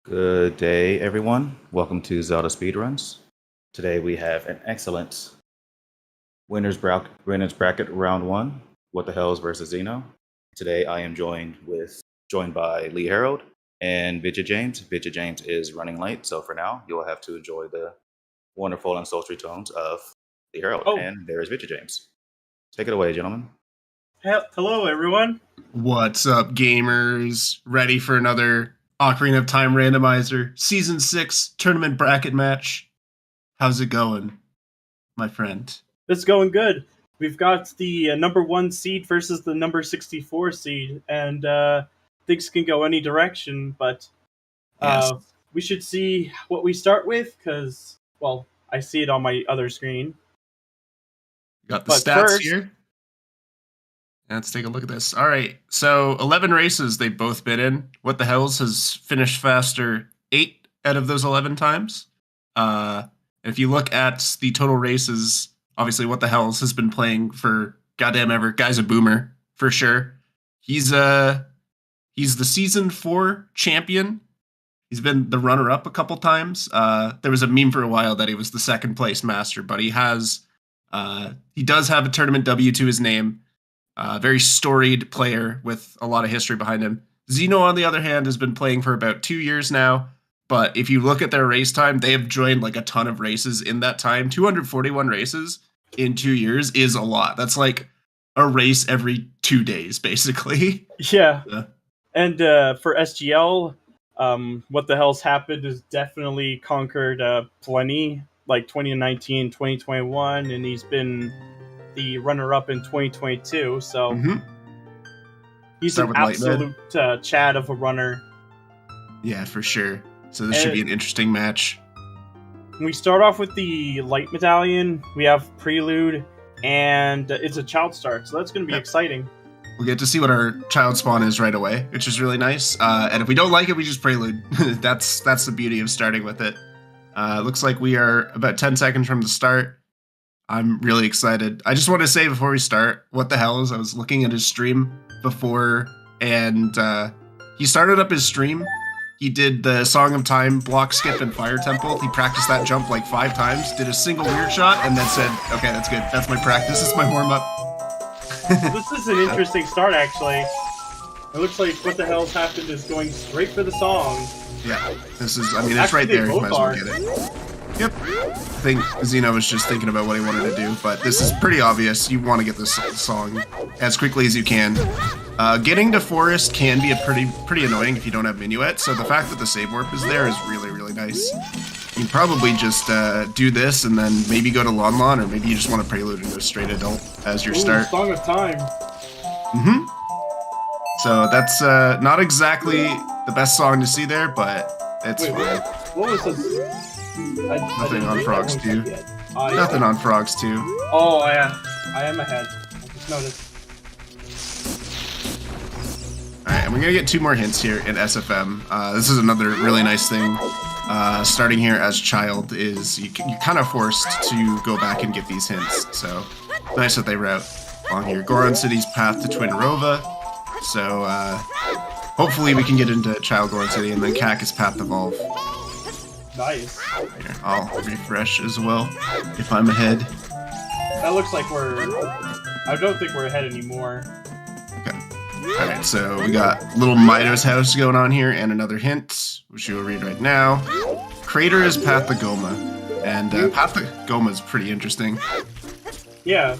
Good day, everyone. Welcome to ZeldaSpeedRuns. Today we have an excellent winners bracket round one. What the Hells versus Xeno. Today I am joined by Lee Harold and Vidya James. Vidya James is running late, so for now you'll have to enjoy the wonderful and sultry tones of Lee Harold. And there is Vidya James. Take it away, gentlemen. Hello, everyone. What's up, gamers? Ready for another Ocarina of Time Randomizer Season 6 tournament bracket match? How's it going, my friend? It's going good. We've got the number 1 seed versus the number 64 seed, and things can go any direction, but Yes. We should see what we start with, because, well, I see it on my other screen. Got the stats here. Let's take a look at this. All right, so 11 races they've both been in. What the Hells has finished faster 8 out of those 11 times. If you look at the total races, obviously What the Hells has been playing for goddamn ever. Guy's a boomer, for sure. He's the Season 4 champion. He's been the runner-up a couple times. There was a meme for a while that he was the second place master, but he does have a tournament W to his name. Very storied player with a lot of history behind him. Xeno, on the other hand, has been playing for about 2 years now. But if you look at their race time, they have joined like a ton of races in that time. 241 races in 2 years is a lot. That's like a race every 2 days, basically. Yeah. And for SGL, What the Hell's Happened has definitely conquered plenty, like 2019, 2021, and he's been the runner-up in 2022, so he's an absolute Chad of a runner. Yeah, for sure. So this should be an interesting match. We start off with the light medallion. We have Prelude, and it's a child start, so that's going to be exciting. We'll get to see what our child spawn is right away, which is really nice. And if we don't like it, we just Prelude. That's the beauty of starting with it. Looks like we are about 10 seconds from the start. I'm really excited. I just want to say before we start, What the Hell is I was looking at his stream before, and he started up his stream. He did the Song of Time, Block, Skip, and Fire Temple. He practiced that jump like 5 times, did a single weird shot, and then said, okay, that's good. That's my practice. This is my warm-up. This is an interesting start, actually. It looks like What the Hell's Happened is going straight for the song. Yeah, this is, I mean, it's right there. You might as well get it. Yep. I think Xeno was just thinking about what he wanted to do, but this is pretty obvious. You want to get this song as quickly as you can. Getting to Forest can be pretty annoying if you don't have Minuet, so the fact that the save warp is there is really, really nice. You probably just do this and then maybe go to Lon Lon, or maybe you just want to Prelude and go straight Adult as your start. Song of Time. So that's not exactly the best song to see there, but it's fine. What was this? Nothing on Frogs 2. Nothing on Frogs 2. Oh, yeah. I am ahead. I just noticed. Alright, and we're going to get 2 more hints here in SFM. This is another really nice thing. Starting here as child is you're kind of forced to go back and get these hints. So, nice that they route along here. Goron City's path to Twinrova. So, hopefully we can get into Child Goron City, and then Kaka's path to Evolve. Nice. Here, I'll refresh as well, if I'm ahead. That looks like I don't think we're ahead anymore. Okay. Alright, so we got little Mido's house going on here, and another hint, which you will read right now. Crater is Path to Goma, and Path to Goma is pretty interesting. Yeah.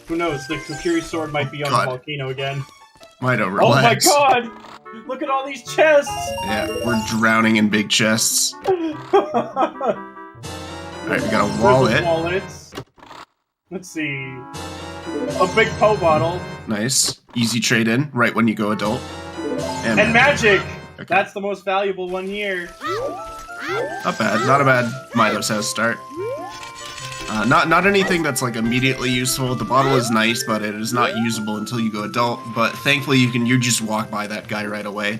Who knows, the Kokiri sword might be on the volcano again. Mido, relax. Oh my god! Look at all these chests! Yeah, we're drowning in big chests. Alright, we got a wallet. Let's see. A big Poe bottle. Nice. Easy trade-in, right when you go Adult. And magic! Okay. That's the most valuable one here. Not bad. Not a bad Mido's house start. Not anything that's like immediately useful. The bottle is nice, but it is not usable until you go Adult. But thankfully, you just walk by that guy right away.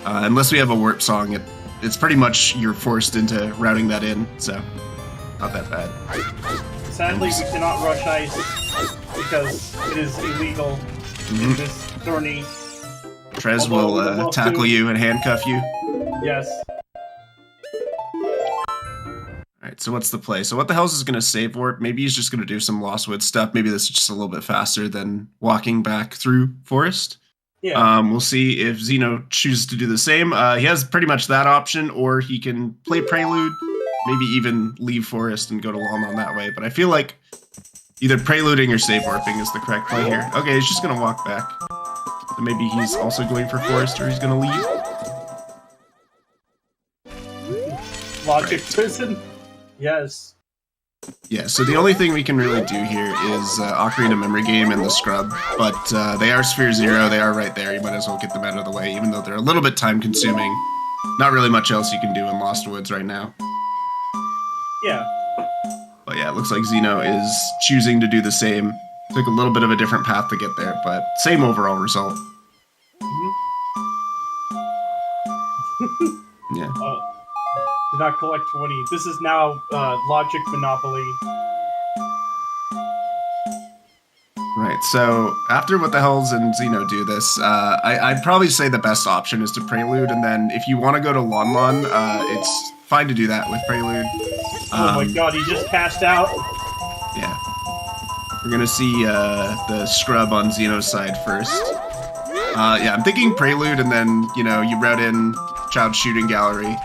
Unless we have a warp song, it's pretty much you're forced into routing that in. So, not that bad. Sadly, we cannot rush ice because it is illegal in this tourney. Trez will tackle you and handcuff you. Yes. Alright, so what's the play? So what the hell's is going to save warp? Maybe he's just going to do some Lost Woods stuff. Maybe this is just a little bit faster than walking back through forest. Yeah. We'll see if Xeno chooses to do the same. He has pretty much that option, or he can play Prelude, maybe even leave forest and go to Lon that way. But I feel like either preluding or save warping is the correct play here. Okay, he's just going to walk back. So maybe he's also going for forest, or he's going to leave. Logic prison. Yes. Yeah, so the only thing we can really do here is Ocarina Memory Game and the Scrub, but they are Sphere Zero, they are right there, you might as well get them out of the way, even though they're a little bit time-consuming. Not really much else you can do in Lost Woods right now. Yeah. But yeah, it looks like Xeno is choosing to do the same. Took a little bit of a different path to get there, but same overall result. Yeah. Did not collect 20. This is now Logic Monopoly. Right, so after What the Hells and Xeno do this, I'd probably say the best option is to Prelude, and then if you want to go to Lon Lon, it's fine to do that with Prelude. Oh my god, he just passed out. Yeah. We're gonna see the Scrub on Xeno's side first. Yeah, I'm thinking Prelude, and then, you know, you route in Child Shooting Gallery.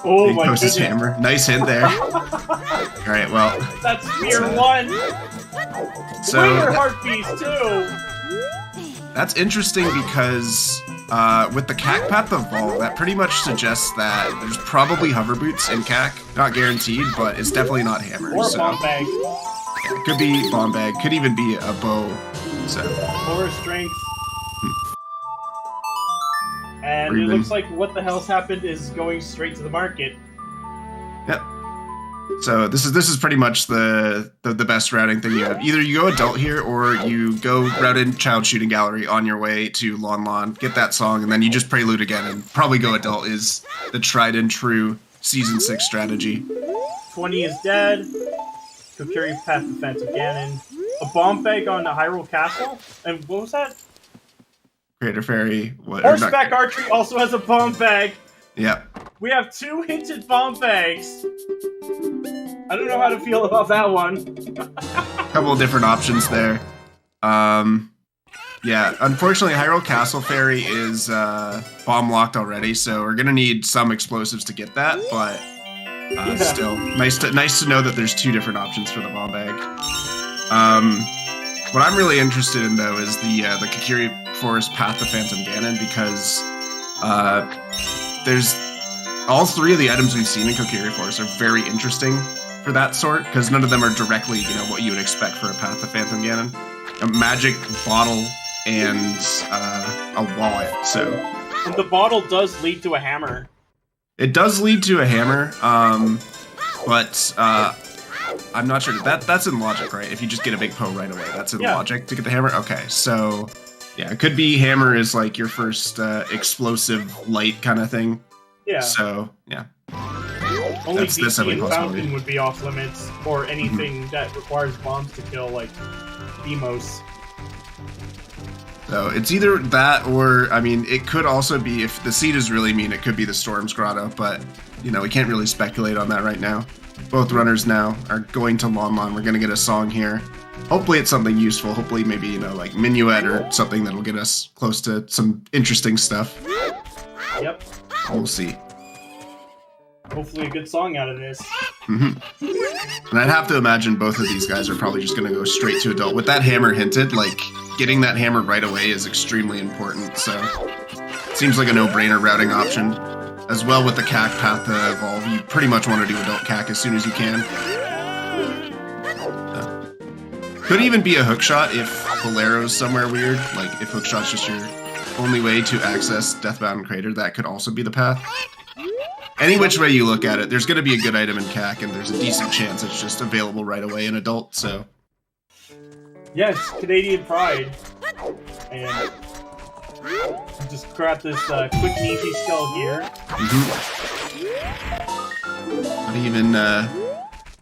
Oh my goodness. His hammer. Nice hint there. Alright, well. That's Sphere 1! So Winger Heartbeats, too! That's interesting because with the CAC path evolve, that pretty much suggests that there's probably hover boots in CAC. Not guaranteed, but it's definitely not hammer. Or so. bomb bag. Yeah, could be bomb bag, could even be a bow. So. Or strength. And it looks like What the Hell's happened is going straight to the market. Yep. So this is pretty much the best routing thing you have. Either you go adult here, or you go route in Child Shooting Gallery on your way to Lon Lon, get that song, and then you just prelude again and probably go adult is the tried and true Season 6 strategy. 20 is dead. Kokiri Path of Phantom Ganon. A bomb bag on Hyrule Castle? And what was that? Creator Fairy. Horseback Archery also has a bomb bag. Yep. We have 2 hinted bomb bags. I don't know how to feel about that one. Couple of different options there. Yeah, unfortunately, Hyrule Castle Fairy is bomb locked already, so we're gonna need some explosives to get that. But still, nice to know that there's 2 different options for the bomb bag. What I'm really interested in though is the Kokiri Forest Path of Phantom Ganon, because there's all 3 of the items we've seen in Kokiri Forest are very interesting for that sort, because none of them are directly, you know, what you would expect for a Path of Phantom Ganon. A magic bottle and a wallet. So and the bottle does lead to a hammer. It does lead to a hammer, but I'm not sure. That's in logic, right? If you just get a big Poe right away, that's in logic to get the hammer? Okay, so yeah, it could be hammer is like your first explosive light kind of thing. Yeah. So, yeah. Only DC and Fountain would be off limits, or anything that requires bombs to kill, like Demos. So it's either that, or, I mean, it could also be, if the seed is really mean, it could be the Storm's Grotto, but, you know, we can't really speculate on that right now. Both runners now are going to Lon Lon. We're going to get a song here. Hopefully it's something useful. Hopefully maybe, you know, like Minuet or something that'll get us close to some interesting stuff. Yep. We'll see. Hopefully a good song out of this. And I'd have to imagine both of these guys are probably just going to go straight to adult. With that hammer hinted, like, getting that hammer right away is extremely important, so seems like a no-brainer routing option. As well with the CAC path to evolve, you pretty much want to do adult CAC as soon as you can. Could even be a hookshot if Bolero's somewhere weird, like if hookshot's just your only way to access Deathbound Crater, that could also be the path. Any which way you look at it, there's going to be a good item in CAC, and there's a decent chance it's just available right away in adult, so... Yes, Canadian Pride. And just grab this quick and easy skull here.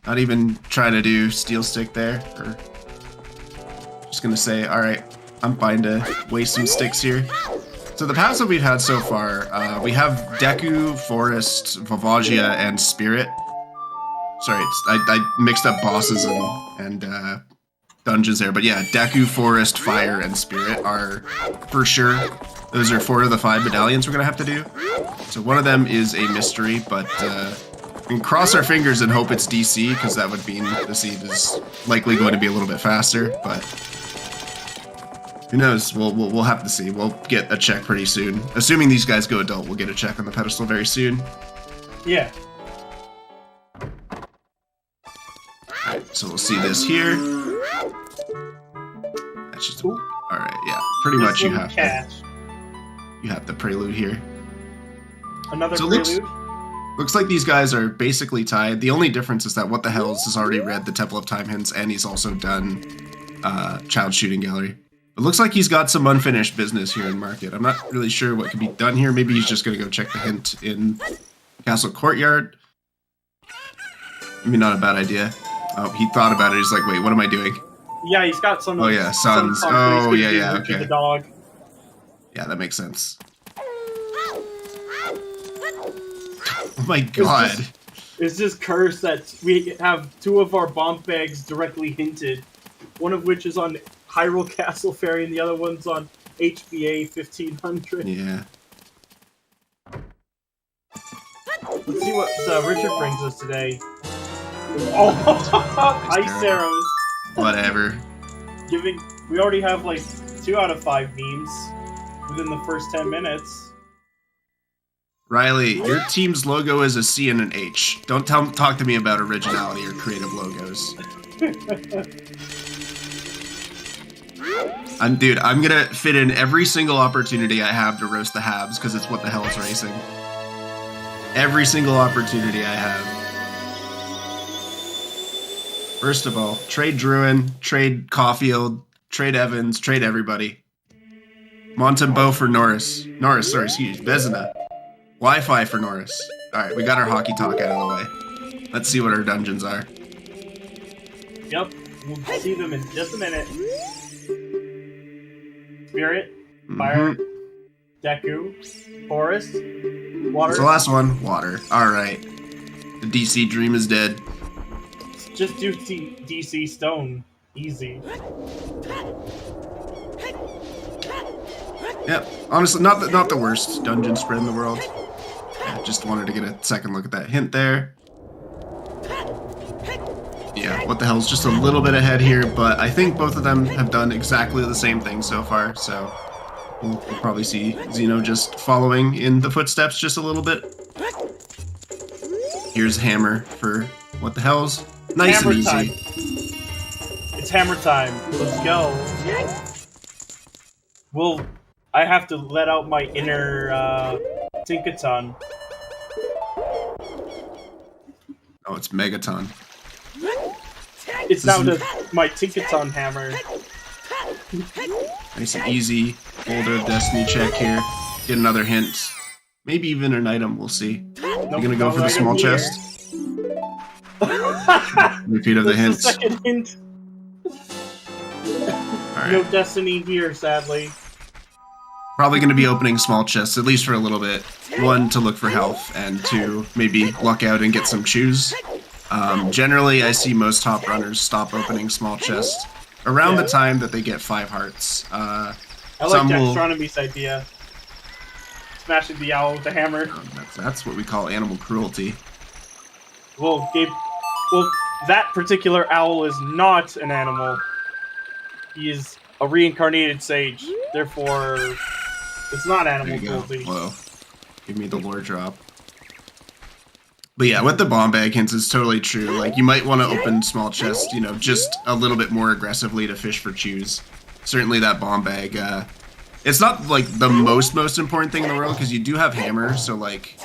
Not even trying to do steel stick there, or just gonna say, alright, I'm fine to waste some sticks here. So the paths that we've had so far, we have Deku, Forest, Vavagia, and Spirit. sorry, I mixed up bosses and dungeons there. But yeah, Deku, Forest, Fire, and Spirit are for sure. Those are 4 of the 5 medallions we're gonna have to do. So one of them is a mystery, but we can cross our fingers and hope it's DC, because that would mean the seed is likely going to be a little bit faster. But who knows? We'll have to see. We'll get a check pretty soon. Assuming these guys go adult, we'll get a check on the pedestal very soon. Yeah. Alright, so we'll see this here. That's just alright, yeah. Pretty much you have the prelude here. Another so prelude? Looks like these guys are basically tied. The only difference is that What the Hells has already read the Temple of Time hints, and he's also done Child Shooting Gallery. It looks like he's got some unfinished business here in Market. I'm not really sure what can be done here. Maybe he's just going to go check the hint in Castle Courtyard. Maybe not a bad idea. Oh, he thought about it. He's like, wait, what am I doing? Yeah, he's got some. Oh yeah, sons. Oh yeah, okay. The dog. Yeah, that makes sense. Oh my god. It's just cursed that we have 2 of our bomb bags directly hinted. One of which is on Hyrule Castle Ferry and the other one's on HBA 1500. Yeah. Let's see what Richard brings us today. Oh, ice arrows. Whatever. We already have like 2 out of 5 memes within the first 10 minutes. Riley, your team's logo is a C and an H. Don't talk to me about originality or creative logos. Dude, I'm gonna fit in every single opportunity I have to roast the Habs, because it's What the Hell is racing. Every single opportunity I have. First of all, trade Druin, trade Caulfield, trade Evans, trade everybody. Montembeau for Norris. Vezina. Wi-Fi for Norris. Alright, we got our hockey talk out of the way. Let's see what our dungeons are. Yep, we'll see them in just a minute. Spirit, Fire, Deku, Forest, Water. What's the last one? Water. Alright. The DC dream is dead. Just do DC Stone. Easy. Yep. Honestly, not the worst dungeon spread in the world. I just wanted to get a second look at that hint there. Yeah, What the Hell's just a little bit ahead here, but I think both of them have done exactly the same thing so far, so we'll probably see Xenoh just following in the footsteps just a little bit. Here's Hammer for What the Hell's. Nice hammer and easy. Time. It's hammer time. Let's go. I have to let out my inner Tinkaton. Oh, it's Megaton. It's now my Tinkaton hammer. Nice and easy. Boulder Destiny check here. Get another hint. Maybe even an item, we'll see. You're gonna go for the small chest? Repeat of the hints. The second hint. Alright. No Destiny here, sadly. Probably going to be opening small chests, at least for a little bit. 1, to look for health, and 2, maybe luck out and get some chews. Generally, I see most top runners stop opening small chests around the time that they get 5 hearts. I like Gastronomy's idea. Smashing the owl with the hammer. That's what we call animal cruelty. Well, that particular owl is not an animal. He is a reincarnated sage. Therefore, it's not animal cruelty. Whoa. Give me the lore drop. But yeah, with the bomb bag hints, it's totally true. Like, you might want to open small chests, you know, just a little bit more aggressively to fish for chews. Certainly that bomb bag, it's not, like, the most important thing in the world, because you do have hammer, so, like...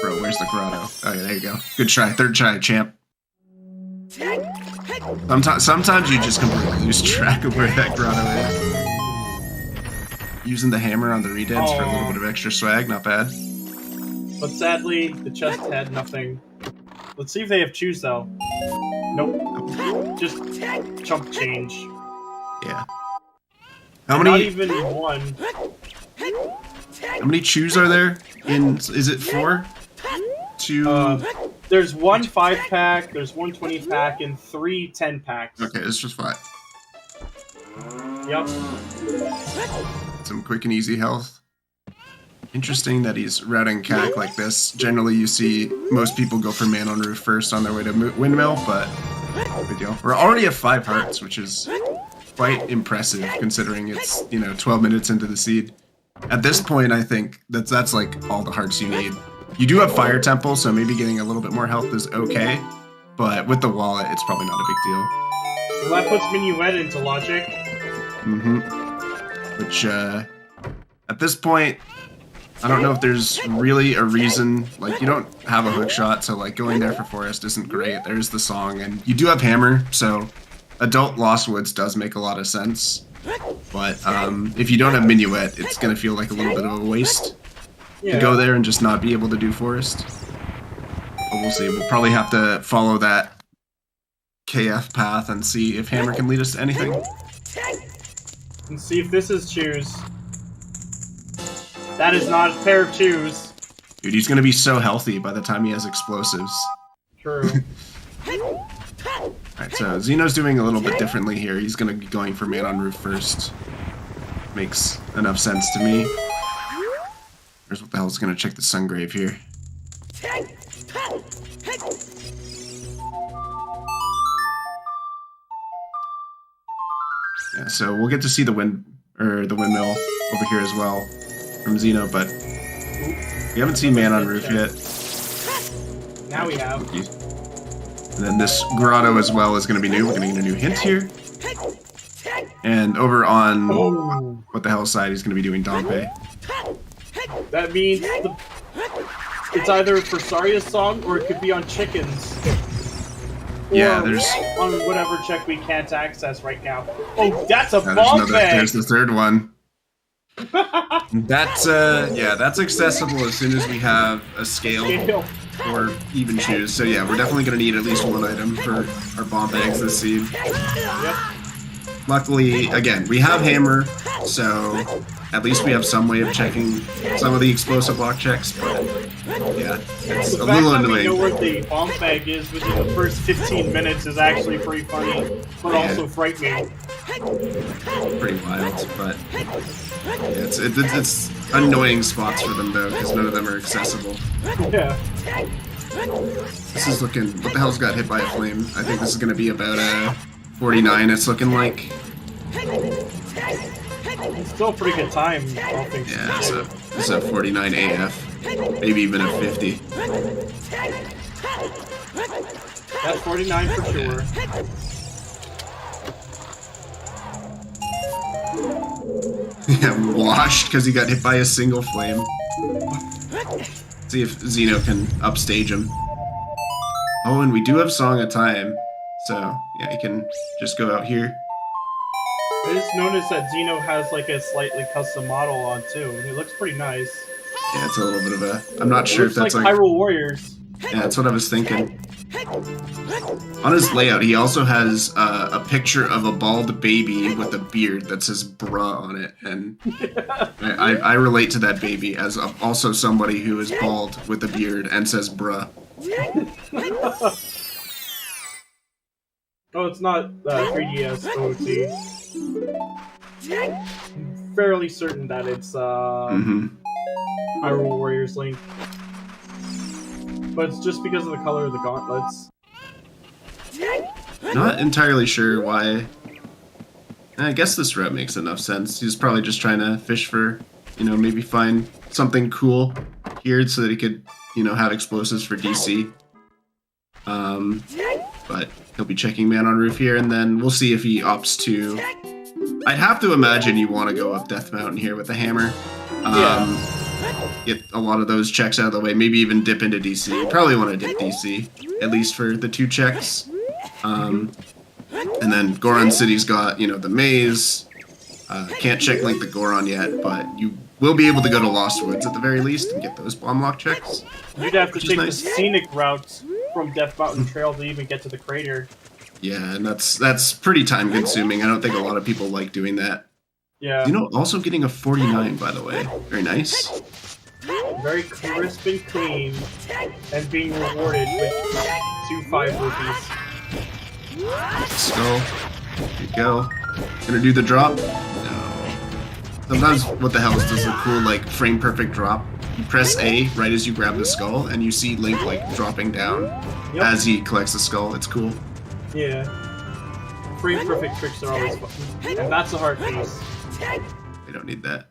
Bro, where's the grotto? Oh, yeah, there you go. Good try. 3rd try, champ. Sometimes you just completely lose track of where that grotto is. Using the hammer on the redents for a little bit of extra swag, not bad. But sadly, the chest had nothing. Let's see if they have chews, though. Nope. Just chump change. Yeah. How many? Not even 1. How many chews are there? Is it 4? 2. There's one 5-pack, there's one 20-pack, and 3 10-packs. Okay, it's just 5. Yep. Some quick and easy health. Interesting that he's routing CAC like this. Generally, you see most people go for Man on Roof first on their way to Windmill, but no big deal. We're already at 5 hearts, which is quite impressive considering it's, 12 minutes into the seed. At this point, I think that's like all the hearts you need. You do have Fire Temple, so maybe getting a little bit more health is okay, but with the wallet, it's probably not a big deal. Well, that puts Minuet into logic. Which, at this point, I don't know if there's really a reason, like, you don't have a hook shot, so, like, going there for Forest isn't great. There's the song, and you do have Hammer, so Adult Lost Woods does make a lot of sense. But, if you don't have Minuet, it's gonna feel like a little bit of a waste to go there and just not be able to do Forest. But we'll see. We'll probably have to follow that KF path and see if Hammer can lead us to anything. And see if this is Choose. That is not a pair of Choose. Dude, he's gonna be so healthy by the time he has explosives. True. Alright, so Xeno's doing a little bit differently here. He's gonna be going for Man on Roof first. Makes enough sense to me. Here's what the hell's gonna check the Sungrave here. Yeah, so we'll get to see the windmill over here as well from Xeno, but we haven't seen Man on Roof yet. Now we have. And then this grotto as well is going to be new. We're going to get a new hint here. And over on what the hell side, he's going to be doing Dompe. That means it's either for Saria's song or it could be on Chickens. Yeah, there's on whatever check we can't access right now. Oh, that's a bomb bag. There's the third one. That's that's accessible as soon as we have a scale or even choose. So yeah, we're definitely gonna need at least one item for our bomb bags this seed. Yep. Luckily, again, we have Hammer, so at least we have some way of checking some of the explosive block checks, but yeah, it's a little annoying. We know where the bomb bag is within the first 15 minutes is actually pretty funny, but also frightening. Pretty wild, but yeah, it's annoying spots for them though, because none of them are accessible. Yeah. This is looking, what the hell's got hit by a flame? I think this is going to be about 49, it's looking like. It's still a pretty good time, all things yeah, so this is a 49 AF, maybe even a 50. That's 49 for sure. Yeah, washed because he got hit by a single flame. See if Xeno can upstage him. Oh, and we do have Song of Time, so yeah, he can just go out here. I just noticed that Xeno has like a slightly custom model on too. It looks pretty nice. Yeah, it's a little bit of a. I'm not sure if that's like Hyrule Warriors. Yeah, that's what I was thinking. On his layout, he also has a picture of a bald baby with a beard that says "bruh" on it, and I relate to that baby as also somebody who is bald with a beard and says "bruh." Oh, it's not 3DS OT. I'm fairly certain that it's Hyrule Warriors Link. But it's just because of the color of the gauntlets. Not entirely sure why. I guess this route makes enough sense. He's probably just trying to fish for, maybe find something cool here so that he could, have explosives for DC. But he'll be checking Man on Roof here, and then we'll see if he opts to. I'd have to imagine you want to go up Death Mountain here with the hammer. Get a lot of those checks out of the way, maybe even dip into DC. You probably want to dip DC, at least for the 2 checks. And then Goron City's got, the maze. Can't check Link the Goron yet, but you will be able to go to Lost Woods at the very least and get those bomb lock checks. You'd have to take the scenic route from Death Mountain Trail to even get to the crater. Yeah, and that's pretty time consuming. I don't think a lot of people like doing that. Yeah. Also getting a 49, by the way. Very nice. Very crisp and clean, and being rewarded with 2 5 rupees. Skull. There you go. Gonna do the drop? No. Sometimes What the Hell does a cool, like, frame perfect drop. You press A right as you grab the skull, and you see Link, like, dropping down as he collects the skull. It's cool. Yeah. Frame perfect tricks are always fun. And that's a hard piece. We don't need that.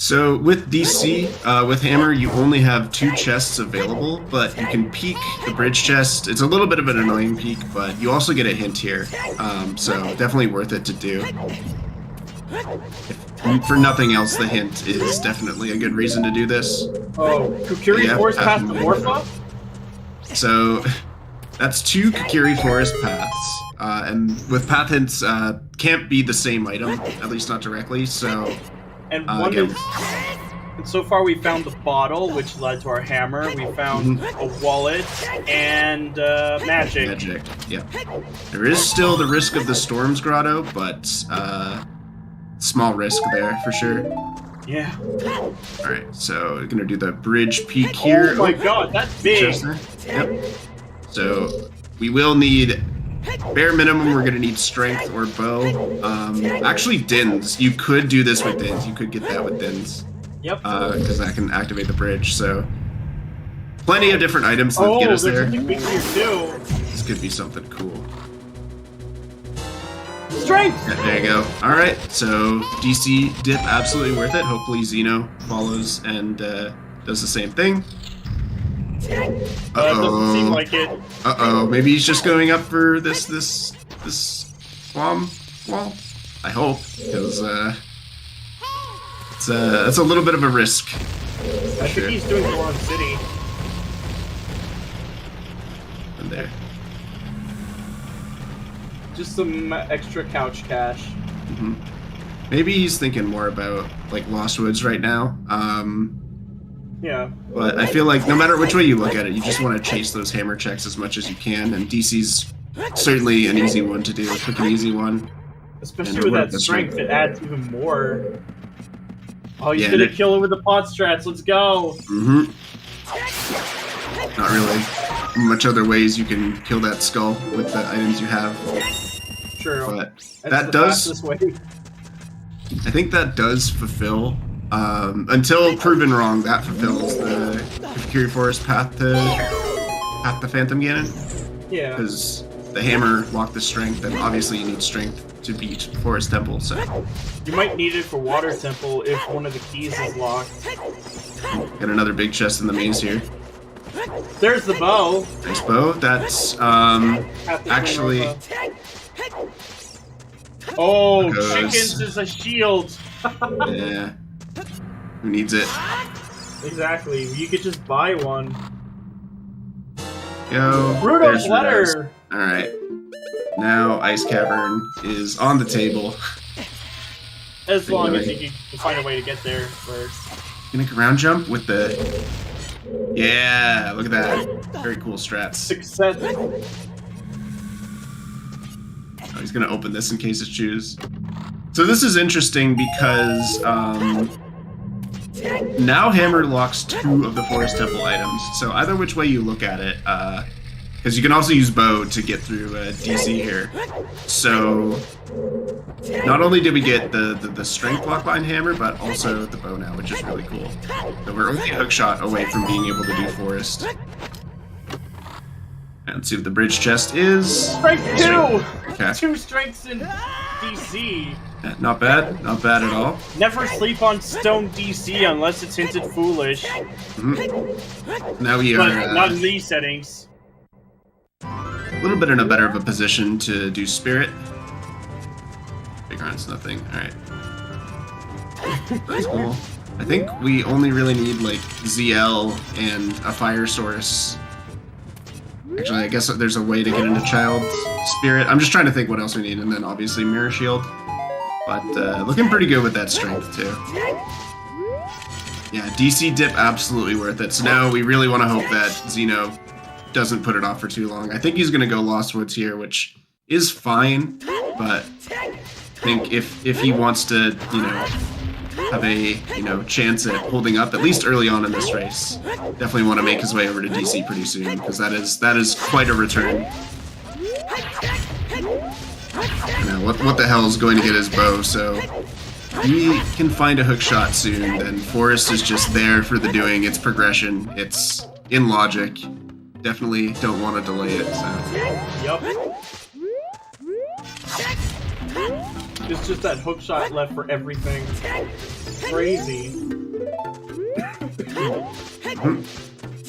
So with DC, with Hammer, you only have 2 chests available, but you can peek the bridge chest. It's a little bit of an annoying peek, but you also get a hint here. So definitely worth it to do. If for nothing else, the hint is definitely a good reason to do this. Oh, Kukiri Forest past the Morpha? So that's 2 Kukiri Forest paths. And with path hints, can't be the same item, at least not directly, so... And one is... And so far we found the bottle, which led to our hammer. We found a wallet and magic. Magic, yeah. There is still the risk of the Storms Grotto, but small risk there for sure. Yeah. Alright, so we're gonna do the bridge peak here. Oh my god, that's big! Yep. So we will need... Bare minimum, we're gonna need strength or bow. Actually, Dins. You could do this with Dins. You could get that with Dins. Yep. Because that can activate the bridge. So, plenty of different items that get us there. Something big here too. This could be something cool. Strength. Yeah, there you go. All right. So DC dip, absolutely worth it. Hopefully, Xeno follows and does the same thing. Doesn't seem like it. Maybe he's just going up for this swamp wall. I hope, because it's a little bit of a risk. I think he's doing Goron City. And there. Just some extra couch cash. Maybe he's thinking more about like Lost Woods right now. Yeah. But I feel like no matter which way you look at it, you just want to chase those hammer checks as much as you can, and DC's certainly an easy one to do, a quick and easy one. Especially with that strength, it adds even more. Oh, he's gonna kill it with the pod strats, let's go! Not really much other ways you can kill that skull with the items you have. True. But that's that does... way. I think that does fulfill... until proven wrong, that fulfills the Kukiri Forest path to Phantom Ganon. Yeah. Because the hammer locked the strength, and obviously you need strength to beat Forest Temple, so... You might need it for Water Temple if one of the keys is locked. Got another big chest in the maze here. There's the bow! Nice bow. That's, actually... Oh, chickens is a shield! Yeah. Who needs it? Exactly. You could just buy one. Go. Gerudo's letter! Alright. Now Ice Cavern is on the table. As long as you can find a way to get there first. Gonna ground jump with the... Yeah, look at that. Very cool strats. Success. Oh, he's gonna open this in case it's choose. So this is interesting because now Hammer locks 2 of the Forest Temple items. So either which way you look at it, because you can also use bow to get through DC here. So not only did we get the strength blockline hammer, but also the bow now, which is really cool. So we're only a hook shot away from being able to do forest. And let's see what the bridge chest is. Strength 2! Okay. 2 strengths in DC. Yeah, not bad at all. Never sleep on stone DC unless it's hinted foolish. Now we But are not in these settings. a little bit in a better of a position to do spirit. Big round's nothing. Alright. That's cool. I think we only really need like ZL and a fire source. Actually, I guess there's a way to get into Child's Spirit. I'm just trying to think what else we need, and then obviously Mirror Shield. But looking pretty good with that strength too. Yeah, DC dip absolutely worth it. So now we really want to hope that Xeno doesn't put it off for too long. I think he's going to go Lost Woods here, which is fine, but I think if he wants to, you know, have a chance at holding up at least early on in this race. Definitely want to make his way over to DC pretty soon because that is quite a return. Now, what the hell is going to get his bow? So he can find a hook shot soon. Then Forest is just there for the doing. It's progression. It's in logic. Definitely don't want to delay it. So. Yup. It's just that hook shot left for everything. Crazy.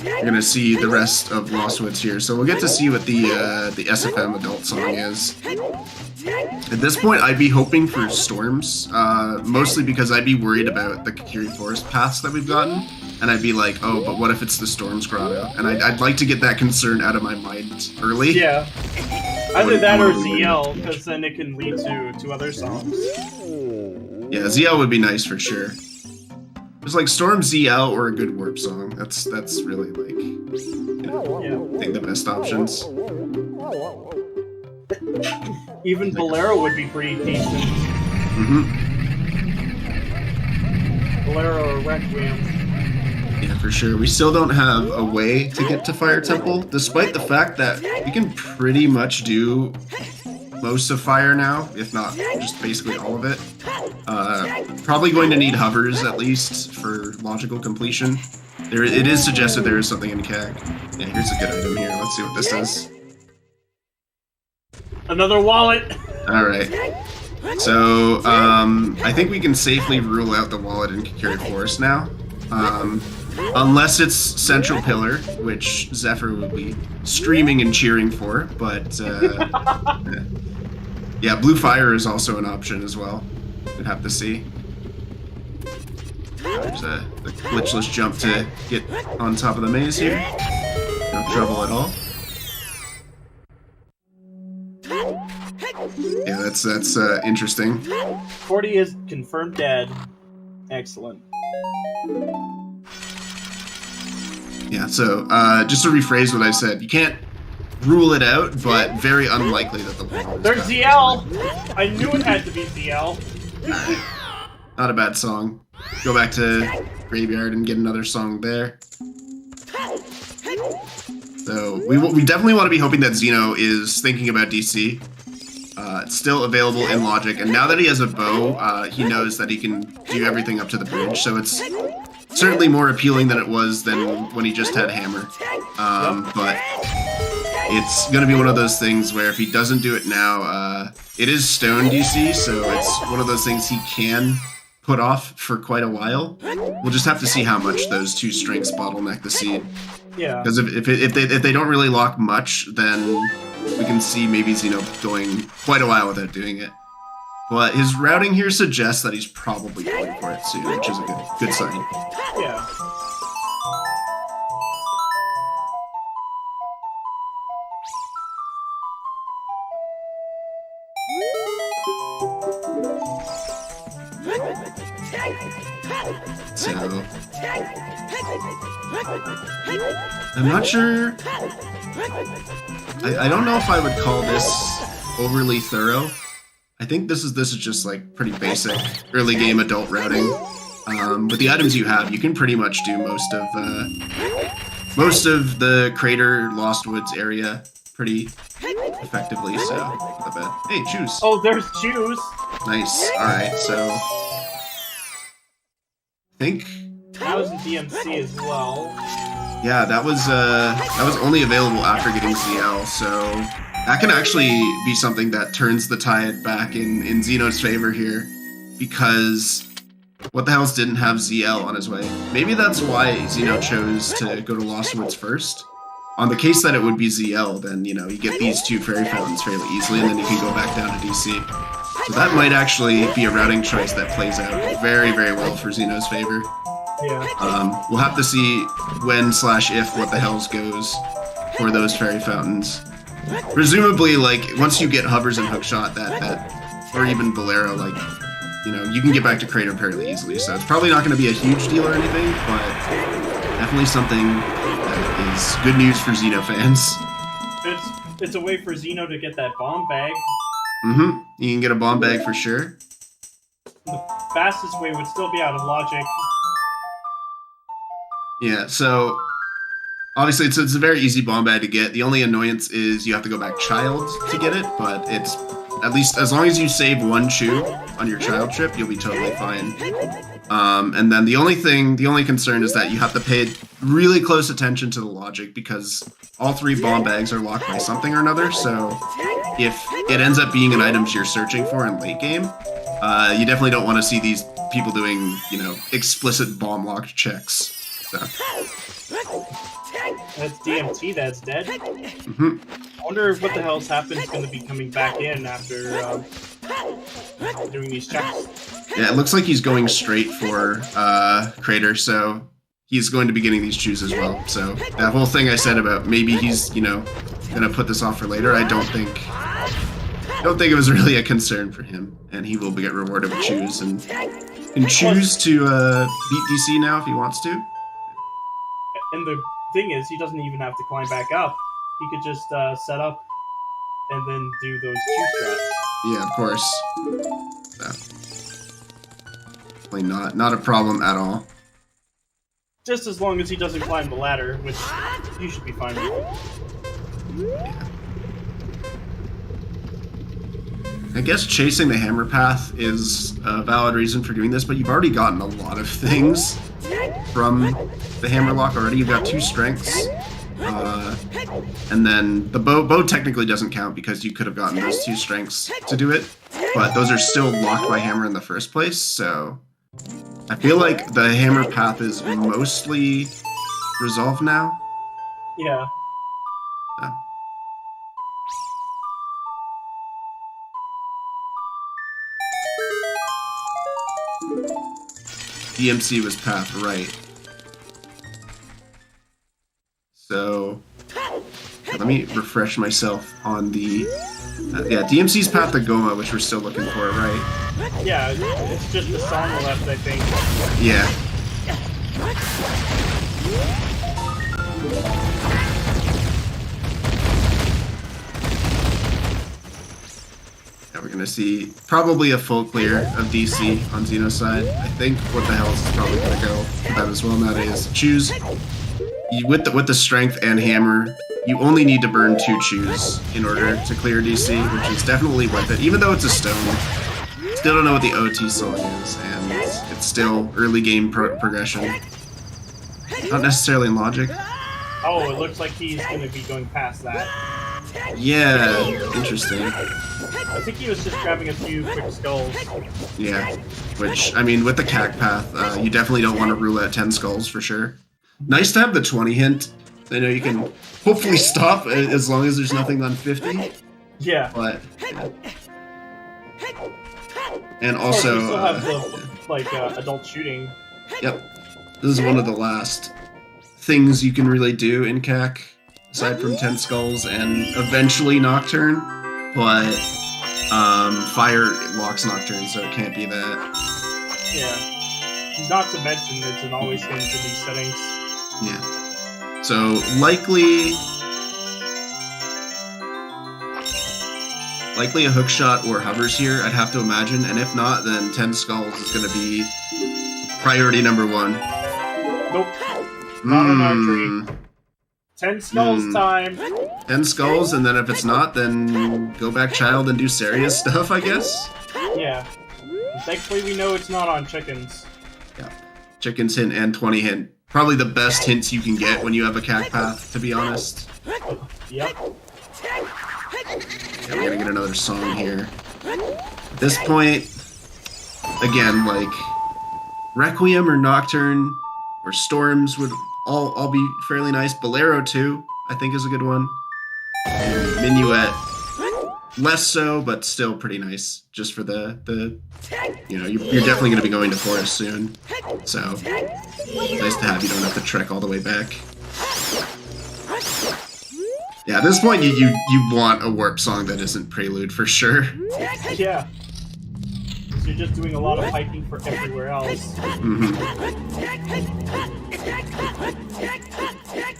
We're gonna see the rest of Lost Woods here, so we'll get to see what the SFM adult song is. At this point, I'd be hoping for Storms, mostly because I'd be worried about the Kakiri Forest paths that we've gotten, and I'd be like, oh, but what if it's the Storms Grotto? And I'd like to get that concern out of my mind early. Yeah. Either that or ZL, because then it can lead to other songs. Yeah, ZL would be nice for sure. It's like Storm, ZL, or a good Warp song. That's really like, I think the best options. Even Bolero would be pretty decent. Bolero or Requiem. Yeah, for sure. We still don't have a way to get to Fire Temple, despite the fact that we can pretty much do most of Fire now, if not just basically all of it. Probably going to need hovers at least for logical completion. It is suggested there is something in CAG. Yeah, here's a good item here. Let's see what this does. Another wallet! Alright. So, I think we can safely rule out the wallet in Kakiri Forest now. Unless it's Central Pillar, which Zephyr will be streaming and cheering for, but yeah, Blue Fire is also an option as well. We'd have to see. There's the glitchless jump to get on top of the maze here. No trouble at all. Yeah, that's interesting. 40 is confirmed dead. Excellent. Yeah, so just to rephrase what I said, you can't rule it out, but very unlikely that the wall is There's ZL! I knew it had to be ZL. Alright. Not a bad song. Go back to Graveyard and get another song there. So we definitely want to be hoping that Xenoh is thinking about DC. It's still available in Logic, and now that he has a bow, he knows that he can do everything up to the bridge, so it's certainly more appealing than it was when he just had Hammer. But it's going to be one of those things where if he doesn't do it now, it is Stone DC, so it's one of those things he can put off for quite a while. We'll just have to see how much those two strengths bottleneck the seed. Yeah. Because if they don't really lock much, then we can see maybe Xenoh going quite a while without doing it. But his routing here suggests that he's probably going for it soon, which is a good sign. Yeah. So I'm not sure. I don't know if I would call this overly thorough. I think this is just like pretty basic early game adult routing. With the items you have, you can pretty much do most of the Crater Lost Woods area pretty effectively. So not bad. Hey, choose. Oh, there's Choose. Nice. All right. So I think That was in DMC as well. yeah, that was only available after getting ZL. So that can actually be something that turns the tide back in Xenoh's favor here, because What the Hells didn't have ZL on his way. Maybe that's why Xenoh chose to go to Lost Woods first. On the case that it would be ZL, then, you get these two fairy fountains fairly easily, and then you can go back down to DC. So that might actually be a routing choice that plays out very, very well for Xenoh's favor. Yeah. We'll have to see when/if What the Hells goes for those fairy fountains. Presumably, like, once you get hovers and hookshot, that or even Bolero, like, you can get back to Crater fairly easily. So it's probably not going to be a huge deal or anything, but definitely something that is good news for Xenoh fans. It's a way for Xenoh to get that bomb bag. You can get a bomb bag for sure. fastest way would still be out of logic. Yeah, so obviously it's a very easy bomb bag to get. The only annoyance is you have to go back child to get it, but it's at least as long as you save one chew on your child trip, you'll be totally fine. And then the only concern is that you have to pay really close attention to the logic because all 3 bomb bags are locked by something or another. So if it ends up being an item you're searching for in late game, you definitely don't want to see these people doing, explicit bomb locked checks. So. That's DMT that's dead. Mm-hmm. I wonder what the hell's happened is going to be coming back in after doing these checks. Yeah, it looks like he's going straight for Crater, so he's going to be getting these chews as well. So that whole thing I said about maybe he's, going to put this off for later, I don't think it was really a concern for him, and he will get rewarded with chews and can choose to beat DC now if he wants to. And the thing is, he doesn't even have to climb back up. He could just set up and then do those chew straps. Yeah, of course. So, definitely not a problem at all. Just as long as he doesn't climb the ladder, which you should be fine with. Yeah. I guess chasing the hammer path is a valid reason for doing this, but you've already gotten a lot of things from the hammer lock already. You've got 2 strengths, and then the bow technically doesn't count because you could have gotten those 2 strengths to do it, but those are still locked by hammer in the first place, so I feel like the hammer path is mostly resolved now. Yeah. DMC was path right. So let me refresh myself on the DMC's path to Goma, which we're still looking for, right? Yeah, it's just the song left, I think. Yeah. We're gonna see probably a full clear of DC on Xeno's side. I think What the Hell is probably gonna go for that as well nowadays. Choose with the strength and hammer, you only need to burn 2 chews in order to clear DC, which is definitely worth it. Even though it's a stone, still don't know what the OT song is, and it's still early game progression. Not necessarily in logic. Oh, it looks like he's gonna be going past that. Yeah, interesting. I think he was just grabbing a few quick skulls. Yeah, which, I mean, with the CAC path, you definitely don't want to rule at 10 skulls for sure. Nice to have the 20 hint. I know you can hopefully stop as long as there's nothing on 50. Yeah. But, yeah. And also... you still have the, adult shooting. Yep. This is one of the last things you can really do in CAC, aside from 10 skulls and eventually Nocturne. But fire locks Nocturne, so it can't be that. Yeah. Not to mention it's an always thing for these settings. Yeah. So likely a hook shot or hovers here, I'd have to imagine, and if not, then 10 skulls is going to be priority number 1. Nope. Not on archery. 10 skulls time. 10 skulls, and then if it's not, then go back child and do serious stuff, I guess? Yeah. And thankfully we know it's not on chickens. Yeah. Chickens hint and 20 hint. Probably the best hints you can get when you have a CAC path, to be honest. Yep. Yeah, we're gonna get another song here. At this point, again, like, Requiem or Nocturne or Storms would all be fairly nice. Bolero too, I think, is a good one. And Minuet, less so, but still pretty nice. Just for the you're definitely gonna be going to Forest soon, so nice to have. You don't have to trek all the way back. Yeah, at this point, you want a warp song that isn't Prelude for sure. Yeah. So you're just doing a lot of hiking for everywhere else. Mm-hmm.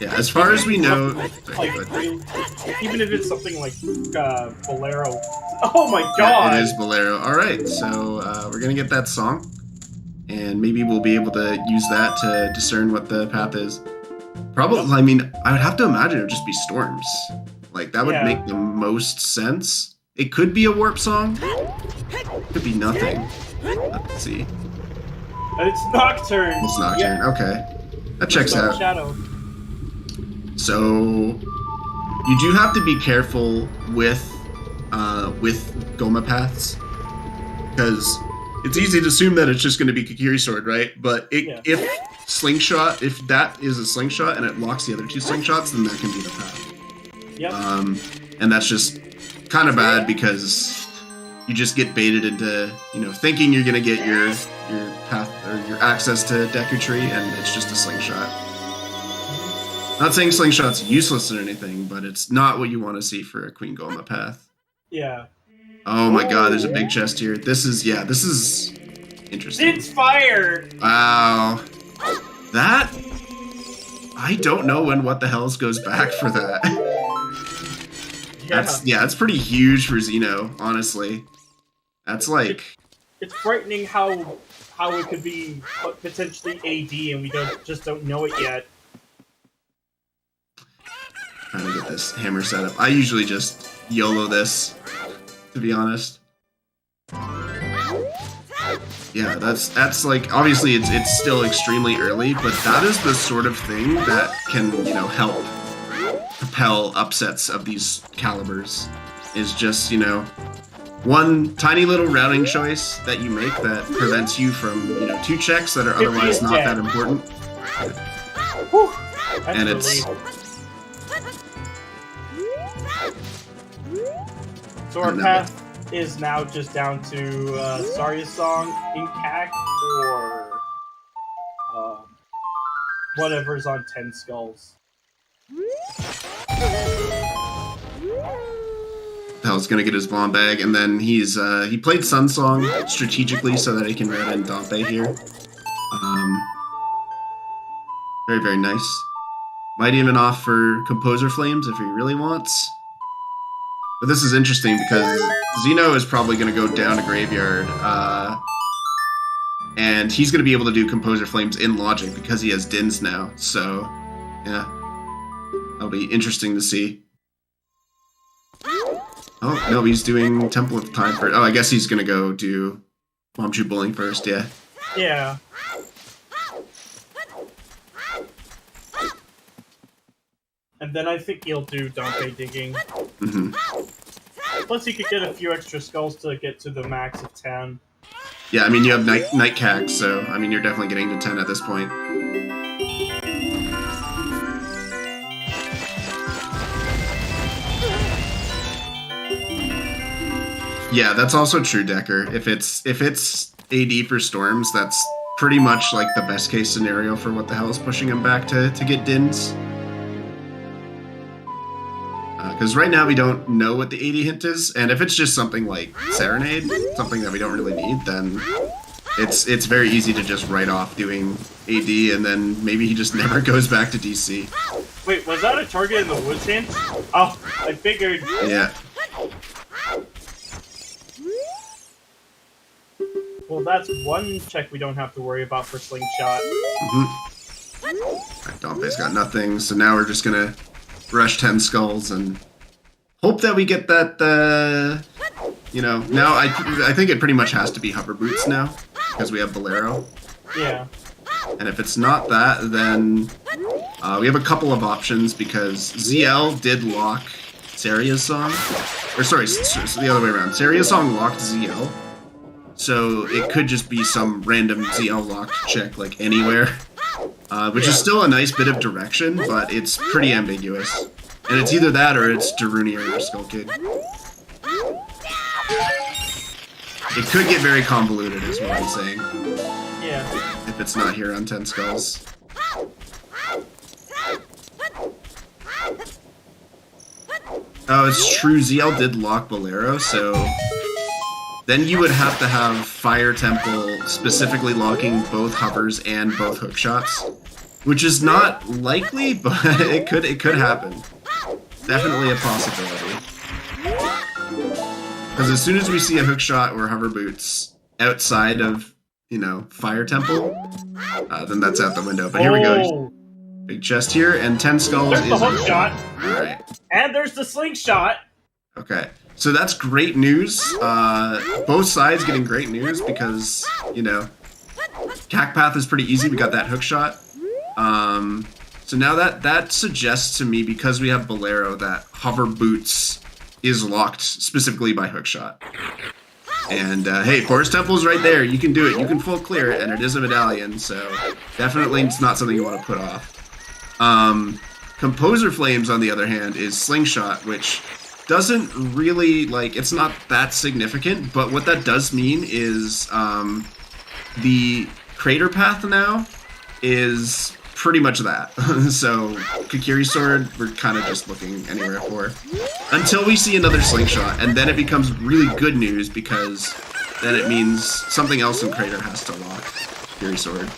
Yeah, as far as we know... Even if it's something like Bolero. Oh my god! Yeah, it is Bolero. Alright, so we're gonna get that song. and maybe we'll be able to use that to discern what the path is. Probably, I mean, I would have to imagine it would just be storms. Like, that would make the most sense. It could be a warp song. It could be nothing. Let's see. And it's Nocturne. It's Nocturne, okay. That checks out. Shadow. So, you do have to be careful with Goma paths, because it's easy to assume that it's just going to be Kikiri Sword, right? But if Slingshot, if that is a Slingshot and it locks the other two Slingshots, then that can be the path. Yep. And that's just kind of bad because you just get baited into, thinking you're going to get your path or your access to Deku Tree, and it's just a Slingshot. Not saying Slingshot's useless or anything, but it's not what you want to see for a Queen Goma path. Yeah. Oh my god, there's a big chest here. This is interesting. It's fire! Wow. That... I don't know when What the Hells goes back for that. That's pretty huge for Xeno, honestly. That's like... It's frightening how it could be potentially AD and we just don't know it yet. Trying to get this hammer set up. I usually just YOLO this, to be honest. Yeah, that's like, obviously it's still extremely early, but that is the sort of thing that can, help propel upsets of these calibers. Is just, one tiny little routing choice that you make that prevents you from, two checks that are otherwise not that important. Whew, and it's... So our path is now just down to Zarya's song, Inkak, or whatever's on 10 Skulls. Hell's gonna get his bomb bag, and then he played Sun Song strategically so that he can route in Dompe here. Very, very nice. Might even off for Composer Flames if he really wants. But this is interesting because Xeno is probably going to go down to Graveyard, and he's going to be able to do Composer Flames in Logic because he has Dins now, so, yeah. That'll be interesting to see. Oh, no, he's doing Temple of Time first. Oh, I guess he's going to go do Momchu Bullying first, yeah. Yeah. And then I think he'll do Dompe Digging. Mm-hmm. Plus he could get a few extra skulls to get to the max of 10. Yeah, I mean, you have Night Cags, so, I mean, you're definitely getting to 10 at this point. Yeah, that's also true, Decker. If it's AD for Storms, that's pretty much like the best case scenario for What the Hell is pushing him back to get Dins. Because right now we don't know what the AD hint is, and if it's just something like Serenade, something that we don't really need, then it's very easy to just write off doing AD, and then maybe he just never goes back to DC. Wait, was that a target in the woods hint? Oh, I figured. Yeah. Well, that's one check we don't have to worry about for Slingshot. Mm-hmm. Alright, Dompe's got nothing, so now we're just gonna rush 10 Skulls and hope that we get that, now I think it pretty much has to be Hover Boots now, because we have Bolero. Yeah. And if it's not that, then we have a couple of options, because ZL did lock Saria's song. Or sorry, the other way around. Saria's song locked ZL, so it could just be some random ZL locked check, like anywhere. Which is still a nice bit of direction, but it's pretty ambiguous. And it's either that or it's Darunia or Skull Kid. It could get very convoluted, is what I'm saying. Yeah. If it's not here on 10 Skulls. Oh, it's true, ZL did lock Bolero, so... Then you would have to have Fire Temple specifically locking both hovers and both hook shots, which is not likely, but it could happen. Definitely a possibility. Because as soon as we see a hook shot or hover boots outside of fire temple, then that's out the window. But here we go. Big chest here, and 10 skulls there's is the hook shot. All right. And there's the slingshot. Okay. So that's great news. Both sides getting great news because, Cack Path is pretty easy. We got that hook shot. So now that suggests to me, because we have Bolero, that Hover Boots is locked specifically by hookshot. And hey, Forest Temple's right there. You can do it. You can full clear it, and it is a medallion, so definitely it's not something you want to put off. Composer Flames, on the other hand, is Slingshot, which doesn't really, it's not that significant, but what that does mean is the Crater Path now is pretty much that. So Kakiri Sword, we're kind of just looking anywhere for. Until we see another Slingshot, and then it becomes really good news because then it means something else in Crater has to lock Kakiri Sword.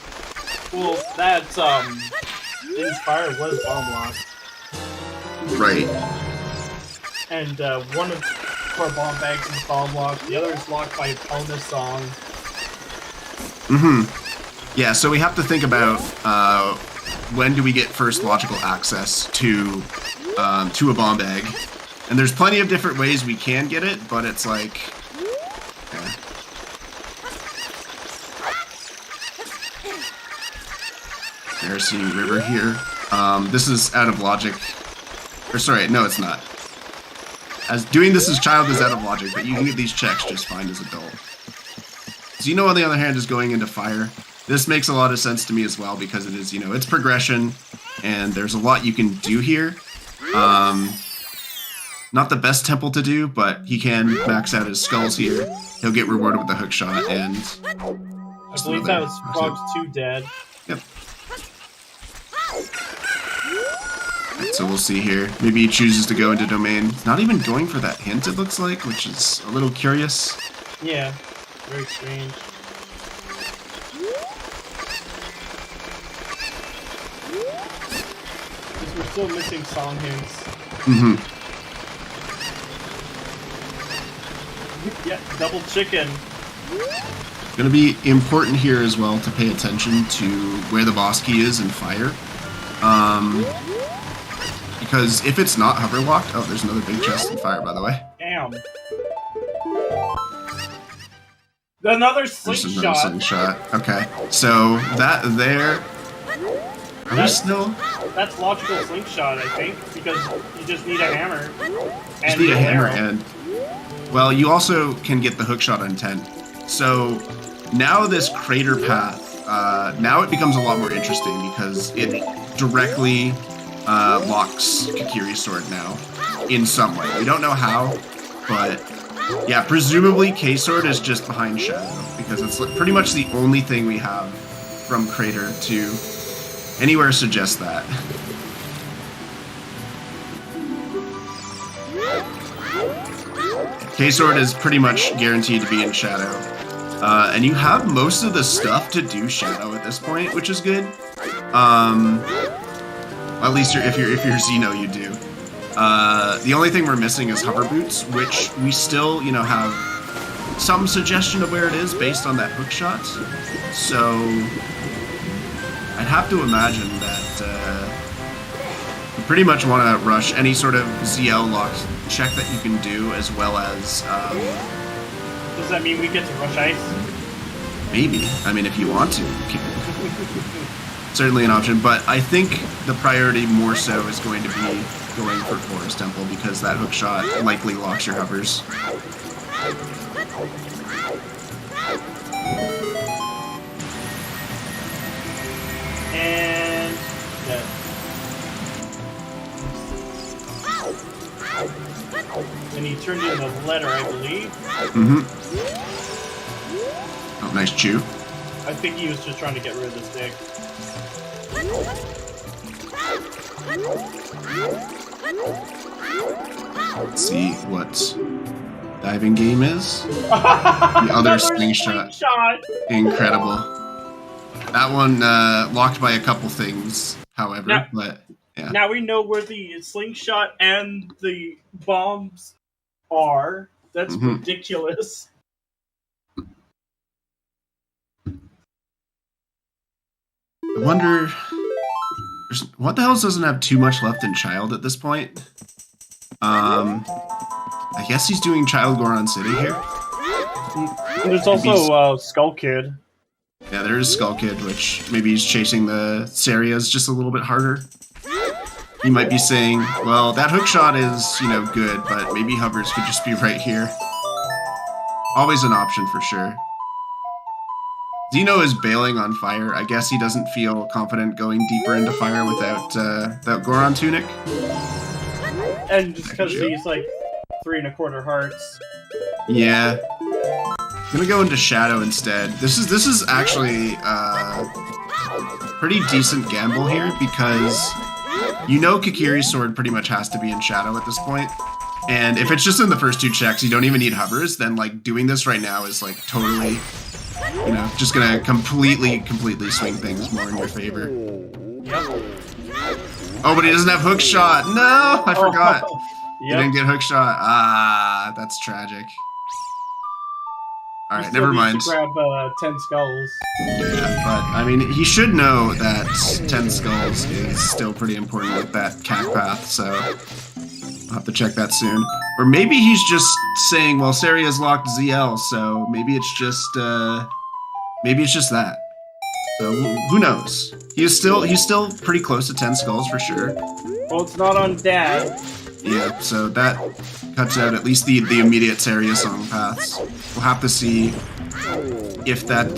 Well, that's, Inspire was bomb locked. Right. And one of our bomb bags is bomb locked, the other is locked by Bonus Song. Yeah, so we have to think about when do we get first logical access to a bomb bag. And there's plenty of different ways we can get it, but it's like... Yeah. Embarrassing River here. This is out of logic. Or sorry, no it's not. As doing this as child is out of logic, but you can get these checks just fine as adult. Xeno, on the other hand, is going into fire. This makes a lot of sense to me as well because it is, it's progression, and there's a lot you can do here. Not the best temple to do, but he can max out his skulls here. He'll get rewarded with the hook shot, and... I believe that was Frogs 2 dead. Yep. Right, so we'll see here. Maybe he chooses to go into domain. He's not even going for that hint, it looks like, which is a little curious. Yeah, very strange. Because we're still missing song hints. Yeah, double chicken. It's going to be important here as well to pay attention to where the boss key is in fire. Because if it's not hover locked... Oh, there's another big chest in fire, by the way. Damn. Another There's slingshot. another slingshot. Okay, so that there... Are we still... That's logical slingshot, I think, because you just need a hammer. Just need a hammer and... Well, you also can get the hookshot on 10. So now this crater path, now it becomes a lot more interesting because it directly locks Kakiri's sword now in some way. We don't know how, but yeah, presumably K-Sword is just behind Shadow because it's pretty much the only thing we have from Crater to anywhere suggests that. K-Sword is pretty much guaranteed to be in Shadow. And you have most of the stuff to do Shadow at this point, which is good. At least if you're Xeno, you do. The only thing we're missing is Hover Boots, which we still, have some suggestion of where it is based on that hook shot. So I'd have to imagine that you pretty much want to rush any sort of ZL locked check that you can do, as well as... Does that mean we get to rush ice? Maybe. I mean, if you want to. Certainly an option, but I think the priority more so is going to be going for Forest Temple, because that hook shot likely locks your hovers. And... dead. And he turned into a letter, I believe. Oh, nice chew. I think he was just trying to get rid of the stick. Let's see what diving game is. The other slingshot. Incredible. That one locked by a couple things, however, now, but yeah. Now we know where the slingshot and the bombs are. That's ridiculous. I wonder... What the hell doesn't have too much left in Child at this point? I guess he's doing Child Goron City here. There's also Skull Kid. Yeah, there is Skull Kid, which maybe he's chasing the Sarias just a little bit harder. He might be saying, well, that hook shot is, you know, good, but maybe hovers could just be right here. Always an option for sure. Xenoh is bailing on fire. I guess he doesn't feel confident going deeper into fire without Goron Tunic. And just because he's like 3 1/4 hearts. Yeah. I'm gonna go into Shadow instead. This is actually a pretty decent gamble here because you know Kikiri's sword pretty much has to be in Shadow at this point. And if it's just in the first 2 checks, you don't even need hovers, then like doing this right now is like totally, you know, just gonna completely swing things more in your favor. Oh, but he doesn't have hook shot. No, I forgot. He didn't get hook shot. Ah, that's tragic. All right, never mind. Grab 10 skulls. Yeah, but I mean, he should know that 10 skulls is still pretty important with that CAC path, so I'll have to check that soon. Or maybe he's just saying, well, Saria's locked ZL, so maybe it's just that. So who knows? He's still pretty close to 10 skulls for sure. Well, it's not on Dad. Yeah, so that cuts out at least the immediate Saria song paths. We'll have to see if that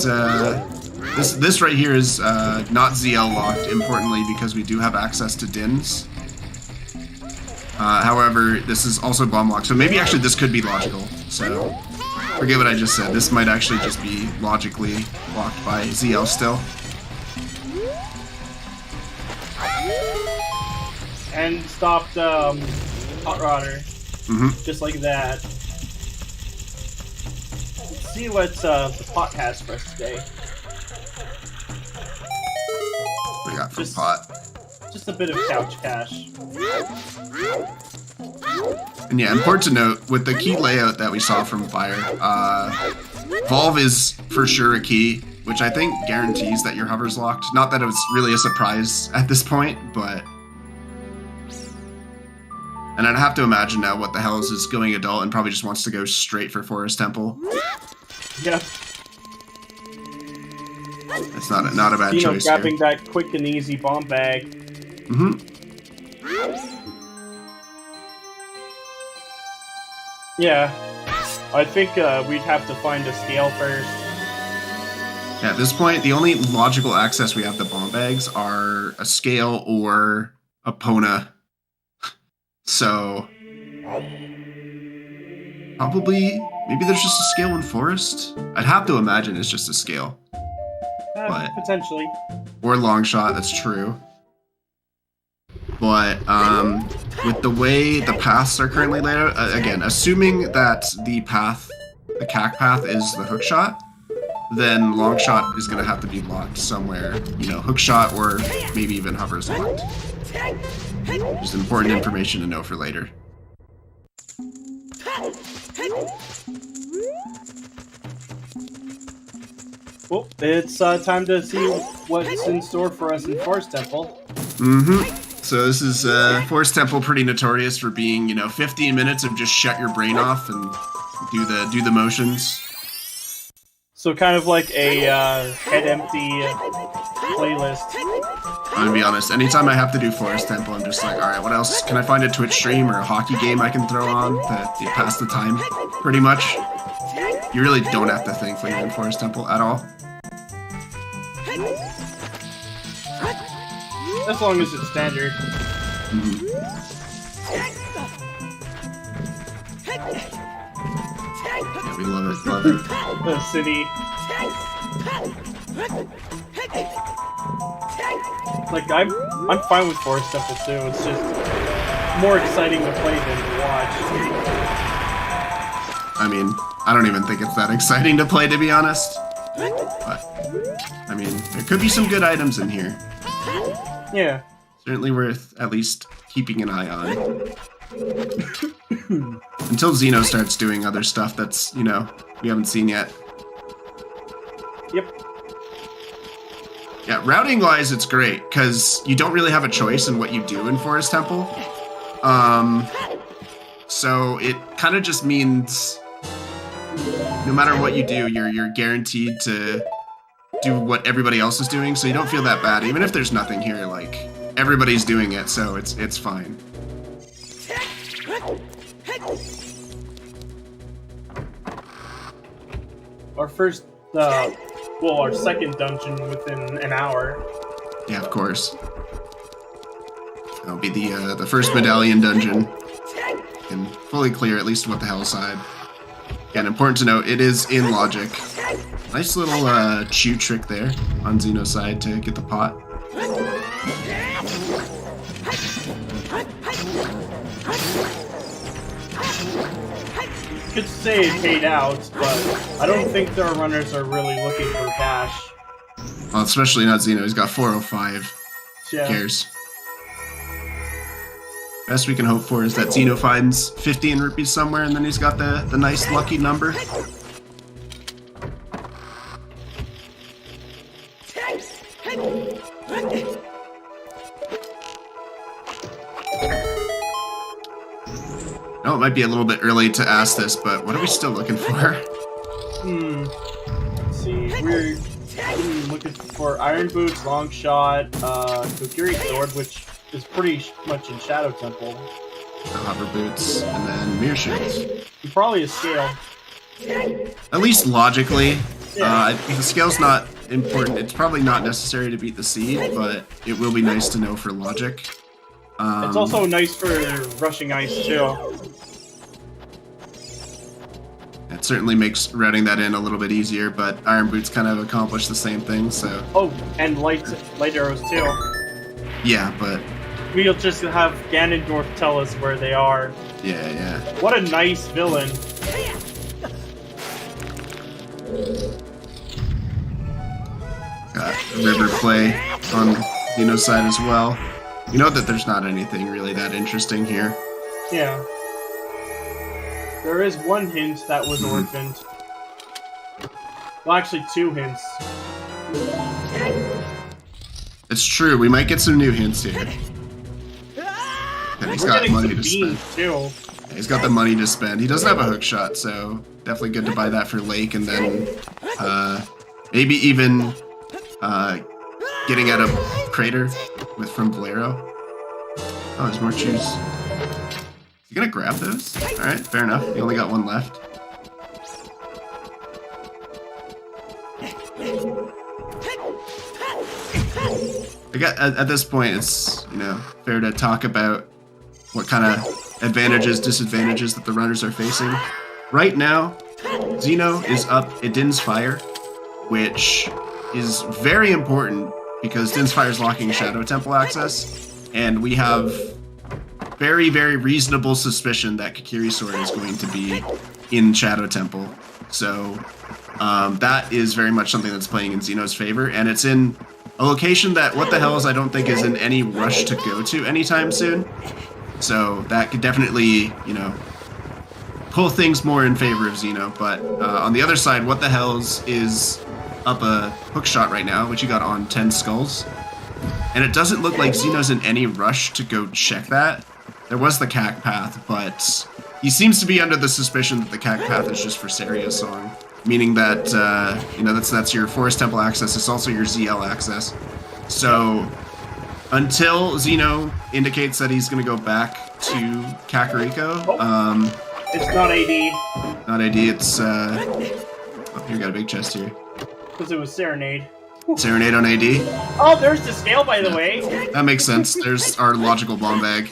this right here is not ZL locked, importantly, because we do have access to Dins. However, this is also bomb locked, so maybe actually this could be logical. So forget what I just said. This might actually just be logically locked by ZL still. And stopped Hot Rodder. Just like that. Let's see what the pot has for us today. What do we got from pot? Just a bit of couch cash. And yeah, important to note, with the key layout that we saw from Fire, Volve is for sure a key, which I think guarantees that your hover's locked. Not that it was really a surprise at this point, but... And I'd have to imagine now what the hell is going adult and probably just wants to go straight for Forest Temple. Yep. It's not a bad choice grabbing here. that quick and easy bomb bag. Yeah. I think we'd have to find a scale first. Yeah, at this point, the only logical access we have to bomb bags are a scale or a Pona. So, probably, maybe there's just a scale in Forest? I'd have to imagine it's just a scale. But, potentially. Or long shot, that's true. But, with the way the paths are currently laid out, again, assuming that the CAC path is the hook shot, then long shot is going to have to be locked somewhere. You know, hook shot or maybe even hover's locked. Just important information to know for later. Well, it's time to see what's in store for us in Forest Temple. So this is Forest Temple, pretty notorious for being, you know, 15 minutes of just shut your brain off and do the motions. So kind of like a head empty playlist. I'm gonna be honest, anytime I have to do Forest Temple, I'm just like, alright, what else? Can I find a Twitch stream or a hockey game I can throw on to pass the time, pretty much? You really don't have to think when you're in Forest Temple at all. As long as it's standard. Yeah, we love it. The city. Like, I'm fine with Forest Temple too, it's just more exciting to play than to watch. I mean, I don't even think it's that exciting to play, to be honest. But, I mean, there could be some good items in here. Yeah. Certainly worth at least keeping an eye on. Until Xenoh starts doing other stuff that's, you know, we haven't seen yet. Yep. Yeah, routing-wise, it's great, because you don't really have a choice in what you do in Forest Temple. So it kind of just means no matter what you do, you're guaranteed to do what everybody else is doing, so you don't feel that bad. Even if there's nothing here, like, everybody's doing it, so it's fine. Our first, our second dungeon within an hour. Yeah, of course. That'll be the first medallion dungeon. And fully clear at least what the hell side. And important to note, it is in logic. Nice little chew trick there on Xeno's side to get the pot. Could say it paid out, but I don't think their runners are really looking for cash. Well, especially not Xeno. He's got 405. Yeah. Who cares? Best we can hope for is that Xeno finds 15 rupees somewhere, and then he's got the nice lucky number. Oh, it might be a little bit early to ask this, but what are we still looking for? Let's see. We're looking for Iron Boots, Long Shot, Kokiri Sword, which is pretty much in Shadow Temple. The Hover Boots, and then Mirror Shields. And probably a scale. At least logically. Yeah. The scale's not important. It's probably not necessary to beat the seed, but it will be nice to know for logic. It's also nice for rushing ice, too. It certainly makes routing that in a little bit easier, but Iron Boots kind of accomplish the same thing, so... Oh, and light arrows, too. Yeah, but... We'll just have Ganondorf tell us where they are. Yeah. What a nice villain. Got a river play on Xeno's side as well. You know that there's not anything really that interesting here. Yeah. There is one hint that was orphaned. Well, actually, two hints. It's true, we might get some new hints here. And he's got money to spend. Too. Yeah, he's got the money to spend. He doesn't have a hook shot, so definitely good to buy that for Lake, and then maybe even getting out of Crater from Valero. Oh, there's more chews. Is he gonna grab those? Alright, fair enough. He only got one left. At this point, it's, fair to talk about what kind of advantages, disadvantages that the runners are facing. Right now, Xeno is up at Din's Fire, which is very important because Din's Fire is locking Shadow Temple access, and we have very, very reasonable suspicion that Kokiri Sword is going to be in Shadow Temple. So that is very much something that's playing in Xeno's favor, and it's in a location that, what the hell is, I don't think is in any rush to go to anytime soon. So that could definitely, pull things more in favor of Xeno. But on the other side, what the hell's is up a hook shot right now, which he got on 10 skulls. And it doesn't look like Xeno's in any rush to go check that. There was the Cac Path, but he seems to be under the suspicion that the Cac Path is just for Saria's song. Meaning that, that's your Forest Temple access. It's also your ZL access. So until Xeno indicates that he's going to go back to Kakariko, it's not AD. Not AD, it's, you got a big chest here. Because it was Serenade. Serenade on AD? Oh, there's the scale, by the way. That makes sense. There's our logical bomb bag.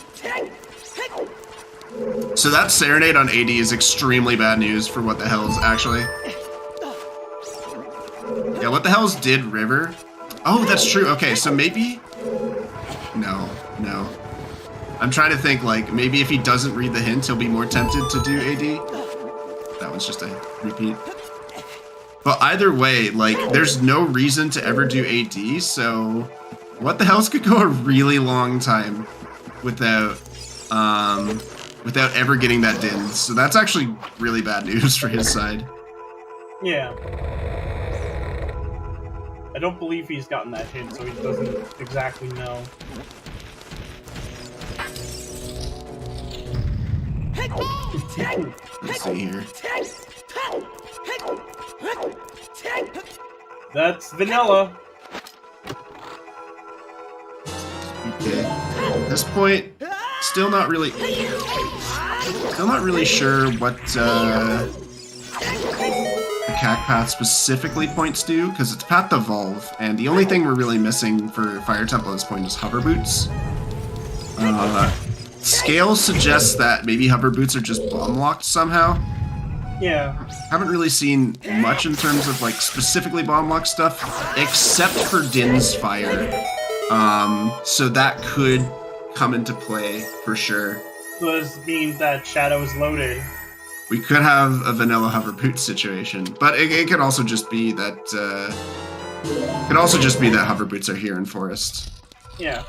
So that Serenade on AD is extremely bad news for what the hell's actually. Yeah, what the hell's did River? Oh, that's true. Okay, so maybe... No. I'm trying to think, maybe if he doesn't read the hint, he'll be more tempted to do AD. That one's just a repeat. But either way, there's no reason to ever do AD, so... What the hell's could go a really long time without ever getting that din. So that's actually really bad news for his side. Yeah. I don't believe he's gotten that hint, so he doesn't exactly know. Let's see here. That's vanilla. Okay. At this point, still not really sure what the cac path specifically points to, because it's Path to Evolve, and the only thing we're really missing for Fire Temple at this point is hover boots. Scale suggests that maybe hover boots are just bomb locked somehow. Yeah. Haven't really seen much in terms of like specifically bomb lock stuff, except for Din's fire. So that could come into play for sure. Does mean that Shadow is loaded. We could have a vanilla hover boot situation, but it could also just be that hover boots are here in Forest. Yeah.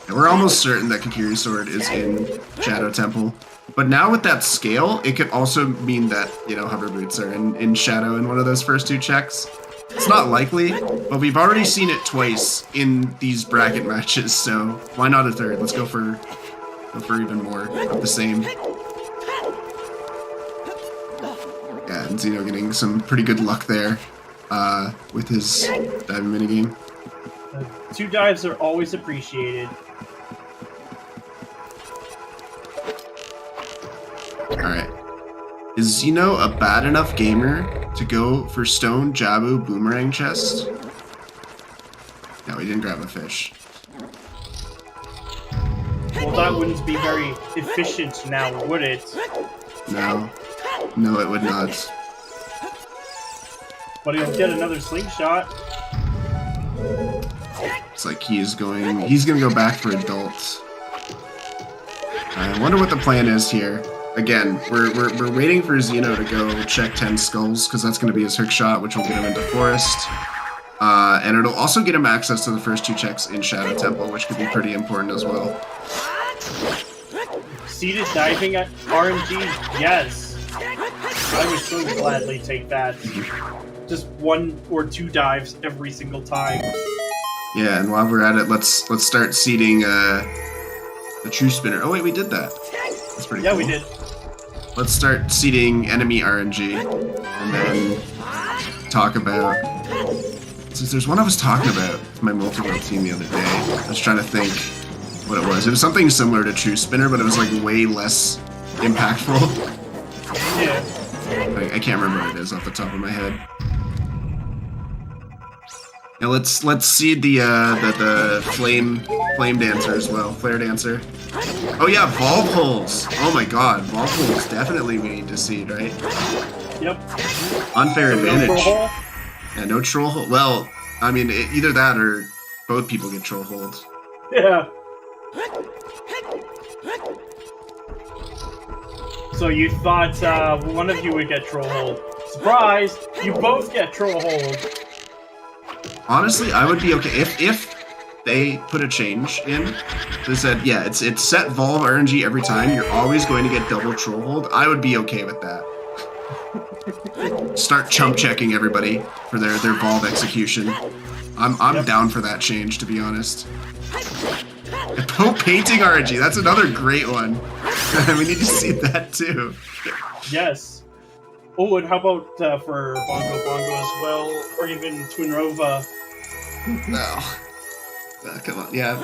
And we're almost certain that Kakiri Sword is in Shadow Temple. But now with that scale, it could also mean that, hover boots are in Shadow in one of those first two checks. It's not likely, but we've already seen it twice in these bracket matches, so why not a third? Let's go for even more of the same. Yeah, and Xeno getting some pretty good luck there with his diving minigame. 2 dives are always appreciated. Alright. Is Xeno a bad enough gamer to go for Stone, Jabu, Boomerang Chest? No, he didn't grab a fish. Well, that wouldn't be very efficient now, would it? No. No, it would not. But he'll get another slingshot. It's like he's gonna go back for adults. I wonder what the plan is here. Again, we're waiting for Xeno to go check 10 skulls, because that's going to be his hook shot, which will get him into Forest. And it'll also get him access to the first 2 checks in Shadow Temple, which could be pretty important as well. Seated diving at RNG? Yes. I would so gladly take that. Just 1 or 2 dives every single time. Yeah, and while we're at it, let's start seeding the True Spinner. Oh wait, we did that. That's pretty cool. Yeah, we did. Let's start seeding enemy RNG, and then talk about... Since there's one I was talking about with my multi-world team the other day. I was trying to think what it was. It was something similar to True Spinner, but it was like way less impactful. Yeah. I can't remember what it is off the top of my head. Now let's seed the flame dancer as well, flare dancer. Oh yeah, Volve holes. Oh my god, Volve holes definitely we need to seed, right? Yep. Unfair advantage. No troll hole? Yeah, no troll hole. Well, I mean, either that or both people get troll holed. Yeah. So you thought one of you would get troll hold. Surprise! You both get troll hold. Honestly, I would be okay if they put a change in. They said, yeah, it's set Volve RNG every time. You're always going to get double troll hold. I would be okay with that. Start chump checking everybody for their Volve execution. I'm down for that change, to be honest. Pope painting RNG, that's another great one. We need to see that too. Yes. Oh, and how about for Bongo Bongo as well, or even Twinrova? No. Come on, yeah.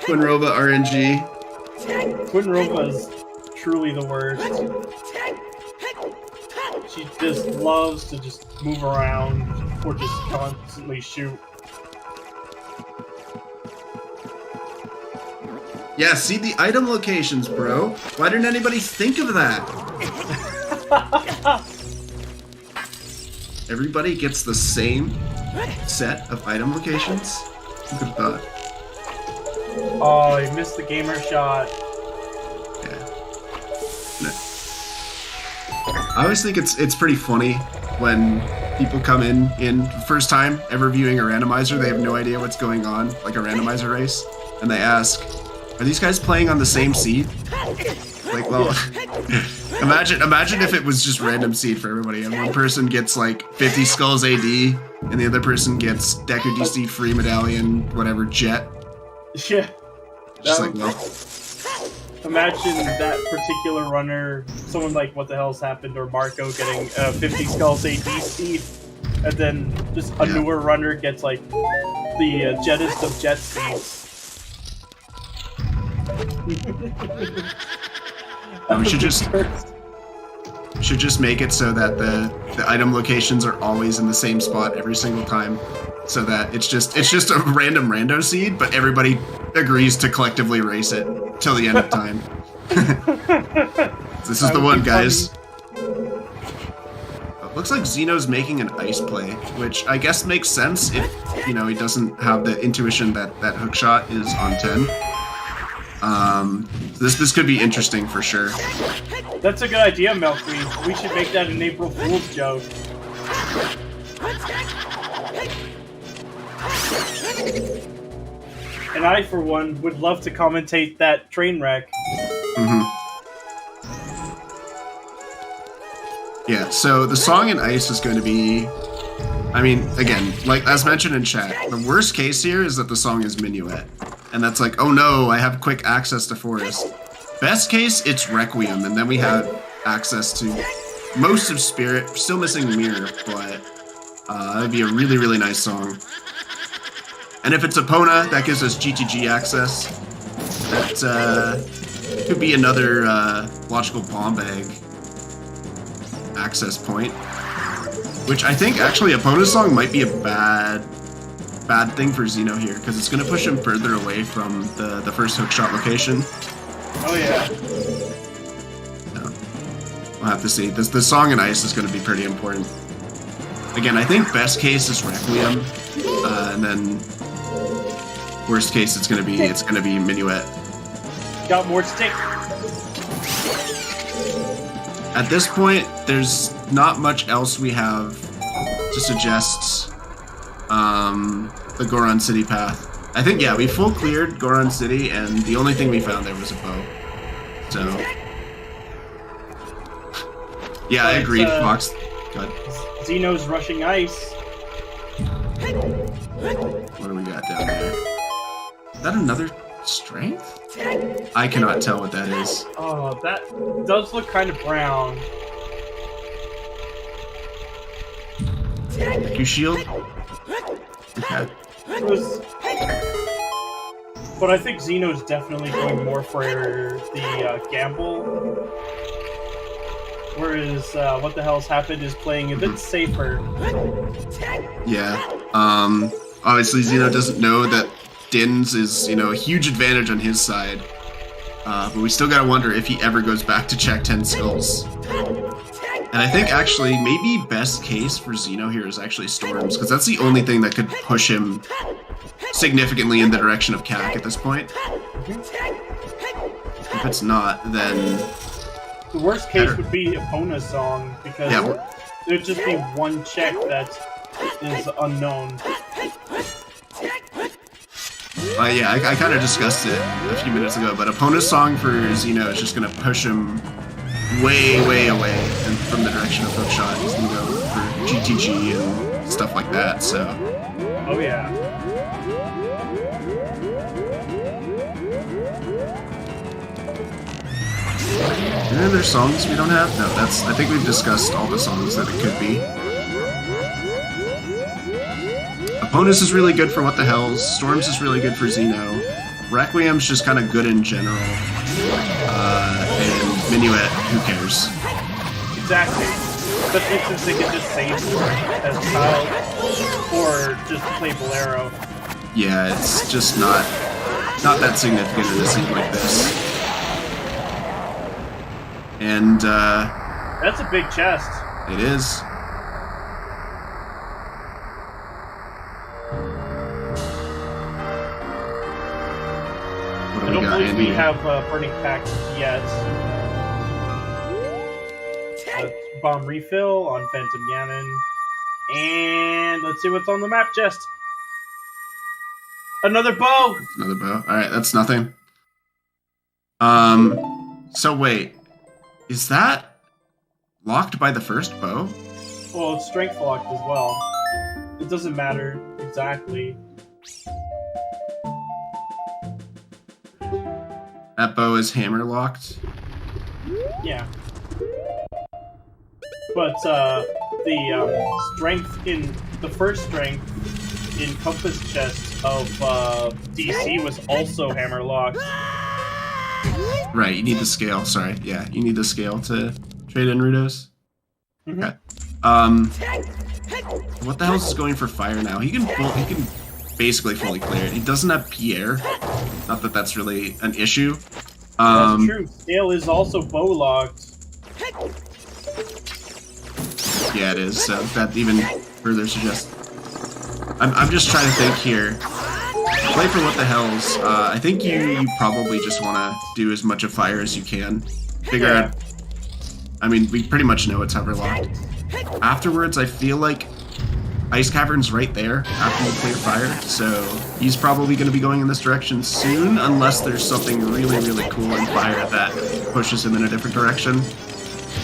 Twinrova RNG. Twinrova is truly the worst. She just loves to just move around or just constantly shoot. Yeah, see the item locations, bro. Why didn't anybody think of that? Everybody gets the same set of item locations? Who could have thought? Oh, he missed the gamer shot. Yeah. No. I always think it's pretty funny when people come in first time ever viewing a randomizer, they have no idea what's going on, like a randomizer race, and they ask, are these guys playing on the same seed? Like, well, Imagine if it was just random seed for everybody, and one person gets like 50 skulls AD, and the other person gets Deku DC free medallion, whatever jet. Yeah. Just like, well. Imagine that particular runner, someone like What the Hell's Happened or Marco getting 50 skulls AD seed, and then just a newer runner gets like the jettest of jet seeds. We should just make it so that the item locations are always in the same spot every single time, so that it's just a random rando seed, but everybody agrees to collectively race it till the end of time. This is the one, guys. It looks like Xeno's making an ice play, which I guess makes sense if he doesn't have the intuition that hookshot is on 10. This could be interesting for sure. That's a good idea, Milkweed. We should make that an April Fool's joke. And I, for one, would love to commentate that train wreck. Yeah, so the song in Ice is going to be... I mean, again, like as mentioned in chat, the worst case here is that the song is Minuet. And that's like, oh no, I have quick access to Forest. Best case, it's Requiem, and then we have access to most of Spirit. Still missing Mirror, but that'd be a really, really nice song. And if it's Epona, that gives us GTG access. That could be another logical bomb bag access point. Which I think actually Epona's song might be a bad thing for Xeno here, because it's going to push him further away from the first hookshot location. Oh yeah. So, we'll have to see. The song in Ice is going to be pretty important. Again, I think best case is Requiem, and then worst case it's going to be Minuet. Got more stick. At this point, there's not much else we have to suggest the Goron City path. I think, yeah, we full cleared Goron City, and the only thing we found there was a bow. So, yeah, I agree, Fox. Go ahead. Xeno's rushing ice. What do we got down there? Is that another strength? I cannot tell what that is. Oh, that does look kind of brown. Deku shield? Okay. But I think Xeno's definitely going more for the gamble. Whereas What the Hell's Happened is playing a bit safer. Yeah. Obviously Xeno doesn't know that Din's is, a huge advantage on his side. But we still gotta wonder if he ever goes back to check 10 skulls. And I think actually maybe best case for Xeno here is actually Storms, because that's the only thing that could push him significantly in the direction of CAC at this point. If it's not, then... The worst case would be Epona's song, because there'd just be one check that is unknown. Yeah, I kind of discussed it a few minutes ago, but Epona's song for Xeno is just going to push him way, way away from the direction of hookshot. He's going to go for GTG and stuff like that, so... Oh yeah. Any other songs we don't have? No, I think we've discussed all the songs that it could be. Epona's is really good for What the Hells. Storms is really good for Xeno. Requiem's just kind of good in general. And Minuet, who cares? Exactly. Especially since they could just save as child or just play Bolero. Yeah, it's just not that significant in a scene like this. And that's a big chest. It is. What do I we don't got believe in we here? have burning packs yet. Bomb refill on Phantom Ganon. And let's see what's on the map chest. Another bow! Another bow. Alright, that's nothing. So wait. Is that locked by the first bow? Well, it's strength locked as well. It doesn't matter exactly. That bow is hammer locked? Yeah. But the strength in the first strength in Compass Chest of DC was also hammer locked. Right, you need the scale. Sorry, yeah, you need the scale to trade in Rudos. Mm-hmm. Okay. What the hell is going for fire now? He can basically fully clear it. He doesn't have Pierre. Not that that's really an issue. That's true. Scale is also bow locked. Yeah, it is. So that even further suggests. I'm just trying to think here. Play for what the hells. I think you probably just want to do as much of fire as you can. Figure out. I mean, we pretty much know it's hover locked. Afterwards, I feel like Ice Cavern's right there after you clear fire, so he's probably going to be going in this direction soon, unless there's something really, really cool in fire that pushes him in a different direction.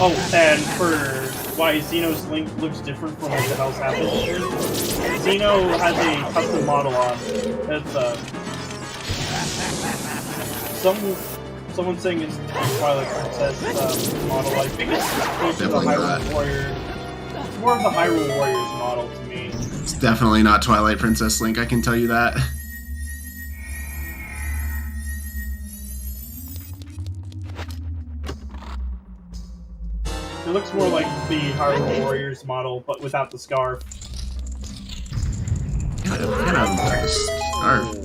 Oh, and for why Xeno's Link looks different from what the hell's happened here, Xeno has a custom model on. That's someone saying it's Twilight Princess model. I think it's close to the Hyrule Warrior. It's more of the Hyrule Warriors model to me. It's definitely not Twilight Princess Link, I can tell you that. It looks more like the Hyrule Warriors model, but without the scarf. Get out of the scarf.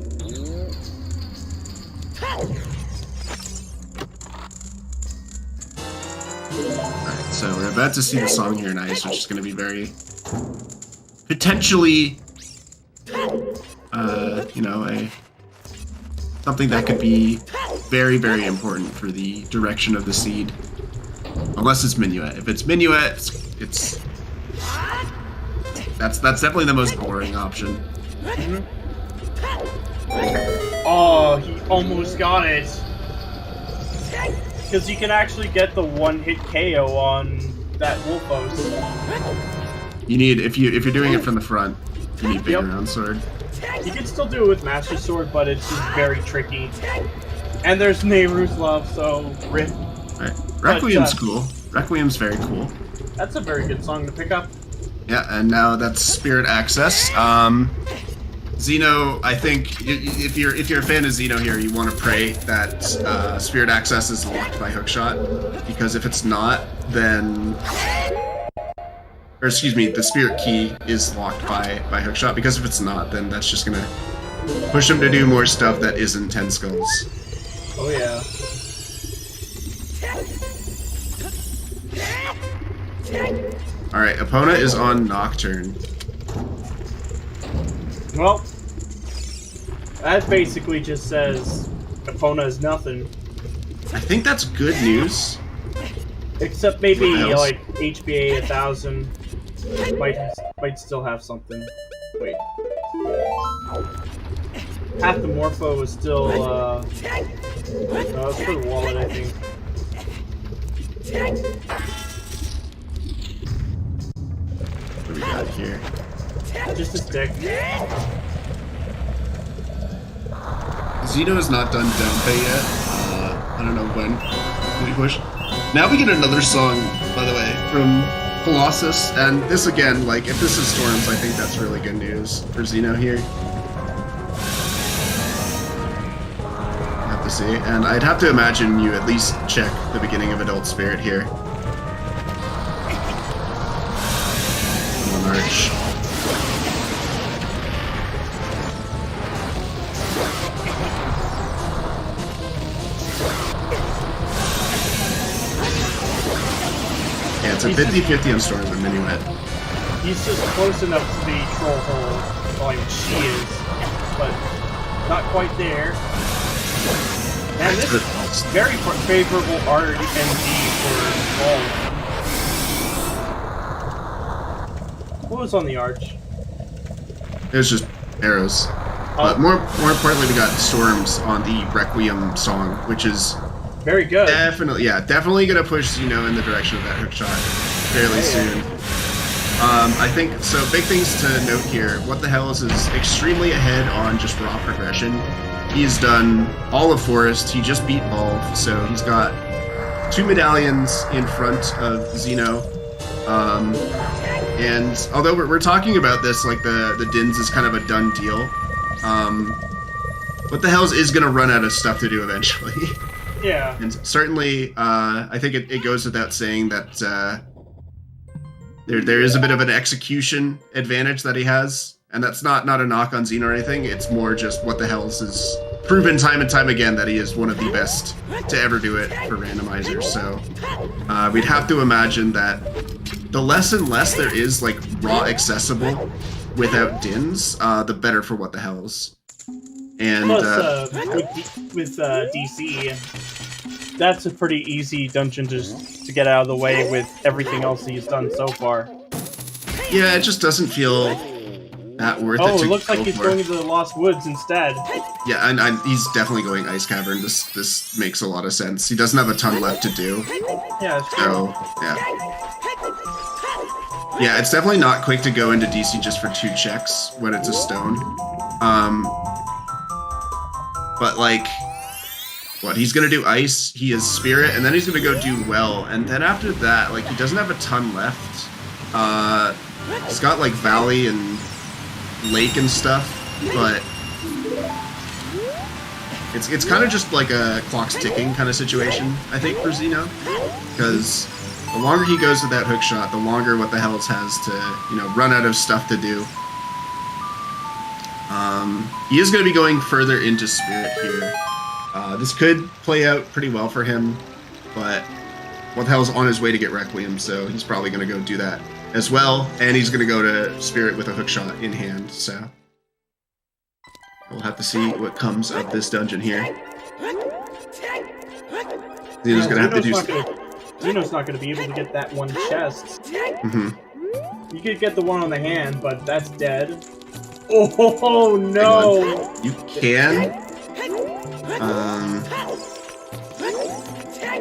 Alright, so we're about to see the song here in Ice, which is going to be very potentially, you know, something that could be very, very important for the direction of the seed. Unless it's Minuet. If it's Minuet, that's definitely the most boring option. Mm-hmm. Oh, he almost got it. Because you can actually get the one-hit KO on that Wolfos. You need, if you're doing it from the front, you need bigger round sword. You can still do it with Master Sword, but it's just very tricky. And there's Nehru's Love, so rip. Right. Requiem's cool. Requiem's very cool. That's a very good song to pick up. Yeah, and now that's Spirit Access. Xeno, I think if you're a fan of Xeno here, you want to pray that Spirit Access is locked by Hookshot, because if it's not, then, or excuse me, the Spirit Key is locked by Hookshot, because if it's not, then that's just gonna push him to do more stuff that isn't 10 skulls. Oh yeah. Alright, Epona is on Nocturne. Well, that basically just says Epona is nothing. I think that's good news. Except maybe like HBA 1000 might still have something. Wait. Half the Morpho is still no, it's for the wallet, I think. What do we got here? Just a stick. Xeno is not done Downpay yet. I don't know when. Did we push? Now we get another song, by the way, from Colossus. And this again, like, if this is Storms, I think that's really good news for Xeno here. Have to see. And I'd have to imagine you at least check the beginning of Adult Spirit here. On Arch. Yeah, it's a 50-50 on Storms and Minuet. He's just close enough to the troll hole. Well, I mean, she is, but not quite there. And this is very favorable RNG for Troll. What was on the arch? It was just arrows. But more importantly, we got Storms on the Requiem song, which is Very good. Definitely gonna push Xeno in the direction of that hook shot fairly soon. I think so. Big things to note here. What the hell is extremely ahead on just raw progression. He's done all of Forest. He just beat Balv, so he's got 2 medallions in front of Xeno. And although we're talking about this like the Dins is kind of a done deal, What the Hells is going to run out of stuff to do eventually. Yeah. And certainly, I think it goes without saying that there is a bit of an execution advantage that he has. And that's not a knock on Xeno or anything. It's more just What the Hells is proven time and time again that he is one of the best to ever do it for randomizers. So we'd have to imagine that the less and less there is like raw accessible without Dins, the better for What the Hells. And plus, with DC, that's a pretty easy dungeon just to get out of the way with everything else he's done so far. Yeah, it just doesn't feel that worth it. Oh, it looks like he's going into the Lost Woods instead. Yeah, and he's definitely going Ice Cavern. This makes a lot of sense. He doesn't have a ton left to do. Yeah, so yeah. Yeah, it's definitely not quick to go into DC just for 2 checks when it's a stone. But like, what, he's gonna do Ice, he is Spirit, and then he's gonna go do Well, and then after that, like, he doesn't have a ton left. He's got like Valley and Lake and stuff, but it's kind of just like a clock's ticking kind of situation, I think, for Xeno, because the longer he goes with that hook shot, the longer What the Hells has to, run out of stuff to do. He is going to be going further into Spirit here. This could play out pretty well for him, but What the Hell's on his way to get Requiem, so he's probably going to go do that as well, and he's going to go to Spirit with a hook shot in hand, so we'll have to see what comes of this dungeon here. Xeno's going to have to do Xeno's not going to be able to get that one chest. Mm-hmm. You could get the one on the hand, but that's dead. Oh no! You can.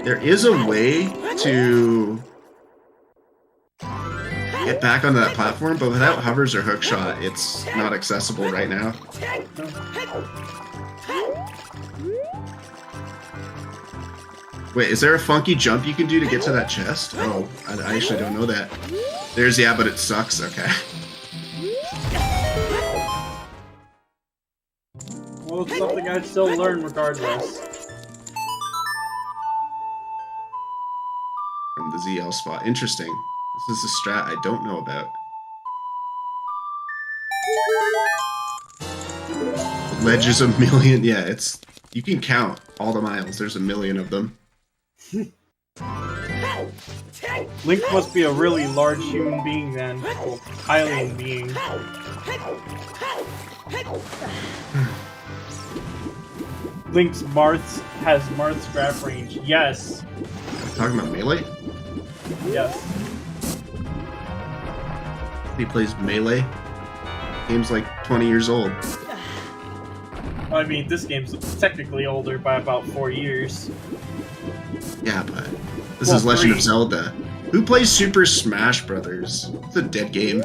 There is a way to get back onto that platform, but without hovers or hookshot, it's not accessible right now. Wait, is there a funky jump you can do to get to that chest? Oh, I actually don't know that. There's, yeah, but it sucks, okay. Well, it's something I'd still learn regardless. From the ZL spot. Interesting. This is a strat I don't know about. The ledge is 1,000,000. Yeah, it's... You can count all the miles. There's 1,000,000 of them. Link must be a really large human being then. Well, Hylian being. Link's has Marth's grab range. Yes. Talking about Melee? Yes. He plays Melee. Game's like 20 years old. I mean, this game's technically older by about 4 years. Yeah, but this is Legend of Zelda. Who plays Super Smash Brothers? It's a dead game.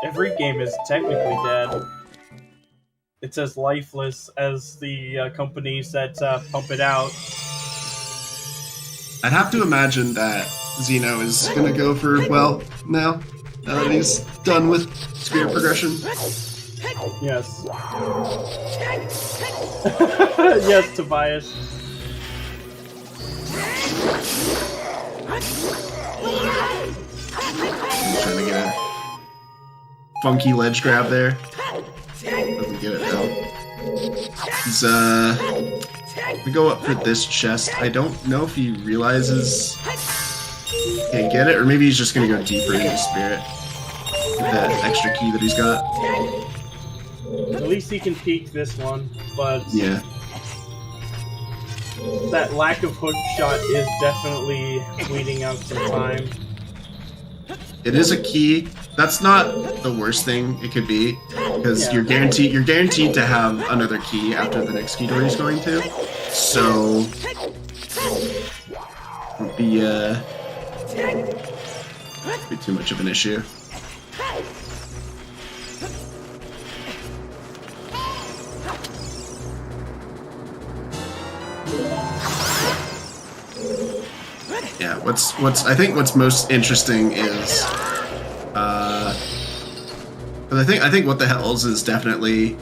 Every game is technically dead. It's as lifeless as the companies that pump it out. I'd have to imagine that Xeno is gonna go for Well now that he's done with Spirit progression. Yes. Yes, Tobias. He's trying to get a funky ledge grab there. Doesn't get it though. He's we go up for this chest. I don't know if he realizes he can't get it, or maybe he's just gonna go deeper into Spirit with that extra key that he's got. At least he can peek this one, but yeah, that lack of hook shot is definitely weeding out some time. it is a key. That's not the worst thing it could be. because you're guaranteed to have another key after the next key door he's going to. So won't be too much of an issue. Yeah, I think what's most interesting is because I think What the Hells is definitely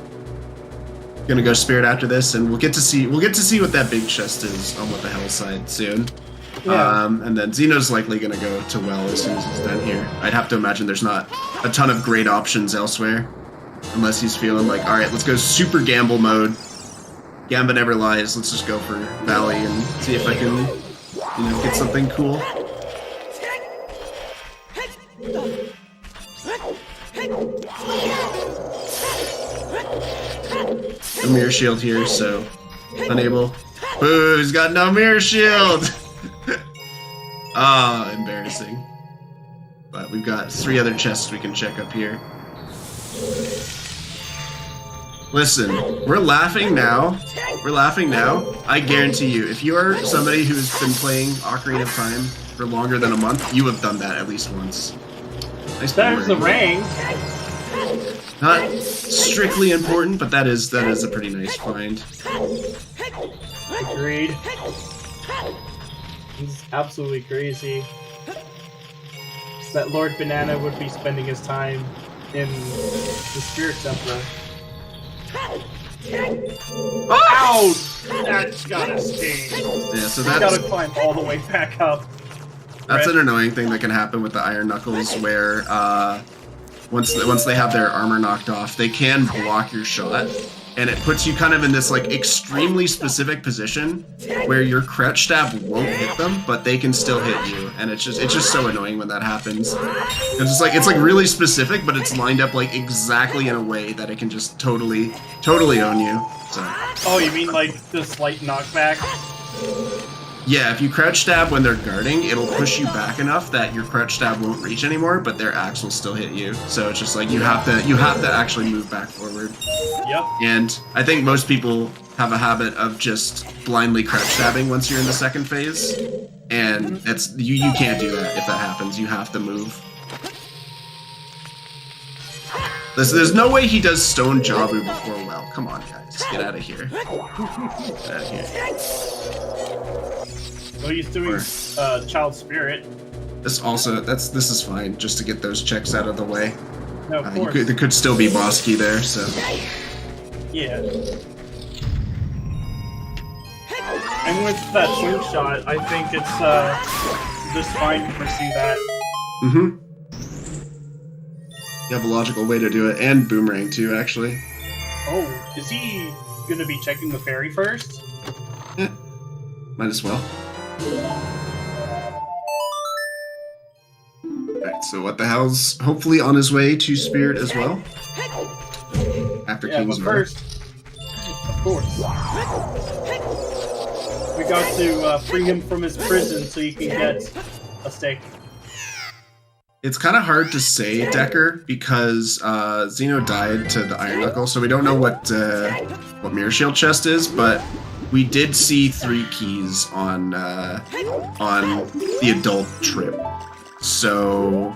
gonna go Spirit after this, and we'll get to see what that big chest is on What the Hell side soon. Yeah. And then Xeno's likely gonna go to Well as soon as he's done here. I'd have to imagine there's not a ton of great options elsewhere, unless he's feeling like, all right, let's go super gamble mode. Gamba never lies. Let's just go for Valley and see if I can, get something cool. No mirror shield here, so unable. Boo! He's got no mirror shield. Ah, embarrassing. But we've got 3 other chests we can check up here. Listen, we're laughing now. I guarantee you, if you are somebody who's been playing Ocarina of Time for longer than a month, you have done that at least once. Nice. There's the ring. Not strictly important, but that is a pretty nice find. Agreed. He's absolutely crazy. That Lord Banana would be spending his time in the Spirit Temple. Ouch! That's gotta sting. Yeah, so that's gotta climb all the way back up. That's an annoying thing that can happen with the Iron Knuckles, where once they have their armor knocked off, they can block your shot, and it puts you kind of in this like extremely specific position where your crouch stab won't hit them, but they can still hit you, and it's just so annoying when that happens. It's like really specific, but it's lined up like exactly in a way that it can just totally own you. So. Oh, you mean like the slight knockback? Yeah, if you crouch stab when they're guarding, it'll push you back enough that your crouch stab won't reach anymore, but their axe will still hit you. So it's just like you have to actually move back forward. Yep. And I think most people have a habit of just blindly crouch stabbing once you're in the second phase, and you can't do that if that happens. You have to move. There's no way he does Stone Jabu before Well. Come on, guys, get out of here. Get out of here. So he's doing Child Spirit. This is fine, just to get those checks out of the way. No, of course. There could still be boss key there, so. Yeah. And with that slingshot, I think it's just fine to pursue that. Mm-hmm. You have a logical way to do it, and Boomerang too, actually. Oh, is he gonna be checking the ferry first? Yeah, might as well. Alright, so What the Hell's hopefully on his way to Spirit as well. After King's but first, of course, we got to free him from his prison so he can get a steak. It's kind of hard to say, Decker, because Xeno died to the Iron Knuckle, so we don't know what Mirror Shield chest is, but we did see 3 keys on the adult trip. So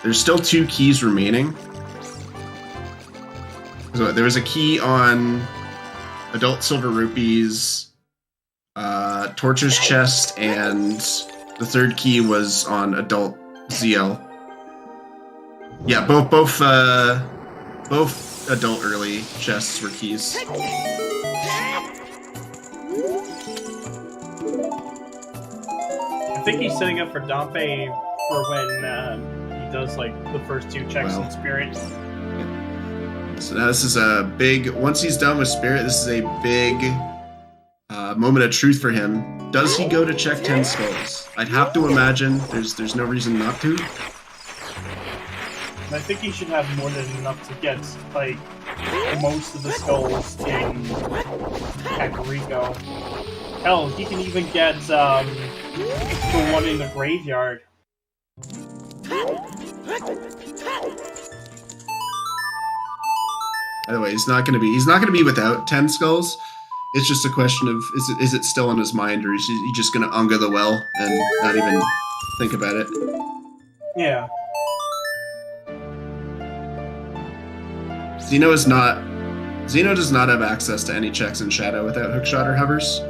there's still 2 keys remaining. So there was a key on Adult Silver Rupees, Torch's chest, and the 3rd key was on Adult ZL. Yeah, both adult early chests were keys. I think he's setting up for Dompe for when he does like the first 2 checks in Spirit. So now this is a big. Once he's done with Spirit, this is a big moment of truth for him. Does he go to check 10 skulls? I'd have to imagine there's no reason not to. I think he should have more than enough to get, like, most of the skulls in Kakariko. Hell, he can even get, the one in the graveyard. By the way, he's not gonna be without 10 skulls. It's just a question of is it still on his mind, or is he just gonna Unga the well and not even think about it? Yeah. Xeno does not have access to any checks in Shadow without Hookshot or Hovers.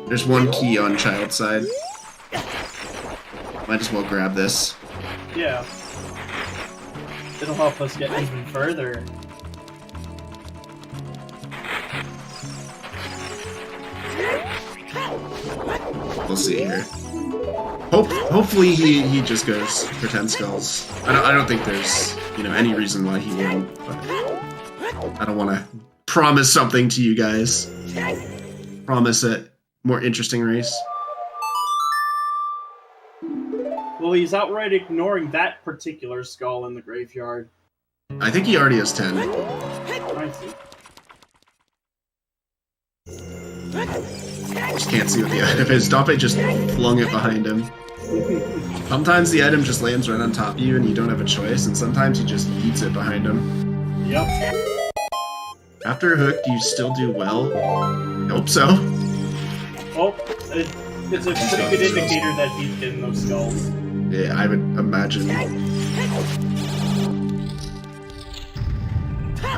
There's one key on Child's side. Might as well grab this. Yeah. It'll help us get even further. We'll see here. Hopefully he just goes for 10 skulls. I don't think there's any reason why he wouldn't, but I don't want to promise something to you guys. Promise a more interesting race. Well, he's outright ignoring that particular skull in the graveyard. I think he already has 10. I see. Just can't see what the item is. Dompe just flung it behind him. Sometimes the item just lands right on top of you and you don't have a choice, and sometimes he just yeets it behind him. Yep. After a hook, do you still do well? I hope so. Well, it's a pretty good indicator that he's getting those skulls. Yeah, I would imagine.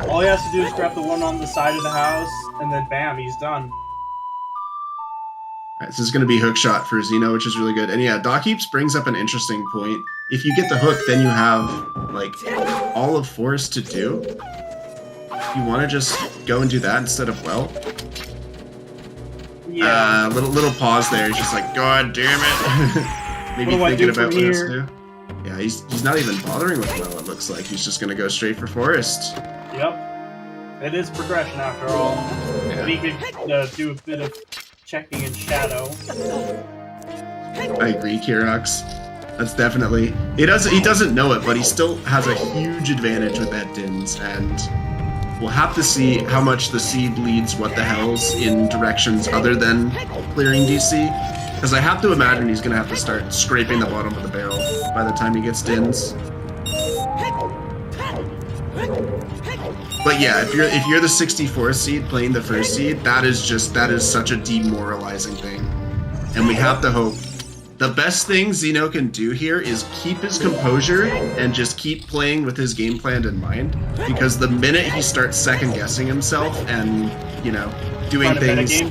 All he has to do is grab the one on the side of the house, and then bam, he's done. Alright, so this is going to be Hookshot for Xeno, which is really good. And yeah, Dock Heaps brings up an interesting point. If you get the hook, then you have, like, all of Forest to do. You want to just go and do that instead of well? Yeah. Little pause there. He's just like, God damn it. Maybe thinking about what he has to do. Yeah, he's not even bothering with well, it looks like. He's just going to go straight for Forest. Yep. It is progression after all. Yeah. But he could do a bit of checking in Shadow. I agree, Kirox. That's definitely... He doesn't know it, but he still has a huge advantage with that Dins, and we'll have to see how much the seed leads What the Hells in directions other than clearing DC. Because I have to imagine he's going to have to start scraping the bottom of the barrel by the time he gets Dins. But yeah, if you're the 64th seed playing the first seed, that is such a demoralizing thing. And we have to hope. The best thing Xeno can do here is keep his composure and just keep playing with his game plan in mind. Because the minute he starts second guessing himself and, doing things,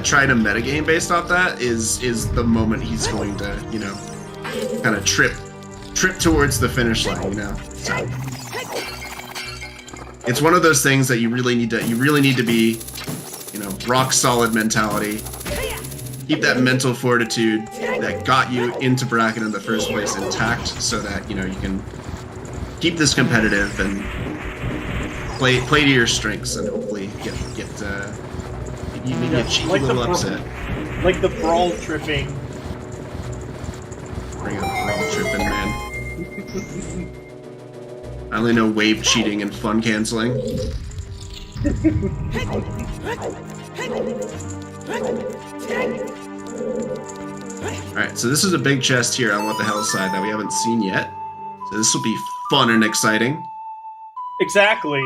trying to metagame based off that is the moment he's going to, kind of trip towards the finish line, So it's one of those things that you really need to be, rock solid mentality. Keep that mental fortitude that got you into bracket in the first place intact, so that you can keep this competitive and play to your strengths, and hopefully get maybe a cheeky little upset. Like the brawl tripping. Bring up brawl tripping, man. I only know wave cheating and fun canceling. Alright, so this is a big chest here on What the Hell's side that we haven't seen yet. So this will be fun and exciting. Exactly.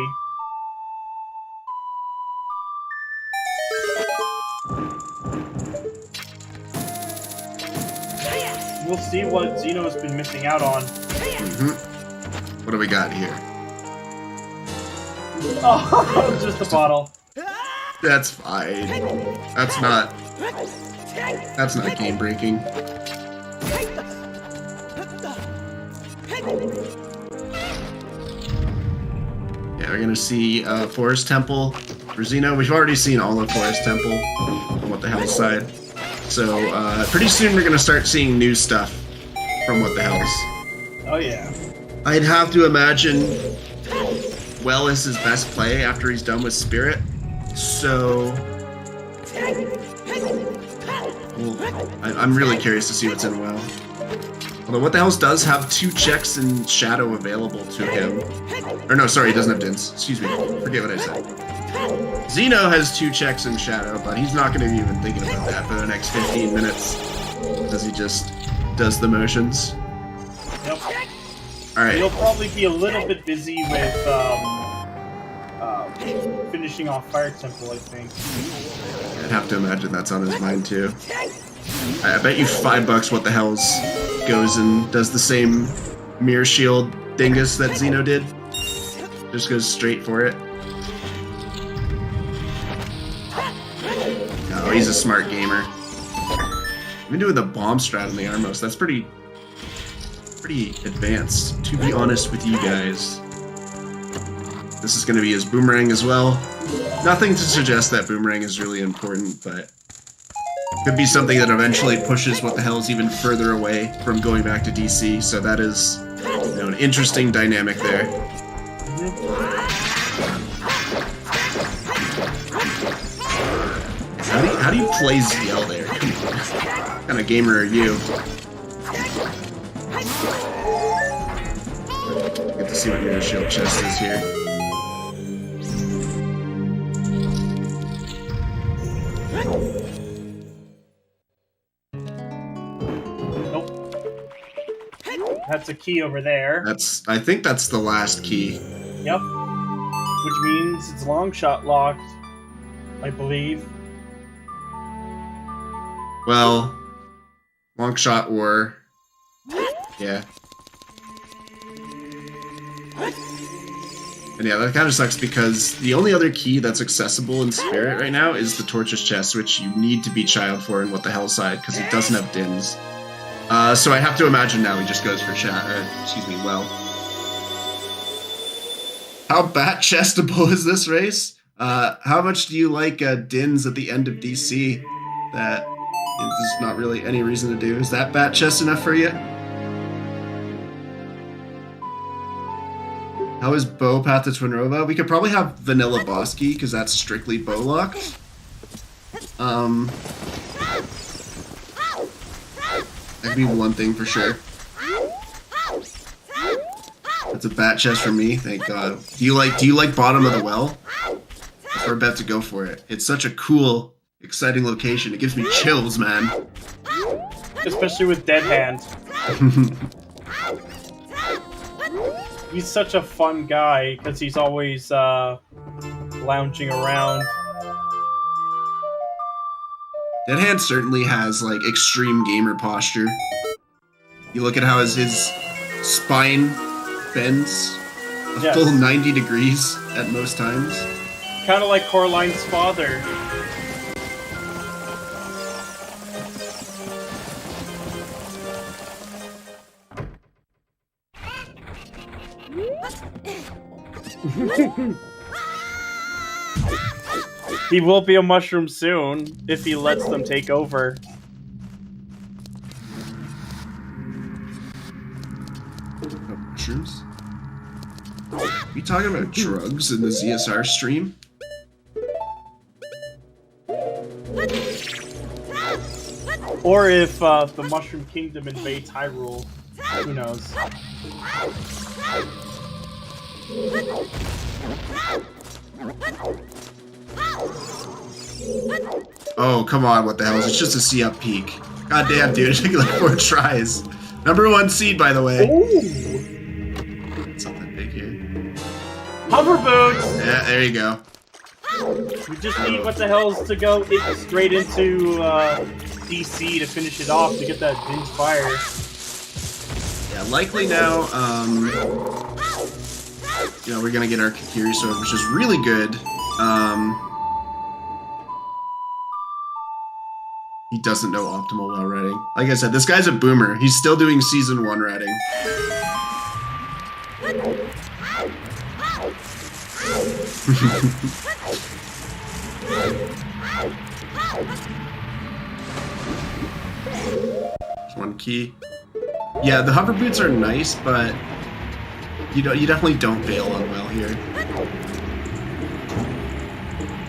We'll see what Xeno's been missing out on. Mm-hmm. What do we got here? Oh, just a bottle. That's fine. That's not game breaking. Yeah, we're gonna see Forest Temple for Xeno. We've already seen all of Forest Temple on What the Hell's side. So pretty soon we're gonna start seeing new stuff from What the Hells. Oh yeah. I'd have to imagine Well is his best play after he's done with Spirit. So I'm really curious to see what's in Well. Although What the Hells does have 2 checks in Shadow available to him. Or no, sorry, he doesn't have Dins. Excuse me, forget what I said. Xeno has 2 checks in Shadow, but he's not going to be even thinking about that for the next 15 minutes. Because he just does the motions. Yep. All right. You'll probably be a little bit busy with finishing off Fire Temple, I think. I'd have to imagine that's on his mind too. I bet you $5 what the hell's goes and does the same mirror shield dingus that Xeno did. Just goes straight for it. Oh, he's a smart gamer. Even doing the bomb strat on the Armos, that's pretty advanced, to be honest with you guys. This is going to be his boomerang as well. Nothing to suggest that boomerang is really important, but could be something that eventually pushes what the hell's even further away from going back to DC, so that is, you know, an interesting dynamic there. How do you play ZL there? Come on. What kind of gamer are you? Get to see what your shield chest is here. That's a key over there. I think that's the last key. Yep. Which means it's long shot locked, I believe. Well, long shot or... yeah. And yeah, that kind of sucks because the only other key that's accessible in Spirit right now is the Torches chest, which you need to be child for in What the Hell side because it doesn't have dins. So I have to imagine now he just goes for well. How bat chestable is this race? How much do you like dins at the end of DC that there's not really any reason to do? Is that bat chest enough for you? How is Bow Path to Twinrova? We could probably have Vanilla Bosky because that's strictly bow locked. That'd be one thing for sure. That's a bat chest for me, thank God. Do you like Bottom of the Well? We're about to go for it. It's such a cool, exciting location. It gives me chills, man. Especially with Dead Hand. He's such a fun guy because he's always lounging around. Dead Hand certainly has like extreme gamer posture. You look at how his spine bends a full 90 degrees at most times. Kind of like Coraline's father. He will be a mushroom soon if he lets them take over. Mushrooms? Are you talking about drugs in the ZSR stream? Or if the Mushroom Kingdom invades Hyrule. Who knows? Oh, come on, what the hell? It's just a C-up peak. God damn, dude, it took like 4 tries. #1 seed, by the way. Ooh. Something big here. Hover boots! Yeah, there you go. We just need What the Hell's to go straight into DC to finish it off to get that Din's Fire. Yeah, likely now, you know, we're gonna get our Kakiri Sword, which is really good. He doesn't know optimal well ratting. Like I said, this guy's a boomer. He's still doing Season 1 ratting. There's 1 key. Yeah, the hover boots are nice, but you definitely don't bail on well here.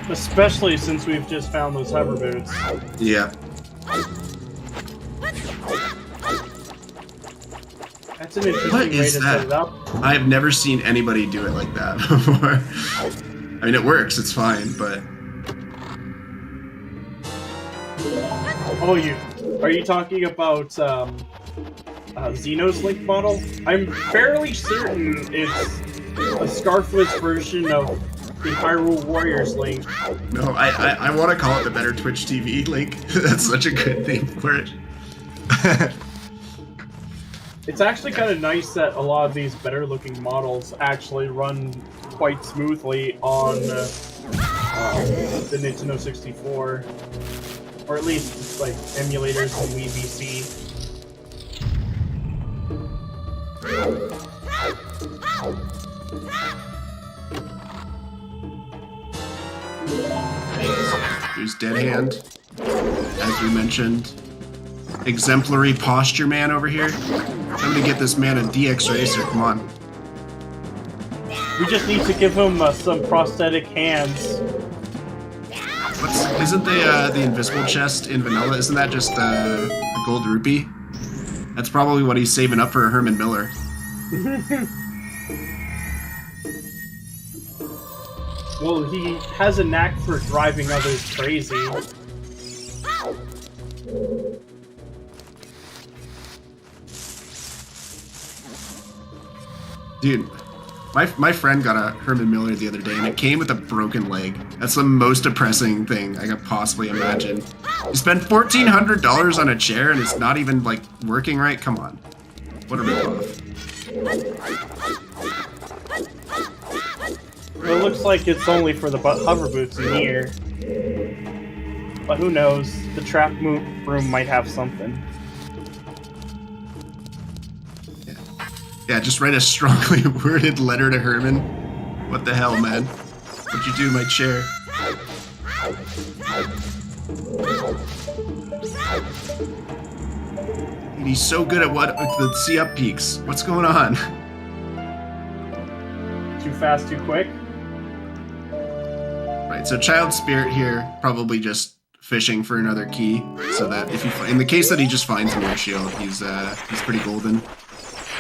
Especially since we've just found those hover boots. Yeah. That's an interesting What way is to that? set it up. I've never seen anybody do it like that before. I mean, it works, it's fine, but... Oh, are you talking about Xenoh's Link model. I'm fairly certain it's a scarfless version of the Hyrule Warriors Link. No, I want to call it the better Twitch TV Link. That's such a good name for it. It's actually kind of nice that a lot of these better looking models actually run quite smoothly on the Nintendo 64. Or at least like emulators and Wii VC. There's Dead Hand, as we mentioned. Exemplary Posture Man over here. Somebody get this man a DX Racer, come on. We just need to give him some prosthetic hands. Isn't the invisible chest in vanilla, isn't that just a gold rupee? That's probably what he's saving up for Herman Miller. Well, he has a knack for driving others crazy. Dude, my friend got a Herman Miller the other day, and it came with a broken leg. That's the most depressing thing I could possibly imagine. You spent $1,400 on a chair, and it's not even, like, working right? Come on. What a ripoff. Well, it looks like it's only for the hover boots in here. But who knows? The trap room might have something. Yeah, just write a strongly worded letter to Herman. What the hell, man? What'd you do to my chair? And he's so good at the C-up peaks. What's going on? Too fast, too quick? Right, so Child Spirit here, probably just fishing for another key, so that if he, in the case that he just finds Mirror Shield, he's pretty golden.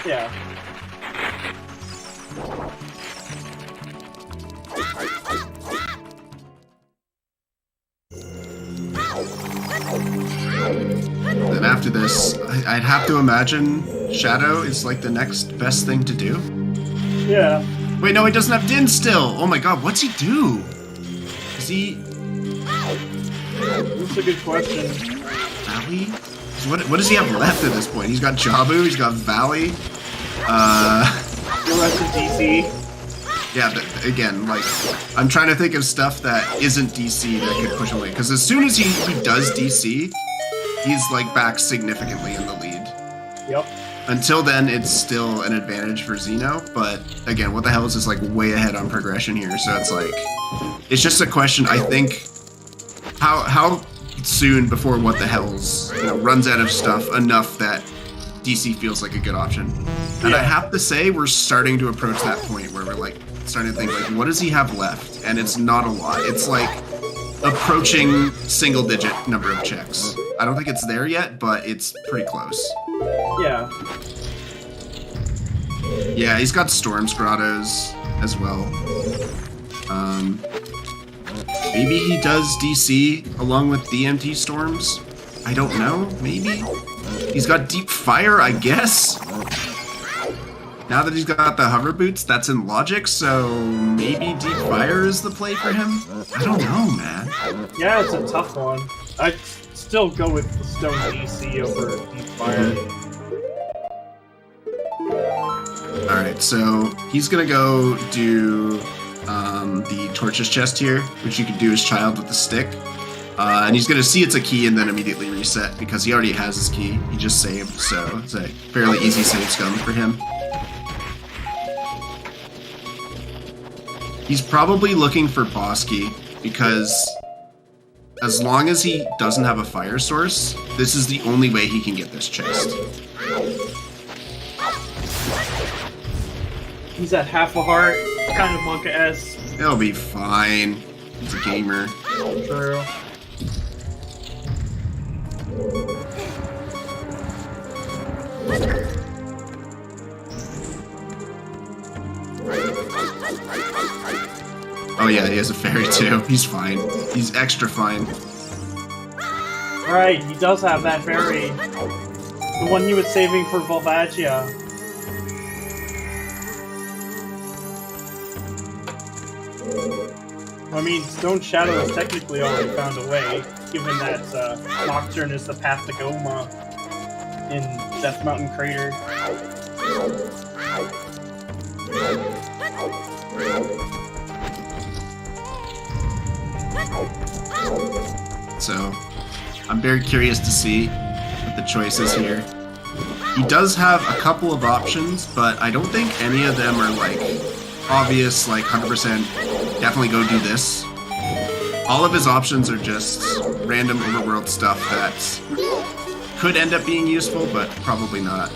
Yeah. Then after this, I'd have to imagine Shadow is like the next best thing to do. Yeah. Wait, no, he doesn't have Din still! Oh my god, what's he do? Is he... That's a good question. Valley? What does he have left at this point? He's got Jabu, he's got Valley. The rest of DC. Yeah, but again, like, I'm trying to think of stuff that isn't DC that could push away. Because as soon as he does DC, he's, like, back significantly in the lead. Yep. Until then, it's still an advantage for Xenoh, but again, What the Hell is like way ahead on progression here, so it's like, it's just a question, I think, how soon before What the Hell's runs out of stuff enough that DC feels like a good option. And I have to say, we're starting to approach that point where we're like, starting to think like, what does he have left? And it's not a lot. It's like approaching single-digit number of checks. I don't think it's there yet, but it's pretty close. Yeah. Yeah, he's got Storm's Grottos as well. Maybe he does DC along with DMT Storms? I don't know, maybe? He's got Deep Fire, I guess? Now that he's got the hover boots, that's in logic, so maybe Deep Fire is the play for him? I don't know, man. Yeah, it's a tough one. I'd still go with the Stone DC over Deep Fire. Alright, so he's gonna go do the Torches chest here, which you can do as Child with the stick. And he's gonna see it's a key and then immediately reset because he already has his key. He just saved, so it's a fairly easy save scum for him. He's probably looking for boss key because as long as he doesn't have a fire source, this is the only way he can get this chest. He's at half a heart, kind of Monka-esque. He'll be fine. He's a gamer. True. Oh yeah, he has a fairy too. He's fine. He's extra fine. Right, he does have that fairy. The one he was saving for Volvagia. I mean, Stone Shadow has technically already found a way, given that Nocturne is the path to Goma in Death Mountain Crater. So, I'm very curious to see what the choice is here. He does have a couple of options, but I don't think any of them are like obvious, like 100% definitely go do this. All of his options are just random overworld stuff that could end up being useful, but probably not.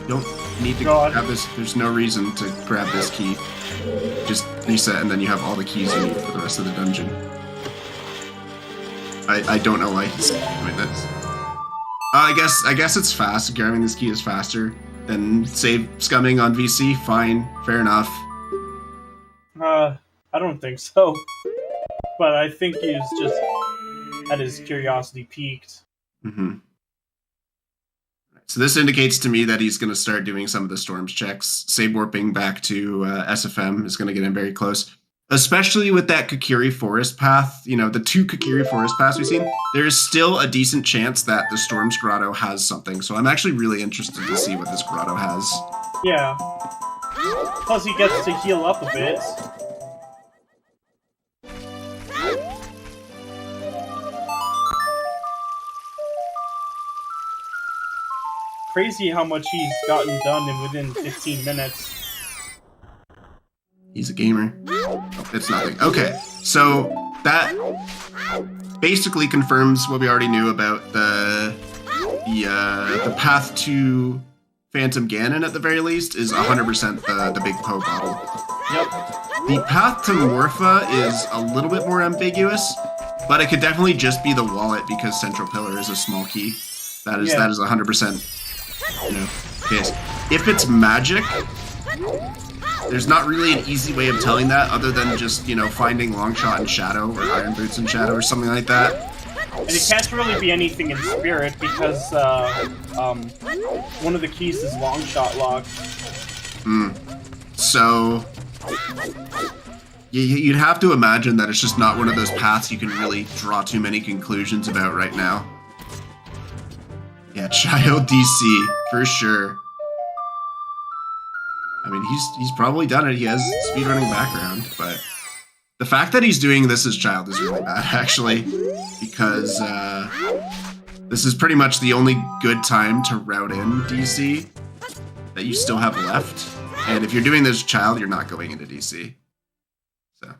You don't need to grab this. There's no reason to grab this key. Just reset, and then you have all the keys you need for the rest of the dungeon. I don't know why he's doing this. I guess it's fast. Grabbing this key is faster than save scumming on VC. Fine, fair enough. I don't think so. But I think he's just had his curiosity piqued. Mm-hmm. So this indicates to me that he's going to start doing some of the storms checks. Save warping back to SFM is going to get him very close. Especially with that Kokiri Forest path, you know, the 2 Kokiri Forest paths we've seen, there is still a decent chance that the Storms Grotto has something. So I'm actually really interested to see what this grotto has. Yeah. Plus he gets to heal up a bit. Crazy how much he's gotten done in within 15 minutes. He's a gamer. Oh, it's nothing. Okay, so that basically confirms what we already knew about the path to Phantom Ganon at the very least is 100% the Big Poe bottle. Yep. The path to Morpha is a little bit more ambiguous, but it could definitely just be the wallet because Central Pillar is a small key. That is 100%, you know, case. If it's magic, there's not really an easy way of telling that other than just, you know, finding Longshot and Shadow or Iron Boots and Shadow or something like that. And it can't really be anything in Spirit because one of the keys is Longshot locked. So you'd have to imagine that it's just not one of those paths you can really draw too many conclusions about right now. Yeah, Child DC, for sure. I mean, he's probably done it. He has speedrunning background, but the fact that he's doing this as Child is really bad, actually, because this is pretty much the only good time to route in DC that you still have left. And if you're doing this Child, you're not going into DC. So,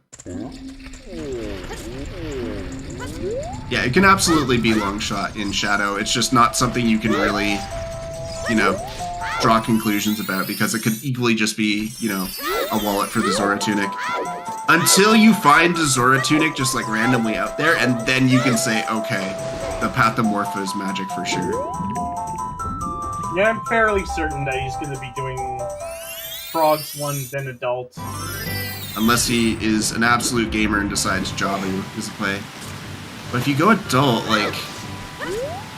yeah, it can absolutely be Longshot in Shadow. It's just not something you can really, you know, draw conclusions about because it could equally just be, you know, a wallet for the Zora Tunic. Until you find a Zora Tunic just like randomly out there, and then you can say, okay, the Path to Morpha is magic for sure. Yeah, I'm fairly certain that he's going to be doing Frogs 1, then Adult. Unless he is an absolute gamer and decides Jabu is a play. But if you go Adult, like,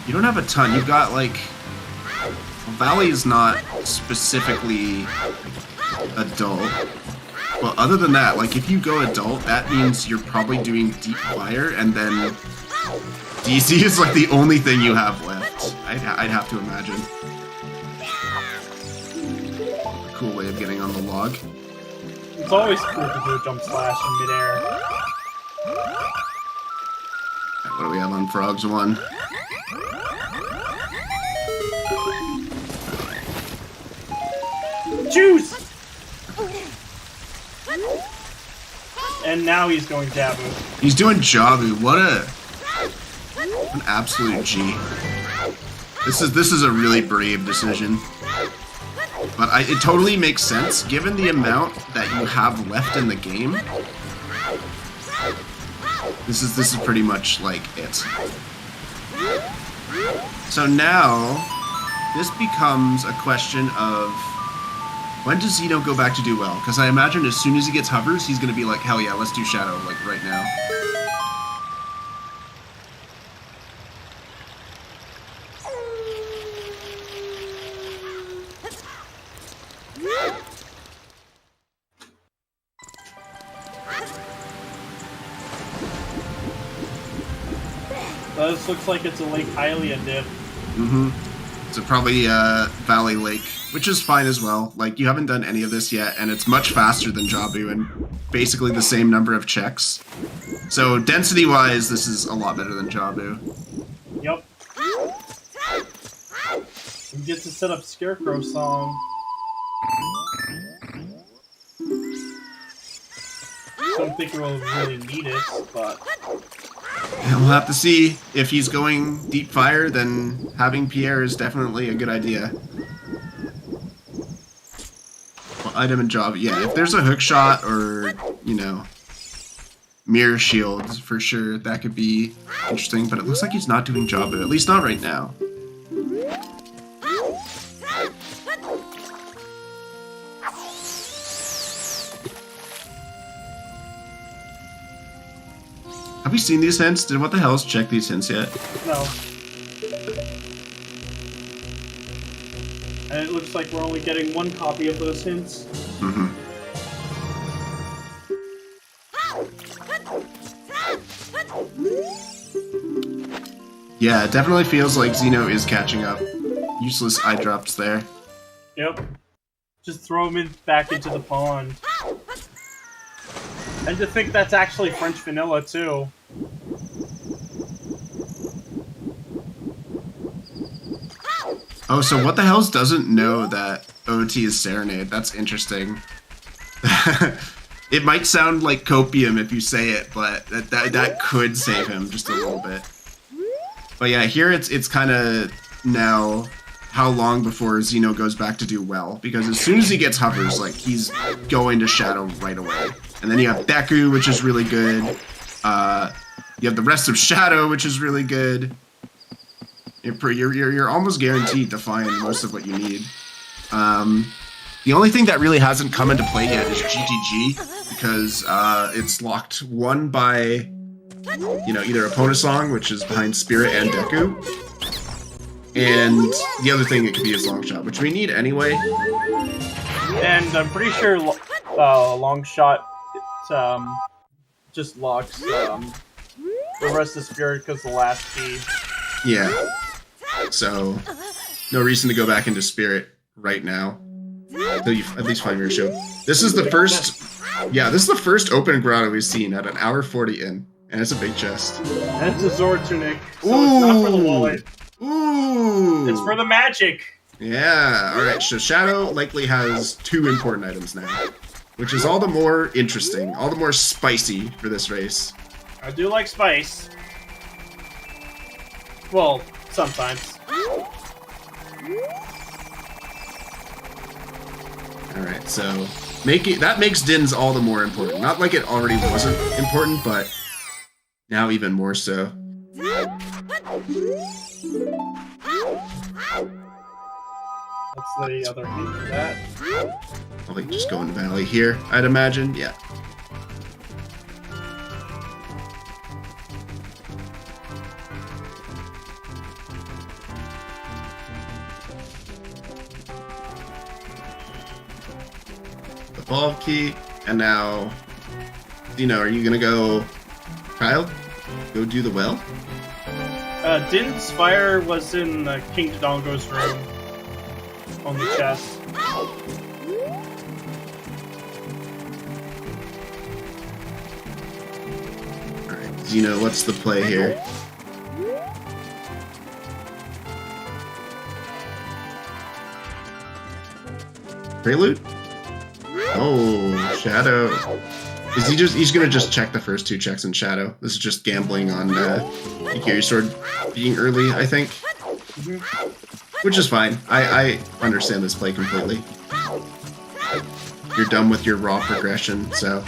you don't have a ton. You've got, like, Valley is not specifically Adult. Well, other than that, like, if you go Adult, that means you're probably doing Deep Fire, and then DC is, like, the only thing you have left. I'd have to imagine. A cool way of getting on the log. It's always cool to do a jump slash in midair. Right, what do we have on Frogs 1? Juice! And now he's going Jabu. He's doing Jabu. What an absolute G. This is a really brave decision. But it totally makes sense given the amount that you have left in the game. This is pretty much like it. So now this becomes a question of when does Xeno go back to do well? Because I imagine as soon as he gets hovers, he's going to be like, hell yeah, let's do Shadow, like, right now. this looks like it's a Lake Hylia dip. Mm-hmm. So probably Valley Lake, which is fine as well. Like, you haven't done any of this yet, and it's much faster than Jabu and basically the same number of checks. So density-wise, this is a lot better than Jabu. Yep. You get to set up Scarecrow Song. Don't think we'll really need it, but... And we'll have to see. If he's going deep fire, then having Pierre is definitely a good idea. Well, item and job, yeah. If there's a hook shot or, you know, mirror shield, for sure, that could be interesting. But it looks like he's not doing Jabu, at least not right now. Have we seen these hints? Did What the Hell's check these hints yet? No. And it looks like we're only getting one copy of those hints. Mm-hmm. Yeah, it definitely feels like Xeno is catching up. Useless eye drops there. Yep. Just throw him back into the pond. And to think that's actually French vanilla, too. Oh, so What the Hell's doesn't know that OT is Serenade. That's interesting. It might sound like copium if you say it, but that could save him just a little bit. But yeah, here it's kind of now how long before Xeno goes back to do well, because as soon as he gets hovers, like, he's going to Shadow right away. And then you have Deku, which is really good. You have the rest of Shadow, which is really good. You're almost guaranteed to find most of what you need. The only thing that really hasn't come into play yet is GTG, because it's locked one by, you know, either Opponasong, which is behind Spirit and Deku, and the other thing it could be is Longshot, which we need anyway. And I'm pretty sure Longshot just locks the rest of Spirit because the last key. Yeah. So, no reason to go back into Spirit right now. Until you at least find your show. This is the first... Yeah, this is the first open grotto we've seen at an hour 40 in. And it's a big chest. And it's a Zord Tunic, so it's not for the wallet. Ooh! It's for the magic! Yeah, alright, so Shadow likely has 2 important items now. Which is all the more interesting, all the more spicy for this race. I do like spice. Well, sometimes. Alright, so that makes Din's all the more important. Not like it already wasn't important, but now even more so. That's the other hint for that. Probably just go in the valley here, I'd imagine. Yeah. The ball key, and now, Xeno, are you gonna go, Kyle? Go do the well? Din's fire was in King Dodongo's room. On the chest. Alright, Xeno, what's the play here? Prelude? Oh, Shadow. He's gonna just check the first 2 checks in Shadow. This is just gambling on Ikiri Sword being early, I think. Which is fine. I understand this play completely. You're done with your raw progression, so...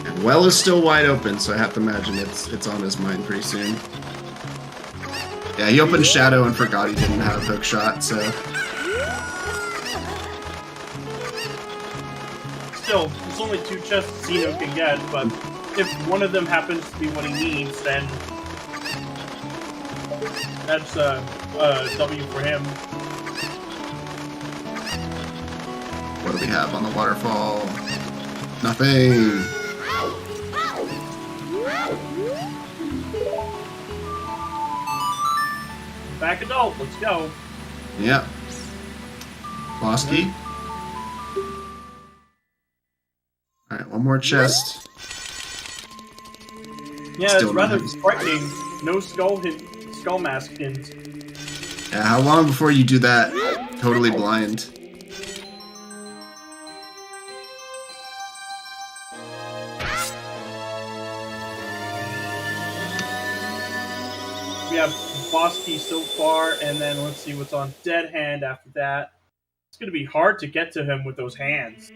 And well is still wide open, so I have to imagine it's on his mind pretty soon. Yeah, he opened Shadow and forgot he didn't have hook shot, so... Still, there's only 2 chests Xeno can get, but if one of them happens to be what he needs, then that's a W for him. What do we have on the waterfall? Nothing. back adult. Let's go. Yeah. Boss key. Alright, one more chest. Yeah, Still it's rather nice. frightening. No skull mask skins. Yeah, how long before you do that totally blind? We have boss key so far, and then let's see what's on Dead Hand after that. It's going to be hard to get to him with those hands.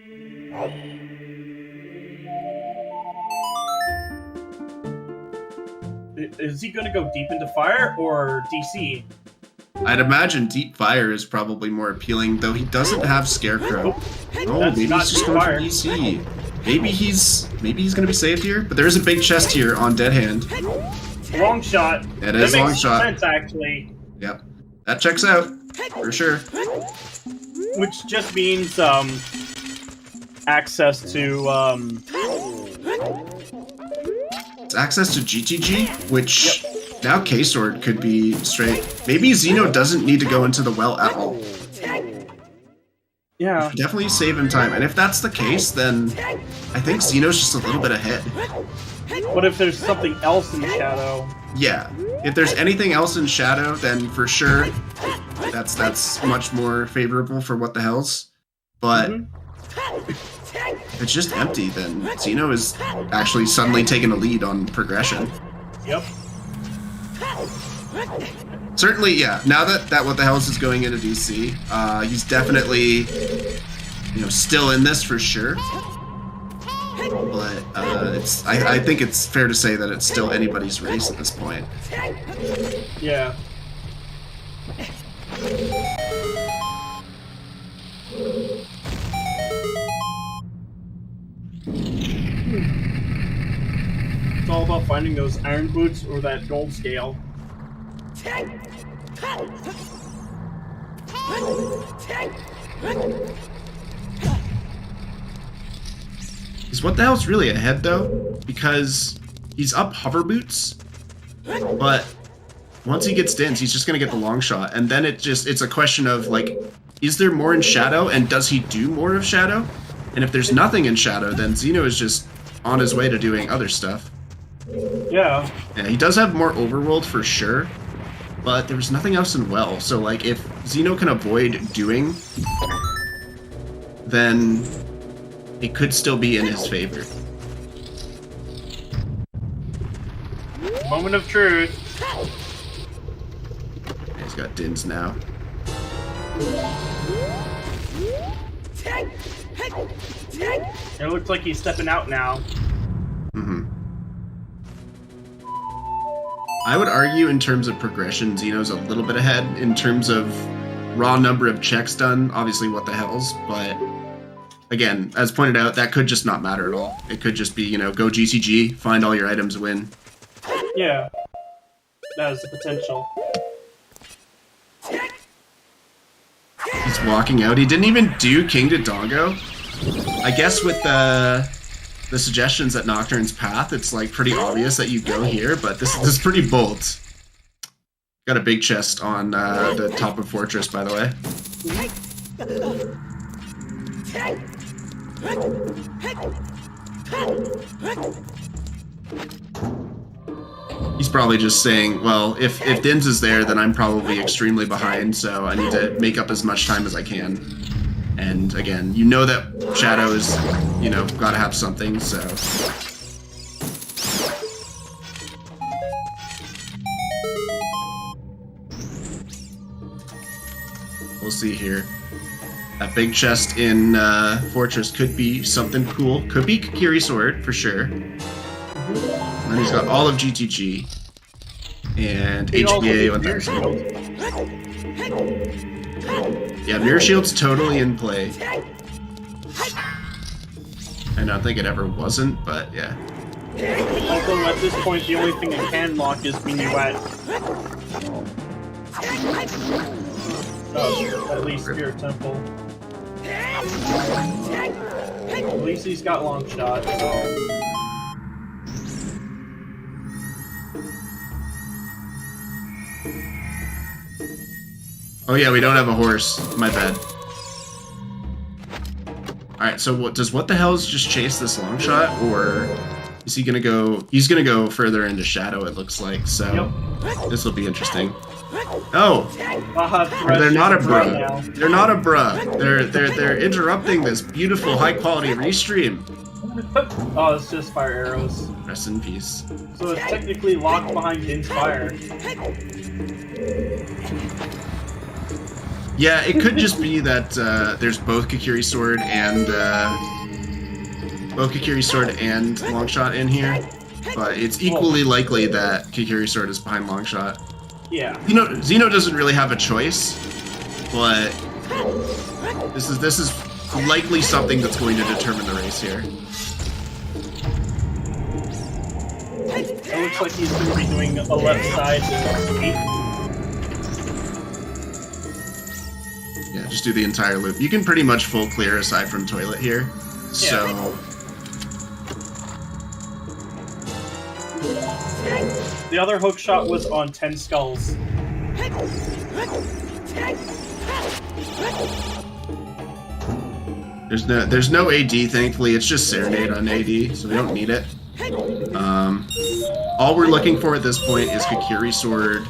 Is he going to go deep into fire or DC? I'd imagine Deep Fire is probably more appealing, though he doesn't have Scarecrow. Oh, That's maybe not he's just Deep going Fire. for DC. Maybe he's gonna be saved here, but there is a big chest here on Dead Hand. Long shot. It is that long makes shot. sense, actually. Yep, that checks out for sure. Which just means access to It's access to GTG, which now K-Sword could be straight. Maybe Xeno doesn't need to go into the well at all. yeah. Definitely save him time, and if that's the case, then I think Xeno's just a little bit ahead. What if there's something else in Shadow? Yeah, if there's anything else in Shadow, then for sure that's much more favorable for What the Hells. But if it's just empty, then Xeno is actually suddenly taking a lead on progression. Yep. Certainly, yeah. Now that What the Hells is going into DC, he's definitely, still in this for sure. But I think it's fair to say that it's still anybody's race at this point. Yeah. It's all about finding those iron boots or that gold scale. Is What the Hell's really ahead though? Because he's up hover boots, but once he gets Dins, he's just gonna get the long shot, and then it's a question of like, is there more in Shadow, and does he do more of Shadow? And if there's nothing in Shadow, then Xeno is just on his way to doing other stuff. Yeah. Yeah, he does have more overworld for sure, but there was nothing else in Well, so like if Xeno can avoid doing, then it could still be in his favor. Moment of truth. Yeah, he's got Dins now. It looks like he's stepping out now. I would argue in terms of progression, Xeno's a little bit ahead in terms of raw number of checks done, obviously What the Hells, but again, as pointed out, that could just not matter at all. It could just be, go GCG, find all your items, win. Yeah. That is the potential. He's walking out. He didn't even do King Dodongo. I guess with the suggestions at Nocturne's Path, it's like pretty obvious that you go here, but this is pretty bold. Got a big chest on the top of Fortress, by the way. He's probably just saying, well, if Dins is there, then I'm probably extremely behind, so I need to make up as much time as I can. And again, you know that Shadow is, gotta have something, so. We'll see here. That big chest in Fortress could be something cool. Could be Kiri Sword, for sure. And then he's got all of GTG. And HBA 1000. Yeah, Mirror Shield's totally in play. I don't think it ever wasn't, but yeah. Although at this point, the only thing it can lock is Minuet. Oh, at least Spirit Temple. At least he's got long shot, so. Oh yeah, we don't have a horse. My bad. Alright, so what the hell's just chase this long shot, or is he gonna go? He's gonna go further into shadow, it looks like, so this will be interesting. Oh! They're not a bruh. They're not a bruh. They're interrupting this beautiful high quality restream. Oh, it's just fire arrows. Rest in peace. So it's technically locked behind Din's fire. Yeah, it could just be that there's both Kikiri Sword and Longshot in here, but it's equally likely that Kikiri Sword is behind Longshot. Yeah. Xeno doesn't really have a choice, but this is likely something that's going to determine the race here. It looks like he's going to be doing a left side escape. Yeah, just do the entire loop. You can pretty much full clear aside from toilet here. So the other hook shot was on 10 skulls. There's no AD, thankfully. It's just Serenade on AD, so we don't need it. All we're looking for at this point is Kikiri Sword,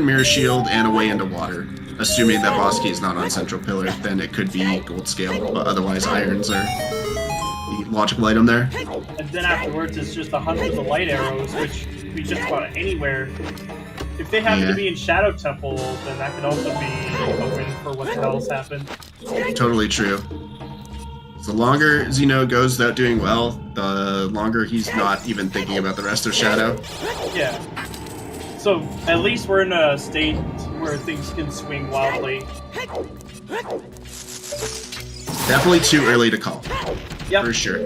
Mirror Shield, and a way into water. Assuming that boss key is not on Central Pillar, then it could be Gold Scale, but otherwise Irons are the logical item there. And then afterwards it's just a hunt for the light arrows, which could be just about anywhere. If they happen to be in Shadow Temple, then that could also be a win for what the hell's happened. Totally true. The longer Xeno goes without doing well, the longer he's not even thinking about the rest of Shadow. Yeah. So, at least we're in a state where things can swing wildly. Definitely too early to call. Yep. For sure.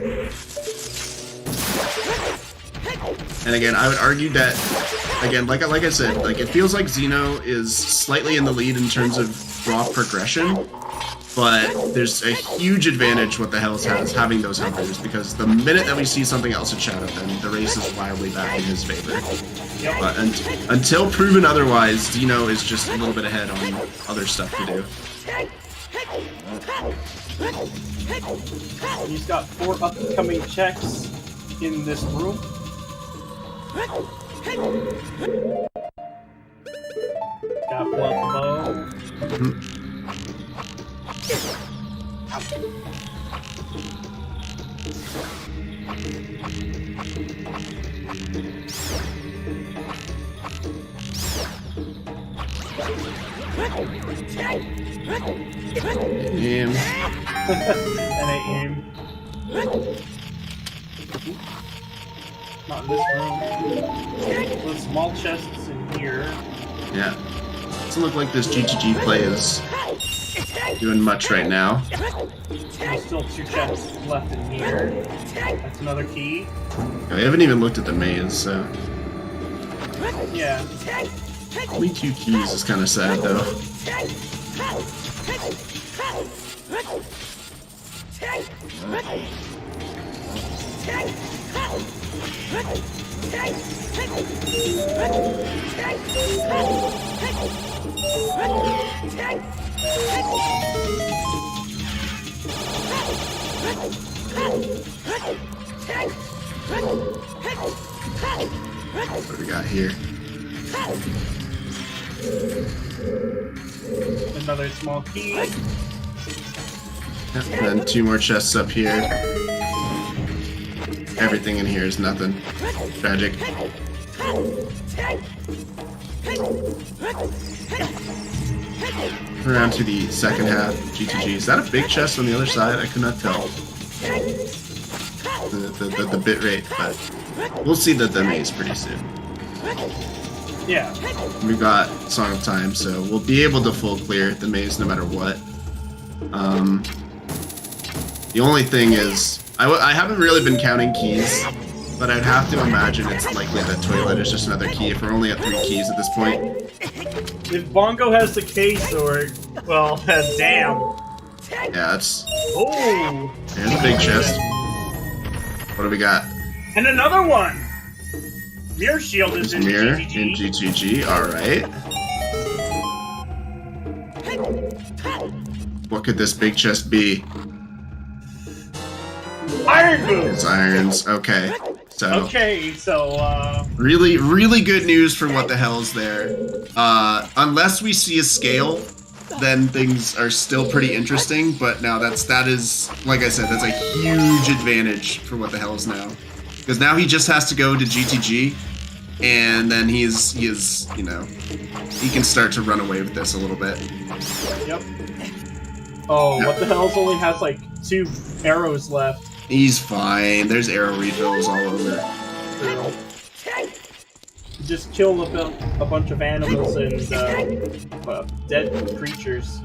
And again, I would argue that, again, like I said, like it feels like Xeno is slightly in the lead in terms of raw progression, but there's a huge advantage what the Hells has having those helpers, because the minute that we see something else in Shadow, then the race is wildly back in his favor. Yep. But until proven otherwise, Xeno is just a little bit ahead on other stuff to do. He's got 4 upcoming checks in this room. Got one bow. Aim. And I aim. Not in this room. Those small chests in here. Yeah. Doesn't look like this GTG play is doing much right now. There's still 2 chests left in here. That's another key. We haven't even looked at the maze, so. Yeah. Only 2 keys is kind of sad, though. What do we got here? Another small key. And then 2 more chests up here. Everything in here is nothing. Tragic. Around to the second half. GTG. Is that a big chest on the other side? I could not tell. The bit rate, but we'll see the maze pretty soon. Yeah. We've got Song of Time, so we'll be able to full clear the maze no matter what. The only thing is, I haven't really been counting keys, but I'd have to imagine it's likely that Toilet is just another key if we're only at 3 keys at this point. If Bongo has the K-sword, well, damn. Yeah, that's... Oh! There's a big chest. What do we got? And another one! Mirror Shield is in Mirror GTG. in GTG. All right. What could this big chest be? Iron Boots. It's irons. Okay. So really, really good news for what the hell's there. Unless we see a scale, then things are still pretty interesting. But now that is like I said, that's a huge advantage for what the hell's now, because now he just has to go to GTG, and then he is you know, he can start to run away with this a little bit. Yep. Oh, what the hell's only has like 2 arrows left. He's fine. There's arrow refills all over. Just kill a bunch of animals and dead creatures.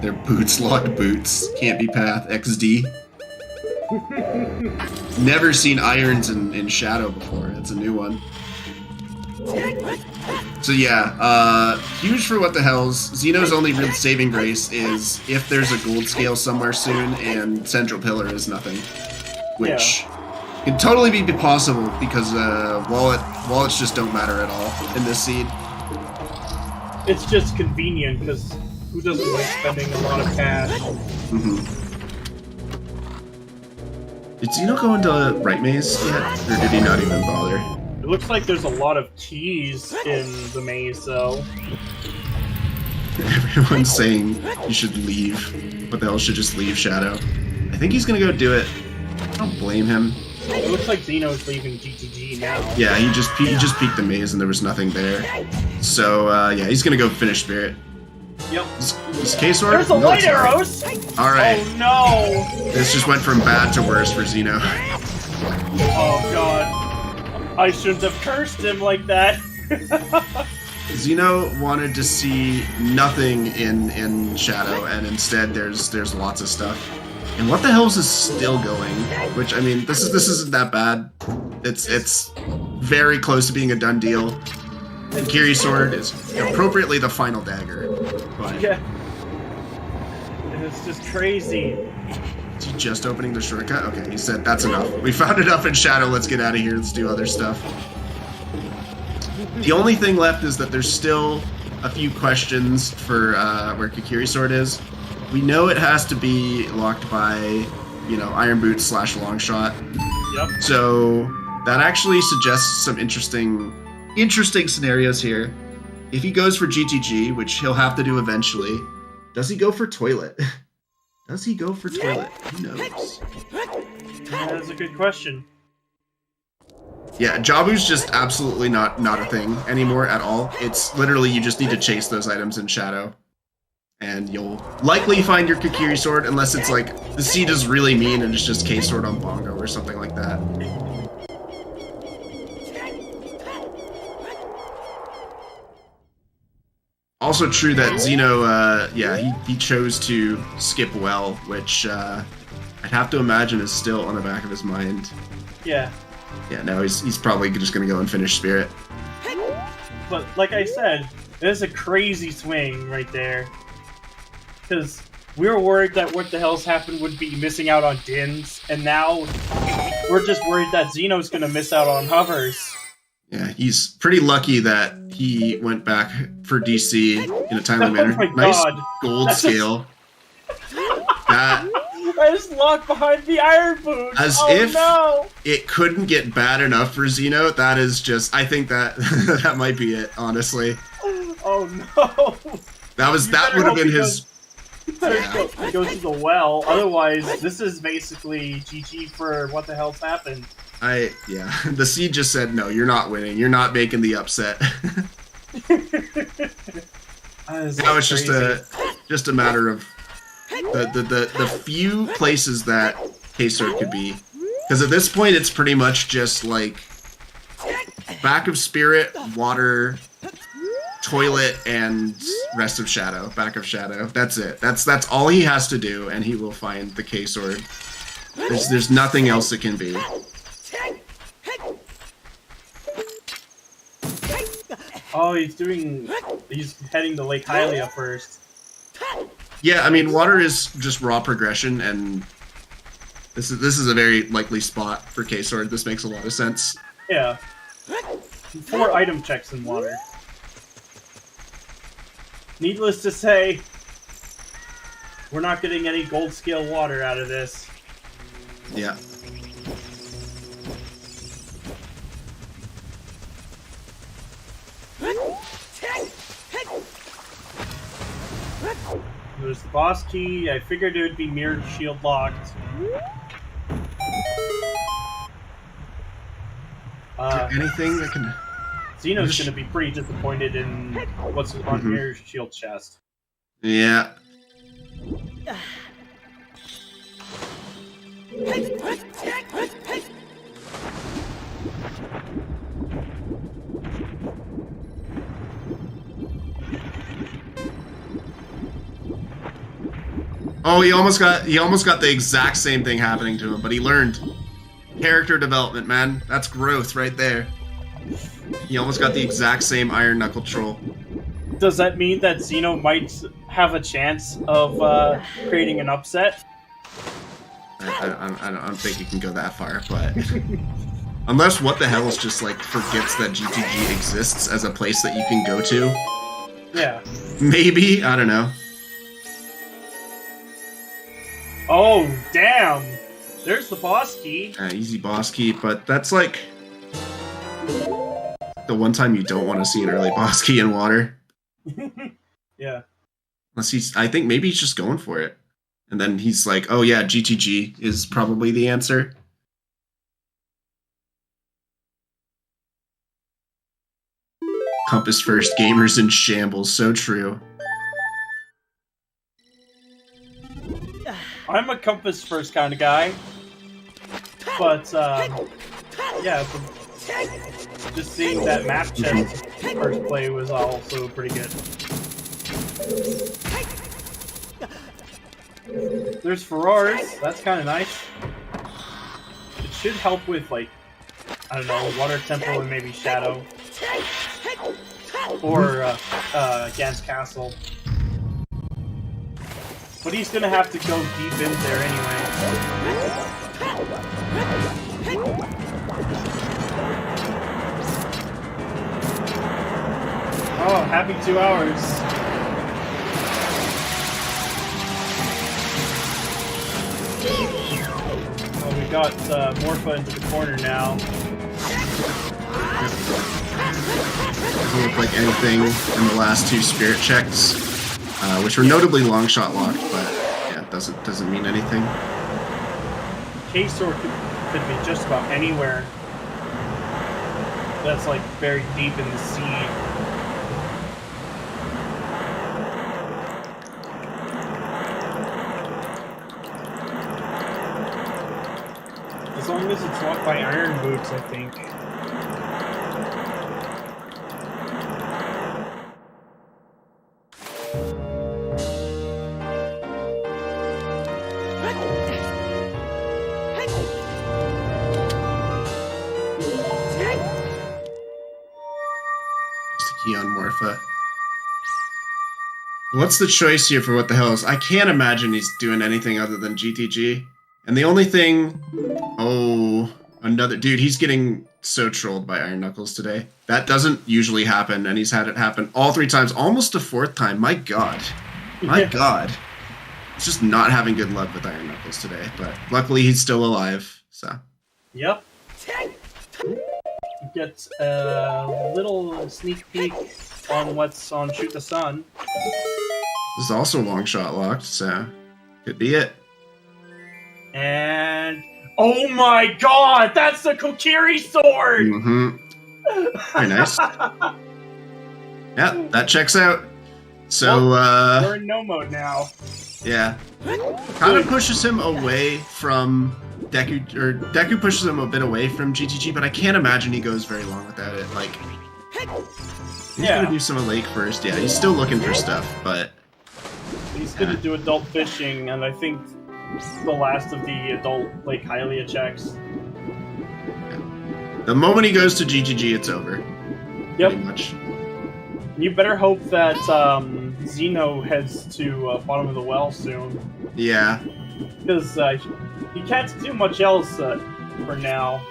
They're boots, locked boots. Can't be path. XD. Never seen irons in Shadow before. That's a new one. So yeah, huge for what the hell's. Xeno's only real saving grace is if there's a gold scale somewhere soon and Central Pillar is nothing. Which can totally be possible because wallets just don't matter at all in this seed. It's just convenient because who doesn't like spending a lot of cash? Mm-hmm. Did Xeno go into Right Maze yet? Or did he not even bother? It looks like there's a lot of keys in the maze, though. Everyone's saying you should leave. What the hell, should just leave Shadow? I think he's gonna go do it. I don't blame him. It looks like Xeno's leaving GTG now. Yeah, he just peeked the maze and there was nothing there. So yeah, he's gonna go finish Spirit. Yep. Is K-Sword? There's the light arrows! Alright. Oh no! This just went from bad to worse for Xeno. Oh god. I shouldn't have cursed him like that. Xeno wanted to see nothing in Shadow, and instead there's lots of stuff. And what the hell's is still going? Which, I mean, this isn't that bad. It's very close to being a done deal. And Kiri's sword is appropriately the final dagger. But yeah. It's just crazy. is he just opening the shortcut? Okay, he said that's enough. We found enough in Shadow, let's get out of here, let's do other stuff. The only thing left is that there's still a few questions for where Kikiri's sword is. We know it has to be locked by, you know, Iron Boots / Longshot. Yep. So that actually suggests some interesting scenarios here. If he goes for GTG, which he'll have to do eventually, does he go for Toilet? Does he go for Toilet? Who knows? That's a good question. Yeah, Jabu's just absolutely not a thing anymore at all. It's literally you just need to chase those items in Shadow. And you'll likely find your Kikiri sword, unless it's like, the seed is really mean and it's just K-sword on Bongo or something like that. Also true that Xeno, yeah, he chose to skip well, which I'd have to imagine is still on the back of his mind. Yeah. Yeah, no, he's probably just gonna go and finish Spirit. But like I said, there's a crazy swing right there. Because we were worried that what the hell's happened would be missing out on Dins, and now we're just worried that Xeno's gonna miss out on Hovers. Yeah, he's pretty lucky that he went back for DC in a timely manner. Oh my nice God. gold scale. That, I just locked behind the Iron Boots! as if it couldn't get bad enough for Xeno, that is just, I think that that might be it, honestly. Oh no! That would have been his... He goes to the well, otherwise this is basically GG for what the hell's happened. Yeah, the seed just said, no, you're not winning, you're not making the upset. Now it's just a matter of the few places that K-Sword could be. Because at this point it's pretty much just like back of Spirit, water, Toilet, and rest of Shadow. Back of Shadow. That's it. That's all he has to do, and he will find the K-Sword. There's nothing else it can be. Oh, he's heading to Lake Hylia first. Yeah, I mean, water is just raw progression, and This is a very likely spot for K-Sword. This makes a lot of sense. Yeah. 4 item checks in water. Needless to say, we're not getting any gold scale water out of this. Yeah. There's the boss key. I figured it would be mirrored shield locked. Anything that can... Xeno's going to be pretty disappointed in what's on mirrored shield chest. Yeah. Oh, he almost got the exact same thing happening to him, but he learned. Character development, man. That's growth right there. He almost got the exact same Iron Knuckle troll. Does that mean that Xeno might have a chance of creating an upset? I don't think you can go that far, but... Unless What the Hell is just, like, forgets that GTG exists as a place that you can go to. Yeah. Maybe? I don't know. Oh, damn! There's the boss key. Easy boss key, but that's, like... the one time you don't want to see an early boss key in water. Yeah. Unless he's... I think maybe he's just going for it. And then he's like, oh yeah, GTG is probably the answer. Compass first, gamers in shambles. So true. I'm a compass first kind of guy. But, yeah, just seeing that map chest first play was also pretty good. There's Ferrars, that's kind of nice. It should help with, like, I don't know, Water Temple and maybe Shadow. Or, Gans Castle. But he's gonna have to go deep in there anyway. Oh, happy 2 hours. Oh, we got Morpha into the corner now. Doesn't look like anything in the last 2 spirit checks, which were notably long shot locked, but yeah, doesn't mean anything. K-Sword could be just about anywhere that's like very deep in the sea. As long as it's locked by iron boots, I think. Key on Morpha. What's the choice here for What the Hell is? I can't imagine he's doing anything other than GTG. And the only thing... Oh, another... Dude, he's getting so trolled by Iron Knuckles today. That doesn't usually happen, and he's had it happen all 3 times. Almost a 4th time. My god. My god. He's just not having good luck with Iron Knuckles today. But luckily, he's still alive, so... Yep. Get a little sneak peek on what's on Shoot the Sun. This is also long shot locked, so could be it. And oh my god, that's the Kokiri sword! Mm-hmm. Very nice. Yeah, that checks out. So we're in no mode now. Yeah. Kind of pushes him away from Deku, or Deku pushes him a bit away from GTG, but I can't imagine he goes very long without it. Like, he's gonna do some of Lake first. Yeah, he's still looking for stuff, but he's gonna do adult fishing, and I think the last of the adult Lake Hylia checks. Yeah. The moment he goes to GTG, it's over. Yep. Pretty much. You better hope that Xeno heads to bottom of the well soon. Yeah. Because You can't do much else for now.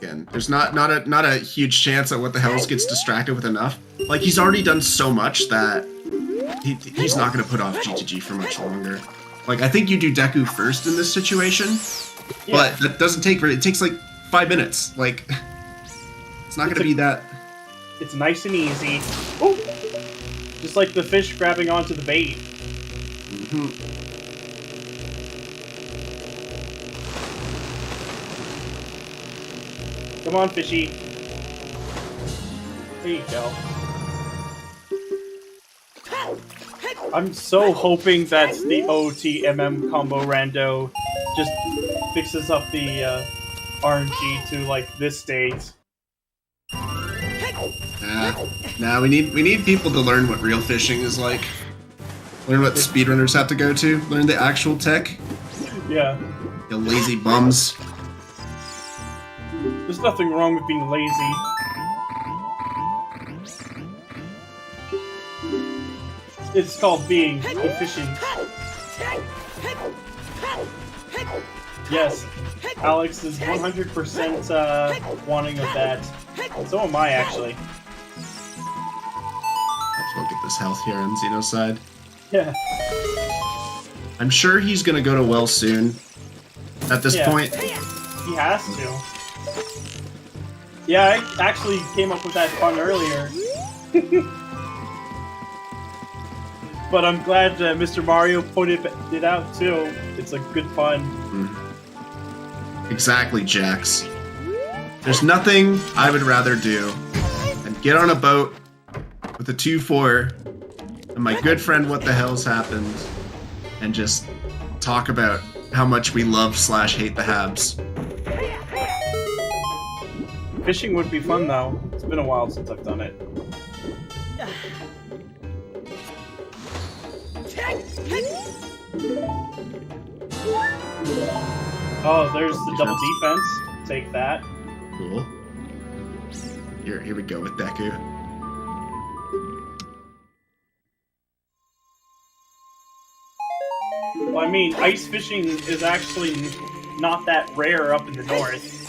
Again, there's not a huge chance that What the Hells gets distracted with enough. Like, he's already done so much that he's not going to put off GTG for much longer. Like, I think you do Deku first in this situation, but that doesn't take it takes like 5 minutes. Like, it's not going to be that. It's nice and easy. Ooh. Just like the fish grabbing onto the bait. Mm-hmm. Come on, fishy. There you go. I'm so hoping that the OTMM combo rando just fixes up the RNG to like this state. Nah, we need people to learn what real fishing is like. Learn what speedrunners have to go to. Learn the actual tech. Yeah. You lazy bums. There's nothing wrong with being lazy. It's called being efficient. Yes, Alex is 100% wanting of that. So am I, actually. Let's look at this health here on Xeno's side. Yeah. I'm sure he's gonna go to well soon. At this point. He has to. Yeah, I actually came up with that pun earlier. But I'm glad Mr. Mario pointed it out too. It's a good pun. Exactly, Jax. There's nothing I would rather do than get on a boat with a 2-4 and my good friend What the Hell's Happened and just talk about how much we love / hate the Habs. Fishing would be fun though. It's been a while since I've done it. Oh, there's the double defense. Take that. Cool. Here we go with Deku. Well, I mean, ice fishing is actually not that rare up in the north.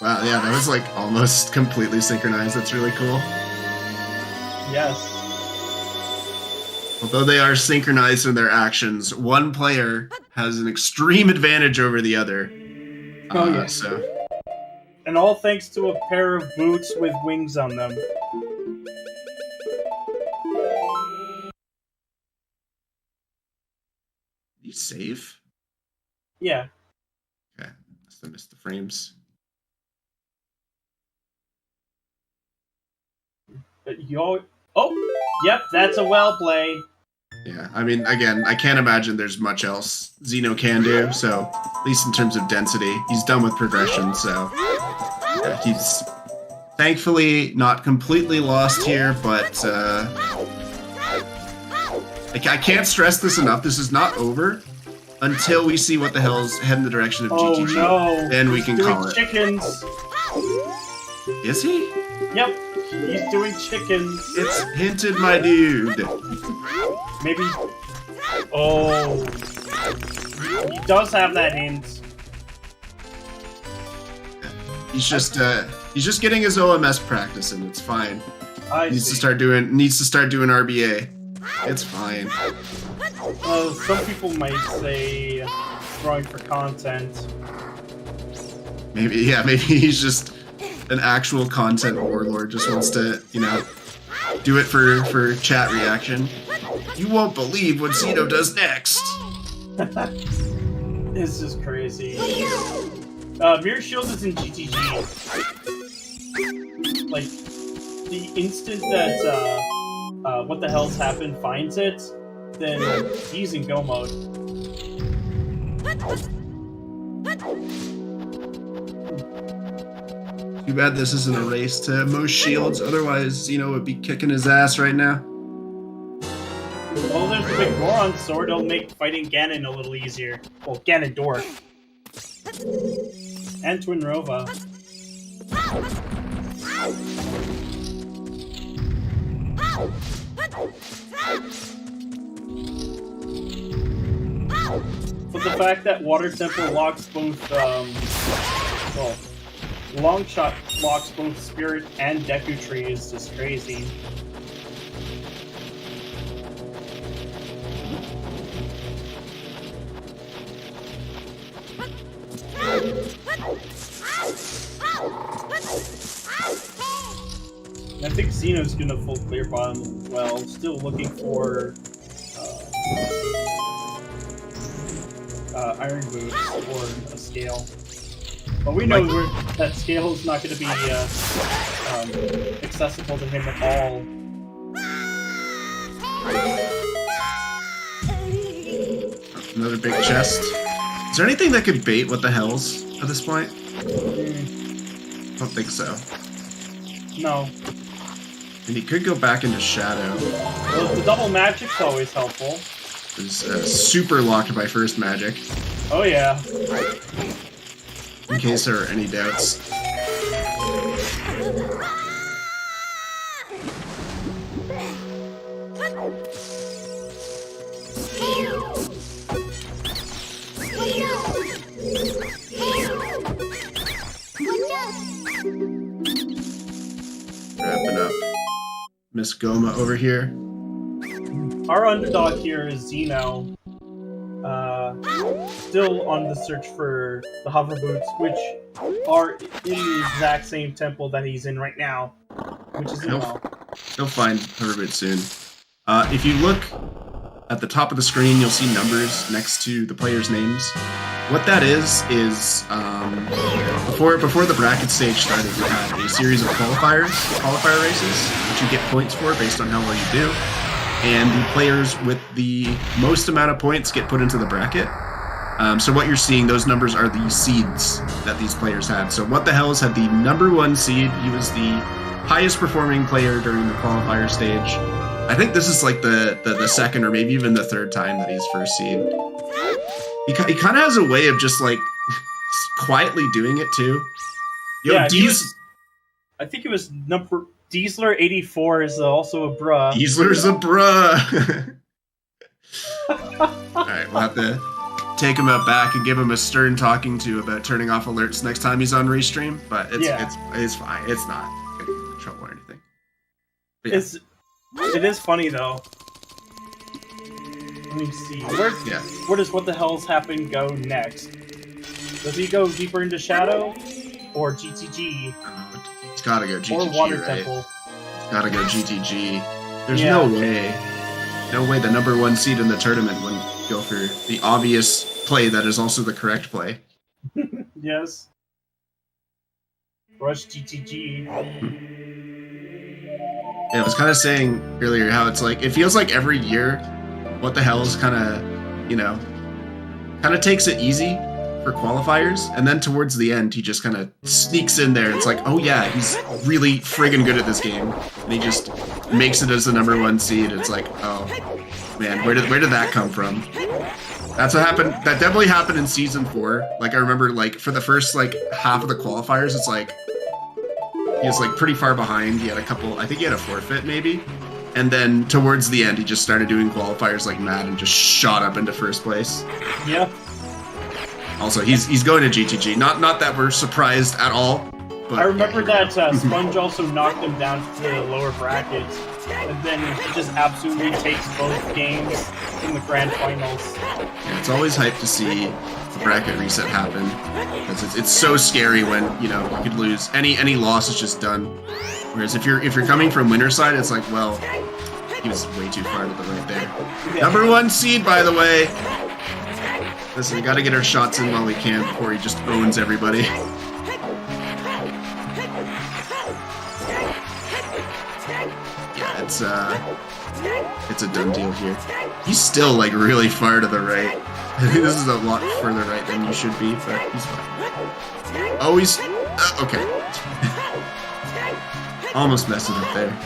Wow, yeah, that was like almost completely synchronized. That's really cool. Yes. Although they are synchronized in their actions, one player has an extreme advantage over the other. Oh, yeah. So. And all thanks to a pair of boots with wings on them. You save? Yeah. Okay, must have missed the frames. Oh, yep, that's a well play. Yeah, I mean, again, I can't imagine there's much else Xeno can do, so at least in terms of density, he's done with progression, so yeah, he's thankfully not completely lost here, but I can't stress this enough, this is not over until we see What the Hell's head in the direction of GTG. No. Then we can call it. Chickens. Is he? Yep, he's doing chickens. It's hinted, my dude. Maybe. Oh. He does have that hint. He's just getting his OMS practice and it's fine. Needs to start doing RBA. It's fine. Some people might say drawing for content. Maybe he's just an actual content warlord, just wants to, do it for chat reaction. You won't believe what Xeno does next. This is crazy. Mirror Shield is in GTG. Like, the instant that What the Hell's Happened finds it, then he's in go mode. Too bad this isn't a race to most shields, otherwise Xeno would be kicking his ass right now. Well, there's the big Goron sword, it'll make fighting Ganon a little easier. Well, Ganondorf. And Twin Rova. But the fact that Water Temple locks both, well, Long Shot locks both Spirit and Deku Tree is just crazy. And I think Xeno's gonna full clear bottom as well. Still looking for Iron Boots or a Scale. But we know that Scale is not going to be accessible to him at all. Another big chest. Is there anything that could bait what the hells at this point? I don't think so. No. And he could go back into Shadow. Well, the double magic's always helpful. It's super locked by first magic. Oh yeah. In case there are any doubts. Wrapping up Miss Goma over here. Our underdog here is Xeno. Still on the search for the hover boots, which are in the exact same temple that he's in right now, which is He'll find hover boots soon. If you look at the top of the screen, you'll see numbers next to the players' names. What that is before the bracket stage started, we had a series of qualifier races, which you get points for based on how well you do. And the players with the most amount of points get put into the bracket. So what you're seeing, those numbers are the seeds that these players had. So What the Hells had the #1 seed. He was the highest performing player during the qualifier stage. I think this is like the second or maybe even the third time that he's first seed. He kind of has a way of just like quietly doing it too. Yo, yeah, I think it was Diesler 84 is also a bruh. Diesler's a bruh. Alright, we'll have to take him out back and give him a stern talking to about turning off alerts next time he's on restream, but it's fine. It's not getting in trouble or anything. But yeah. It is funny though. Let me see. Where does What the Hell's Happen go next? Does he go deeper into Shadow? Or GTG? It's gotta go GTG, or Water right? Temple. It's gotta go GTG. There's no way the #1 seed in the tournament wouldn't go for the obvious play that is also the correct play. Yes. Rush GTG. Yeah, I was kind of saying earlier how it's like, it feels like every year, What the Hell's kind of takes it easy for qualifiers, and then towards the end, he just kind of sneaks in there. It's like, oh yeah, he's really friggin' good at this game, and he just makes it as the #1 seed. It's like, oh man, where did that come from? That's what happened. That definitely happened in season 4. Like I remember, like for the first like half of the qualifiers, it's like he was like pretty far behind. He had a couple. I think he had a forfeit maybe. And then towards the end, he just started doing qualifiers like mad and just shot up into first place. Yeah. Also, he's going to GTG. Not that we're surprised at all. But I remember that Sponge also knocked him down to the lower brackets, and then he just absolutely takes both games in the grand finals. Yeah, it's always hype to see the bracket reset happen, because it's so scary when you could lose. Any loss is just done. Whereas if you're coming from winner's side, it's like, well, he was way too far to the right there. Yeah. #1 seed, by the way. Listen, we gotta get our shots in while we can before he just owns everybody. Yeah, it's a done deal here. He's still like really far to the right. I think this is a lot further right than you should be, but he's fine. Oh, he's okay. Almost messing up there.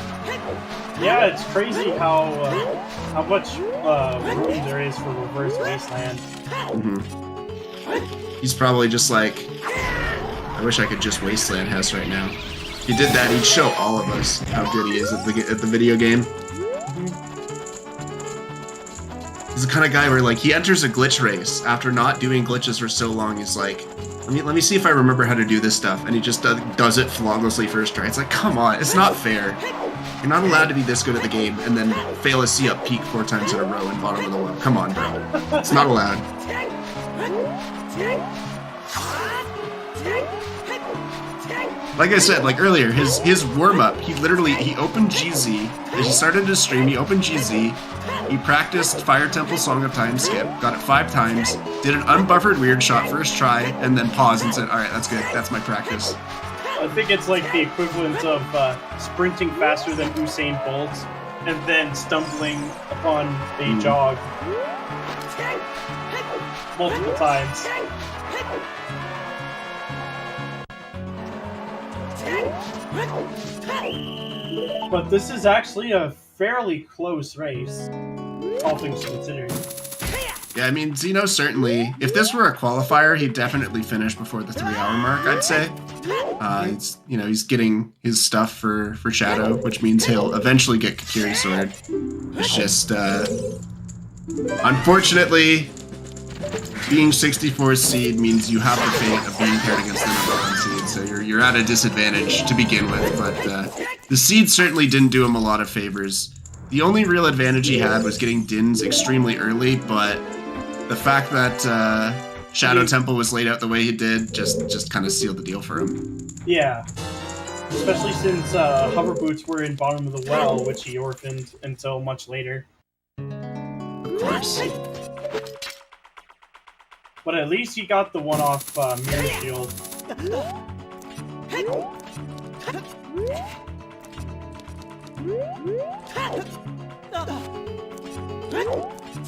Yeah, it's crazy how much room there is for reverse wasteland. Mm-hmm. He's probably just like, I wish I could just wasteland Hess right now. If he did that, he'd show all of us how good he is at the video game. He's the kind of guy where, like, he enters a glitch race after not doing glitches for so long. He's like, let me see if I remember how to do this stuff, and he just does it flawlessly first try. It's like, come on, it's not fair. You're not allowed to be this good at the game and then fail a C-up peak 4 times in a row and bottom of the well. Come on, bro. It's not allowed. Like I said, like earlier, his warm-up, he opened GZ, as he started his stream, he opened GZ, he practiced Fire Temple Song of Time skip, got it 5 times, did an unbuffered weird shot first try, and then paused and said, alright, that's good, that's my practice. I think it's like the equivalent of sprinting faster than Usain Bolt, and then stumbling upon a jog multiple times. But this is actually a fairly close race, all things considered. Yeah, I mean, Xeno certainly, if this were a qualifier, he'd definitely finish before the 3-hour mark, I'd say. He's getting his stuff for Shadow, which means he'll eventually get Kakiri's sword. It's just, unfortunately, being 64 seed means you have the fate of being paired against the number 1 seed, so you're at a disadvantage to begin with, but the seed certainly didn't do him a lot of favors. The only real advantage he had was getting Dins extremely early, but the fact that Shadow Temple was laid out the way he did just kind of sealed the deal for him. Yeah. Especially since hover boots were in bottom of the well, which he orphaned until much later. Of course. But at least he got the one-off mirror shield.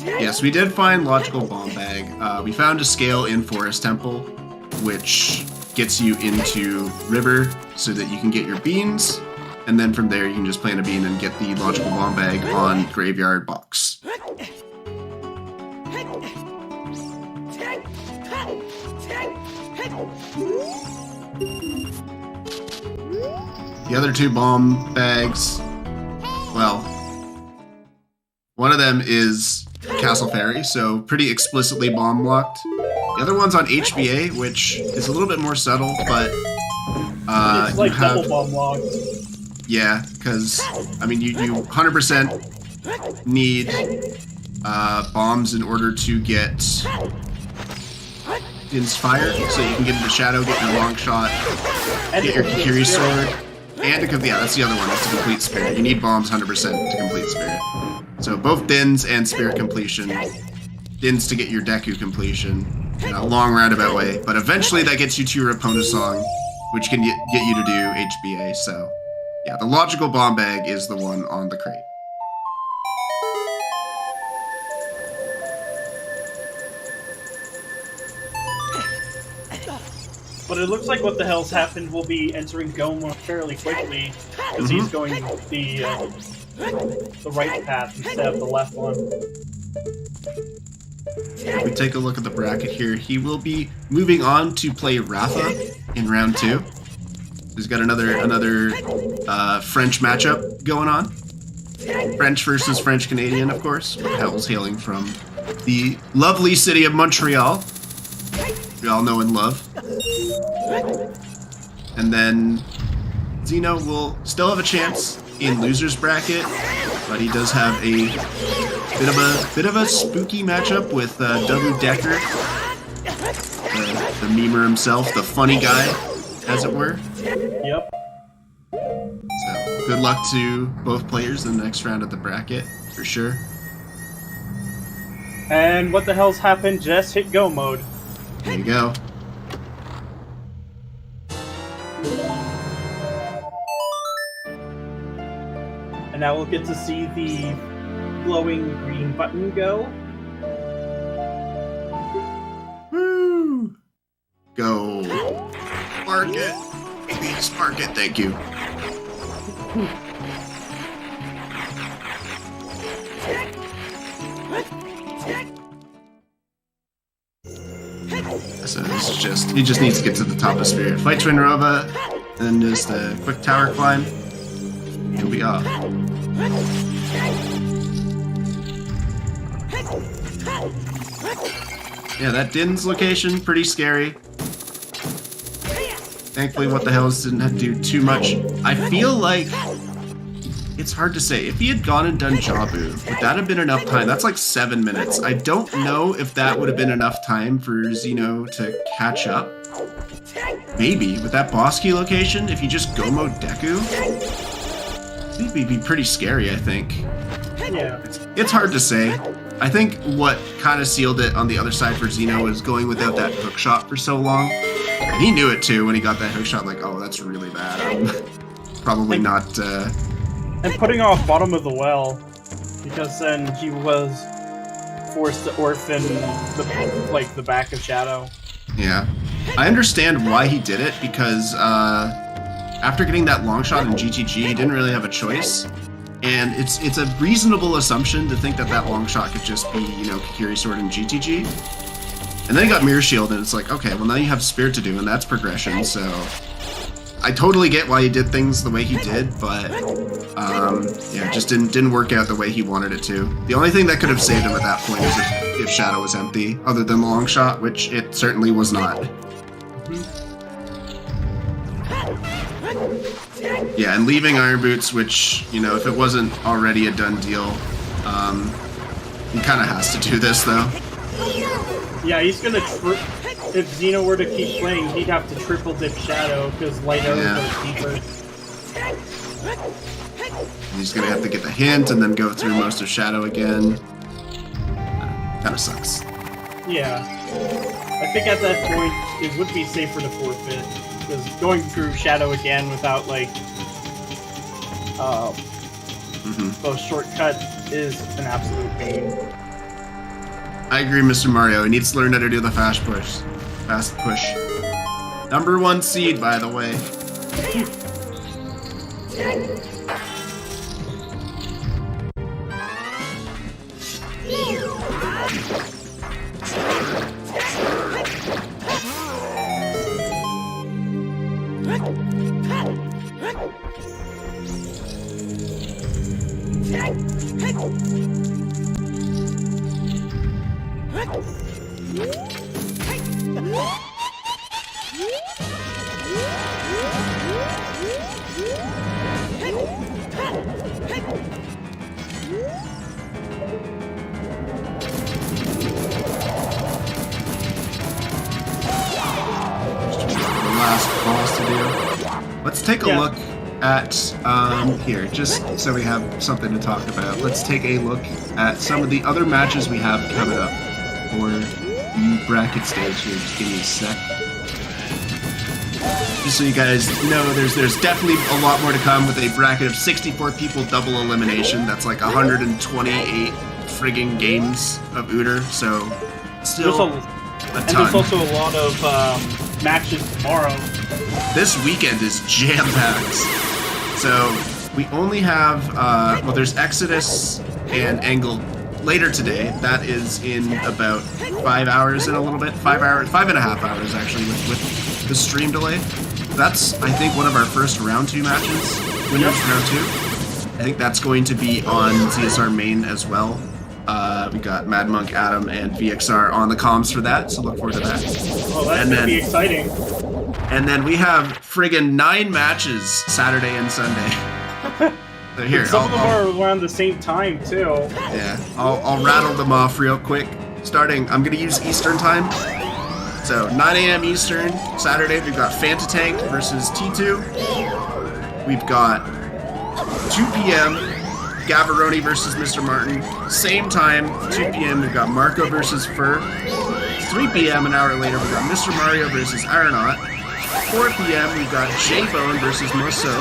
Yes, we did find Logical Bomb Bag. We found a scale in Forest Temple, which gets you into River so that you can get your beans, and then from there you can just plant a bean and get the Logical Bomb Bag on Graveyard Box. The other 2 bomb bags, well, one of them is Castle Fairy, so pretty explicitly bomb blocked. The other one's on HBA, which is a little bit more subtle, but it's like double bomb locked. Yeah, because I mean, you 100% need bombs in order to get Inspire, so you can get into Shadow, get your long shot, get your Kakiri sword, and that's the other one, that's to complete Spirit. You need bombs 100% to complete Spirit. So both Dins and Spirit completion. Dins to get your Deku completion in a long roundabout way, but eventually that gets you to your opponent's song, which can get you to do HBA, so yeah, the Logical Bomb Bag is the one on the crate. But it looks like what the hell's happened will be entering Goma fairly quickly, because he's going the right path instead of the left one. If we take a look at the bracket here, he will be moving on to play Rafa in round 2. He's got another French matchup going on. French versus French Canadian, of course. Hell's hailing from the lovely city of Montreal. We all know and love. And then Xeno will still have a chance in loser's bracket, but he does have a bit of a spooky matchup with W Decker, the memer himself, the funny guy, as it were. Yep. So good luck to both players in the next round of the bracket, for sure. And what the hell's happened? Just hit go mode. There you go. And now we'll get to see the glowing green button go. Woo! Go. Spark it. Spark it, thank you. So this is he just needs to get to the top of Spirit. Fight Twinrova, Then just a quick tower climb. You'll be off. Yeah, that Din's location, pretty scary. Thankfully, What the Hells didn't have to do too much. I feel like it's hard to say. If he had gone and done Jabu, would that have been enough time? That's like 7 minutes. I don't know if that would have been enough time for Xenoh to catch up. Maybe, with that boss key location, if you just go mode Deku, it'd be pretty scary, I think. Yeah. It's hard to say. I think what kind of sealed it on the other side for Xenoh was going without that hook shot for so long. And he knew it too when he got that hook shot, like, oh, that's really bad. I'm probably not... And putting off bottom of the well, because then he was forced to orphan the back of Shadow. Yeah. I understand why he did it, because after getting that long shot in GTG, he didn't really have a choice. And it's a reasonable assumption to think that that long shot could just be, Kakiri Sword in GTG. And then he got Mirror Shield, and it's like, okay, well now you have Spirit to do, and that's progression, so... I totally get why he did things the way he did, but yeah, it just didn't work out the way he wanted it to. The only thing that could have saved him at that point is if Shadow was empty, other than the long shot, which it certainly was not. Yeah, and leaving Iron Boots, which, if it wasn't already a done deal, he kind of has to do this, though. Yeah, he's gonna if Xenoh were to keep playing, he'd have to triple dip Shadow, because Light Arrow goes deeper. He's gonna have to get the hint and then go through most of Shadow again. Kind of sucks. Yeah. I think at that point, it would be safer to forfeit, because going through Shadow again without, those shortcuts is an absolute pain. I agree, Mr. Mario. He needs to learn how to do the fast push. Fast push. Number 1 seed, by the way. Last boss to do. Let's take a look at here, just so we have something to talk about. Let's take a look at some of the other matches we have coming up for the bracket stage here. Just give me a sec. Just so you guys know, there's definitely a lot more to come with a bracket of 64 people double elimination. That's like 128 frigging games of OoTR, so still a ton. And there's also a lot of matches tomorrow. This weekend is jam-packed. So we only have, there's Exodus and Angle later today. That is in about 5 hours and a little bit. 5.5 hours actually with the stream delay. That's, I think, one of our first round 2 matches. Winners round 2. I think that's going to be on ZSR main as well. We got Mad Monk, Adam, and VXR on the comms for that, so look forward to that. Oh, that's gonna be exciting. And then we have friggin' 9 matches Saturday and Sunday. So here, some of them are around the same time too. Yeah, I'll rattle them off real quick. Starting, I'm gonna use Eastern time. So 9 a.m. Eastern, Saturday, we've got Fanta Tank versus T2. We've got 2 p.m. Gavaroni versus Mr. Martin. Same time, 2 p.m. we've got Marco versus Fur. 3 p.m. an hour later, we've got Mr. Mario versus Aeronaut. 4 p.m. we've got J-Bone versus Mosso.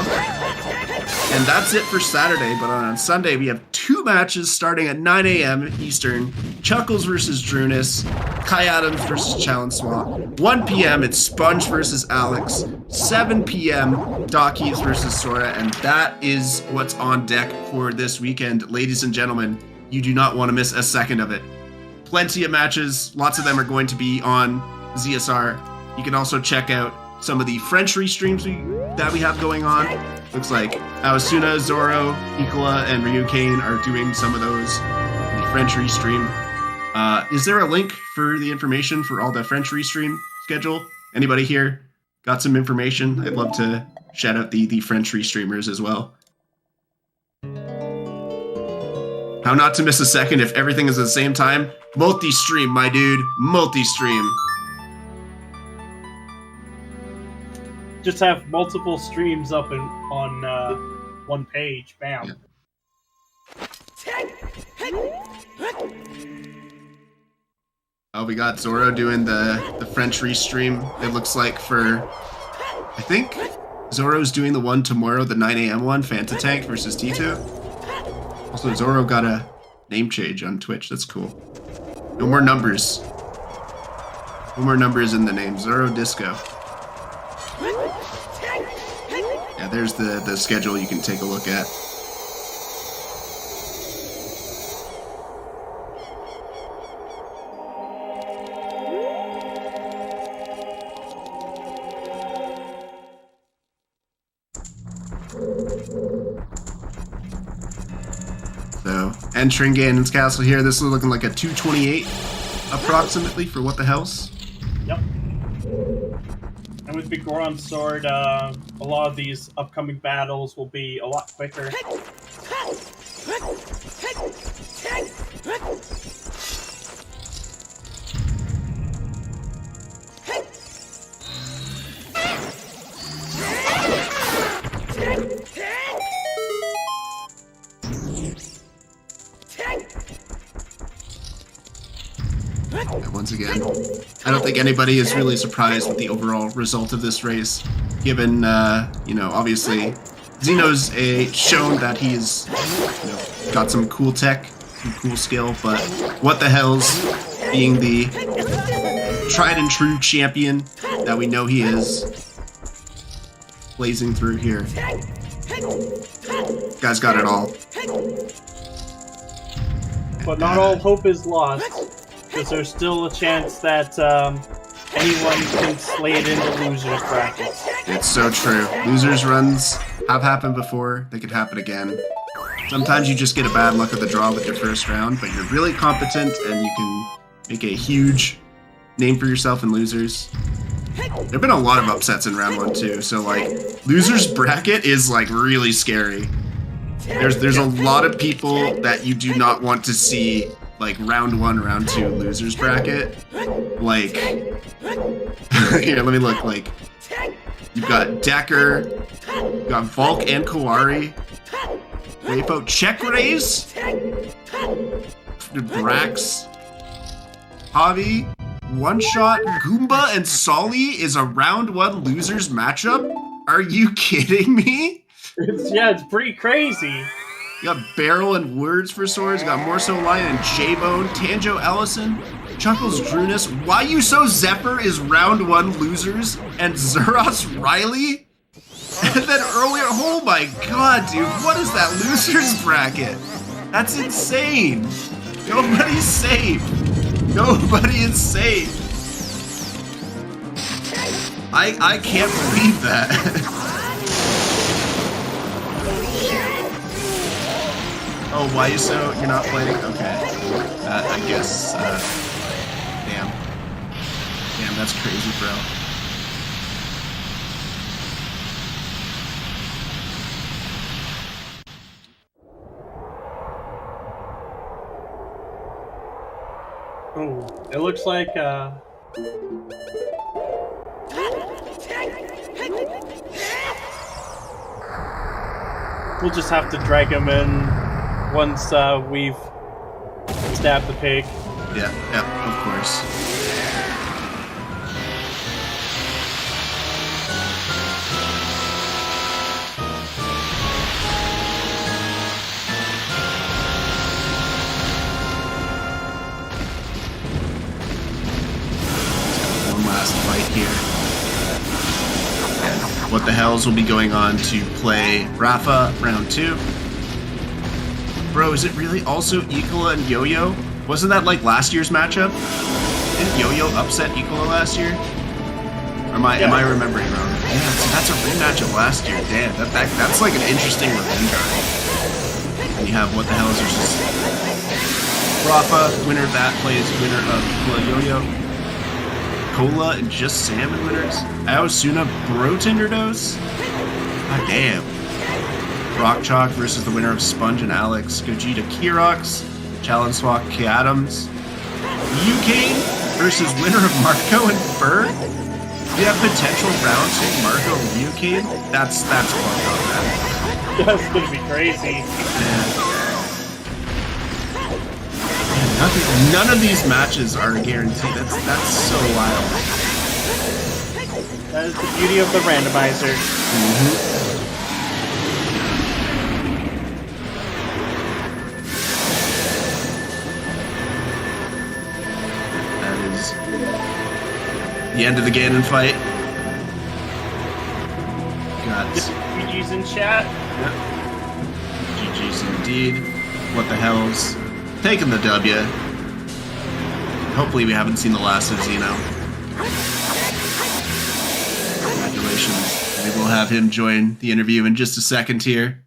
And that's it for Saturday, but on Sunday we have 2 matches starting at 9 a.m. Eastern. Chuckles versus Drunis. Kai Adams versus Challenge Swap. 1 p.m. it's Sponge versus Alex. 7 p.m. Doc Heaves versus Sora. And that is what's on deck for this weekend. Ladies and gentlemen, you do not want to miss a second of it. Plenty of matches. Lots of them are going to be on ZSR. You can also check out some of the French restreams that we have going on. Looks like Awasuna, Zoro, Ikola, and Ryukane are doing some of those in the French restream. Is there a link for the information for all the French restream schedule? Anybody here got some information? I'd love to shout out the French restreamers as well. How not to miss a second if everything is at the same time? Multi-stream, my dude. Multi-stream. Just have multiple streams up on one page. Bam. Yeah. Oh, we got Zoro doing the French restream. It looks like for, I think Zoro's doing the one tomorrow, the 9 a.m. one, Fanta Tank versus Tito. Also, Zoro got a name change on Twitch. That's cool. No more numbers. No more numbers in the name. Zoro Disco. Yeah, there's the schedule you can take a look at. So, entering Ganon's castle here. This is looking like a 228 approximately for What the Hells. Yep. And with Big Goron Sword, a lot of these upcoming battles will be a lot quicker. And once again, I don't think anybody is really surprised with the overall result of this race, given, obviously, Xeno's shown that he's, got some cool tech, some cool skill, but What the Hells, being the tried and true champion that we know he is, blazing through here. Guy's got it all. But not all hope is lost. Because there's still a chance that anyone can slate into losers brackets. It's so true. Losers runs have happened before. They could happen again. Sometimes you just get a bad luck of the draw with your first round, but you're really competent and you can make a huge name for yourself in losers. There have been a lot of upsets in round 1 too, so losers bracket is really scary. There's a lot of people that you do not want to see round 1, round 2 losers bracket. Here, let me look. You've got Decker, you've got Volk and Kawari, Rapo, Check Raise, Brax, Javi, One Shot, Goomba, and Solly is a round 1 losers matchup? Are you kidding me? It's pretty crazy. You got Barrel and Words for Swords. You got Morso Lion and J-Bone. Tanjo Ellison. Chuckles Drunus. Why You So Zephyr is round 1 losers. And Zeros Riley. And then earlier, oh my god, dude. What is that losers bracket? That's insane. Nobody's safe. Nobody is safe. I can't believe that. Oh, why you so? You're not playing? Okay. I guess, damn. Damn, that's crazy, bro. Oh, it looks like, we'll just have to drag him in once we've stabbed the pig. Yeah, of course. One last fight here. And What the Hells will be going on to play Rafa round 2. Bro, is it really also Ikola and Yo-Yo? Wasn't that last year's matchup? Didn't Yo-Yo upset Ikola last year? Am I remembering wrong? Yeah, so that's a rematch of last year. Damn, that's like an interesting revenge arc. And you have What the Hell is versus Rafa, winner of that plays winner of Kula Yo-Yo. Cola and Just Salmon winners. Aosuna Bro Tinderdos. God damn. Rock Chalk versus the winner of Sponge and Alex. Gogeta Kirox. Challenge Swap K Adams. Ukane versus winner of Marco and Fur. Do you have potential round 2 Marco and Ukane? That's fucked up, man. That's gonna be crazy. None of these matches are guaranteed. That's so wild. That is the beauty of the randomizer. That is the end of the Ganon fight. Got GG's in chat. Yep. GG's indeed. What the hell's taking the W. Hopefully we haven't seen the last of Xeno. Congratulations. We will have him join the interview in just a second here.